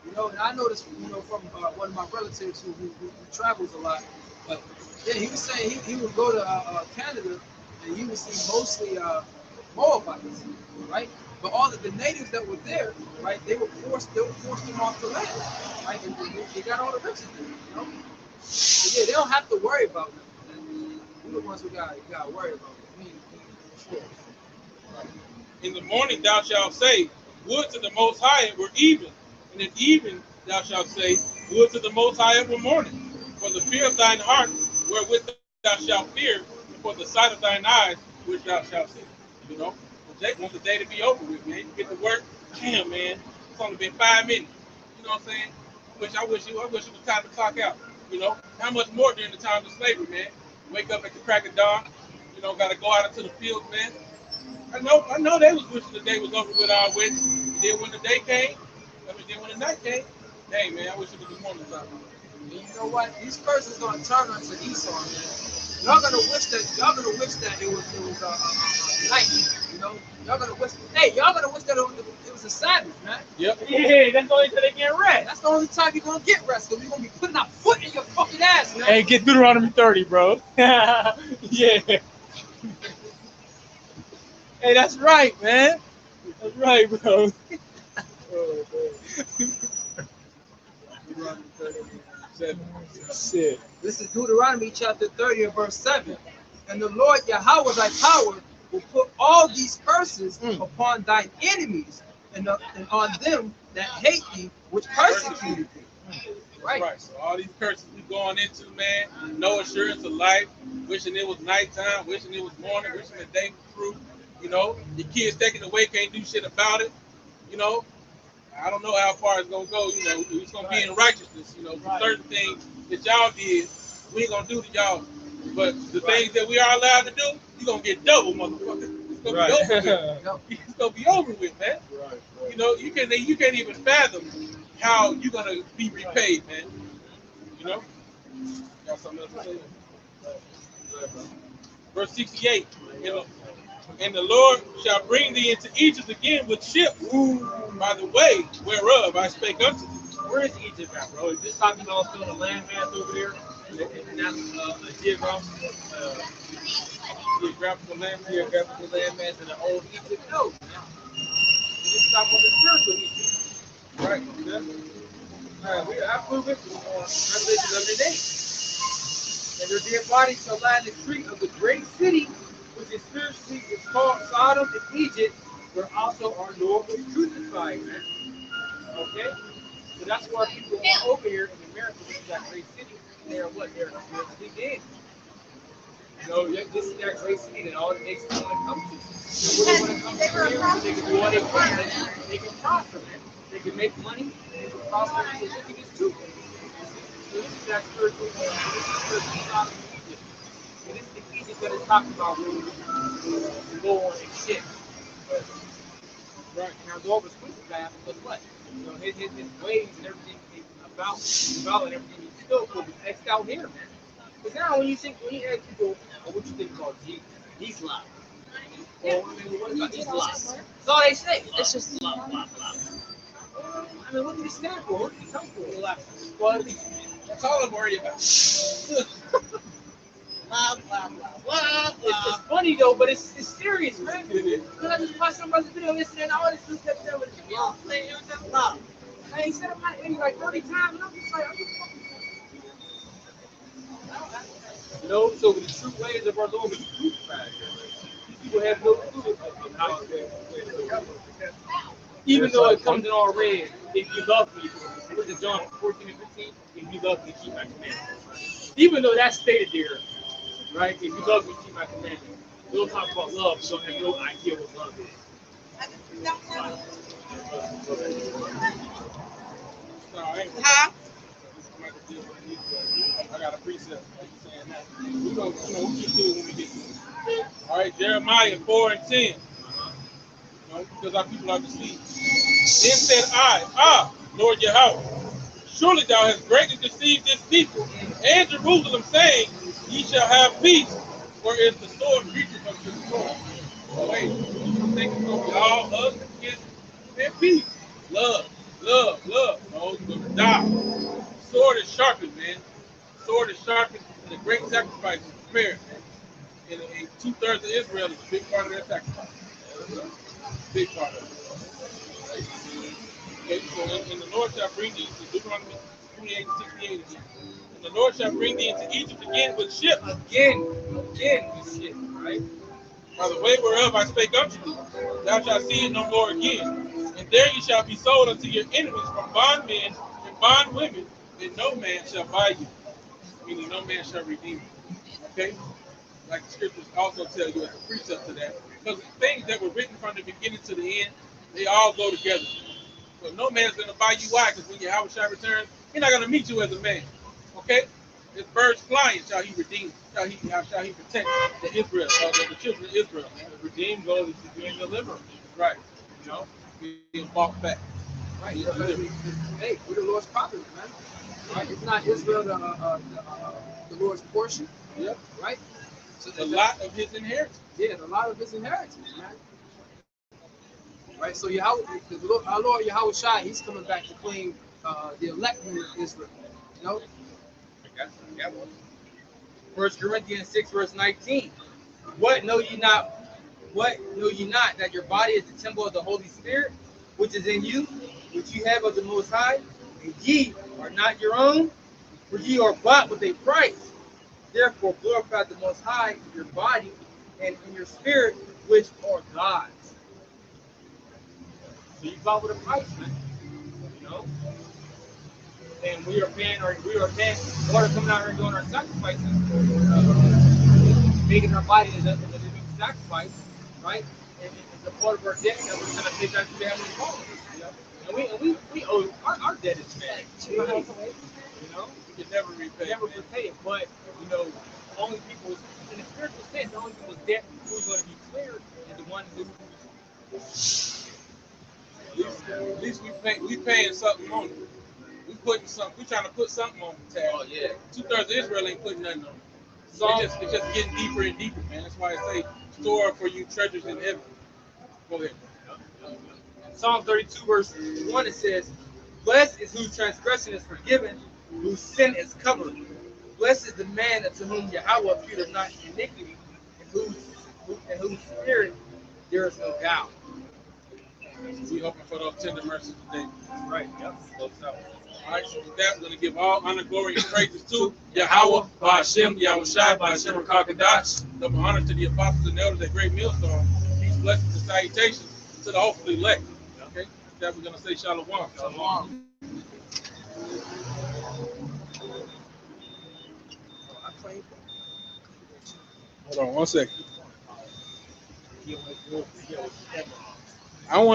You know, and I noticed, you know, from one of my relatives who travels a lot. But yeah, he was saying he would go to Canada and you would see mostly Moabites, right? But all of the natives that were there, right, they were forced them off the land, right? And they got all the riches there, you know? So yeah, they don't have to worry about them. We're the ones who got to worry about them. Sure. In the morning thou shalt say, would to the Most High it were even. And in even thou shalt say, would to the Most High it were morning. For the fear of thine heart wherewith thou shalt fear, and for the sight of thine eyes which thou shalt see. You know, want the day to be over with, man. You get to work, damn, man. It's only been 5 minutes. You know what I'm saying? I wish it was time to clock out. You know, how much more during the time of slavery, man? Wake up at the crack of dawn. You know, got to go out into the fields, man. I know they was wishing the day was over with our with. Then when the day came, then when the night came, hey man, I wish it was the morning time. And you know what? These persons gonna turn onto Esau, man. Y'all gonna wish that it was night. You know, y'all gonna wish that it was a Sabbath, man. Yep. Yeah, that's the only time they get rest. That's the only time you're gonna get rest, because you're gonna be putting our foot in your fucking ass, man. Hey, get Deuteronomy 30, bro. Yeah. Hey, that's right, man. That's right, bro. Shit. This is Deuteronomy chapter 30 and verse 7. And the Lord Yahweh thy power will put all these curses upon thine enemies and on them that hate thee, which persecuted thee. Right. So all these curses we going into, man, no assurance of life, wishing it was nighttime, wishing it was morning, wishing the day was through. You know, your kids taken away, can't do shit about it. You know, I don't know how far it's gonna go. You know, it's gonna be in righteousness. You know, for certain things that y'all did, we ain't gonna do to y'all. But the things that we are allowed to do, you gonna get double, motherfucker. It's gonna be over with. It's gonna be over with, man. You know, you can't even fathom how you gonna be repaid, man. You know. Got something else to say? Verse 68. You know. And the Lord shall bring thee into Egypt again with ships by the way whereof I spake unto thee. Where is Egypt at, bro? Is this talking about still the landmass over there? And that's a geographical landmass in the old Egypt? No. This is talking about the spiritual Egypt. Right. I prove it on Revelation 11:8. And their dead bodies shall lie in the street of the great city, which is spiritually is called Sodom and Egypt, where also our Lord was crucified, man. Okay? So that's why people are over here in America, which is that great city, they're what? They're spiritually dead. You know, this is that great city that all the nations want to come to. So when they want to come to here, so they can do what they want, they can prosper, man. They can make money, they can prosper, and everything is true. So this is that spiritual Sodom and Egypt. And this is the Egypt that is talking about the Lord and shit. Right. Now the Lord was crucified, but what? You know, his ways and everything about and everything he still will be X'd out here, man. Because now when you ask people, what you think about Jesus? He's lying. Well, I mean, what about Islam? That's all they say. It's just blah, blah, blah. I mean, what did he stand for? What did he come for? Well, That's all I'm worried about. Blah, blah, blah, blah, blah. It's funny though, but it's serious, man. Because I just watched somebody's video yesterday and all this stuff that was blah, blah, blah. And he said about it like 30 times, and I'm just like, are you fucking you know, so the true ways of our Lord was crucified. People have no clue of how even though it comes in all red, if you love me, what is it, John 14 and 15? If you love me, keep my commandments. Even though that's stated there, right? If you love me, keep my commandments. We don't talk about love, so you don't have no idea what love is. No, I ain't. Huh? I got a precept saying that. We gonna, we just do it when we get to it. All right, Jeremiah 4 and 10. You know, because our people are deceived. Then said I, Lord Yahweh, surely thou hast greatly deceived this people and Jerusalem, saying, ye shall have peace, for is the sword reaching from the sword. So wait, you think it's gonna be all hugs and kisses and peace? Love, love, love. No, it's gonna die. Sword is sharpened, man. Sword is sharpened, and a great sacrifice is prepared. And 2/3 of Israel is a big part of that sacrifice. Big part of it. Okay, so and the Lord shall bring thee to Deuteronomy 28 and 68 again. And the Lord shall bring thee into Egypt again with ships. Again with shit, right? By the way whereof I spake unto thee, thou shalt see it no more again. And there ye shall be sold unto your enemies from bondmen and bondwomen, and no man shall buy you. Meaning no man shall redeem you. Okay? Like the scriptures also tell you as a precept to that. Because things that were written from the beginning to the end, they all go together. So no man's going to buy you. Why? Because when Yahweh shall return, he's not going to meet you as a man. Okay? As birds flying shall he redeem, shall he protect the Israel, the children of Israel. The redeemed goes is being delivered. Right. You know? Being bought back. Right. Hey, we're the Lord's property, man. Right? It's not Israel the Lord's portion. Yep. Right? So A lot of his inheritance. Yeah, a lot of his inheritance, man. Right? So Yahweh, our Lord Yahweh Shai, he's coming back to claim the elect of Israel. You know? I got one. 1 Corinthians 6, verse 19. What know ye not that your body is the temple of the Holy Spirit, which is in you, which you have of the Most High, and ye are not your own, for ye are bought with a price. Therefore glorify the Most High in your body and in your spirit, which are God's. So you bought with a price, man. You know? And we are paying water coming out here and doing our sacrifices, making our body as a living sacrifice, right? And it's a part of our debt that we're going to pay back to the Heavenly Father. You know? And we owe our debt is bad. You know, You can never repay. never repay it, but you know, only people in the spiritual sense, the only people's debt who's going to be cleared is the one who. At least we paying something on it. We trying to put something on the tab. Oh yeah. 2/3 of Israel ain't putting nothing on it. Psalm, It's just getting deeper and deeper, man. That's why I say store for you treasures in heaven. Go ahead. Psalm 32, verse 1, it says, "Blessed is whose transgression is forgiven, whose sin is covered. Blessed is the man unto whom Yahweh imputeth not iniquity, and whose spirit there is no doubt." We hoping for those tender mercies today. Right. Yep. Close out. All right, so with that, we're going to give all honor, glory, and praises to Yahweh, Ba'ashem, Yahweh Shai, Ba'ashem, Rakakadash. Double honor to the apostles and elders at Great Millstone. Peace, blessings, and salutations to the hopefully elect. Okay? With that, we're going to say Shalom. Shalom. Hold on 1 second. I want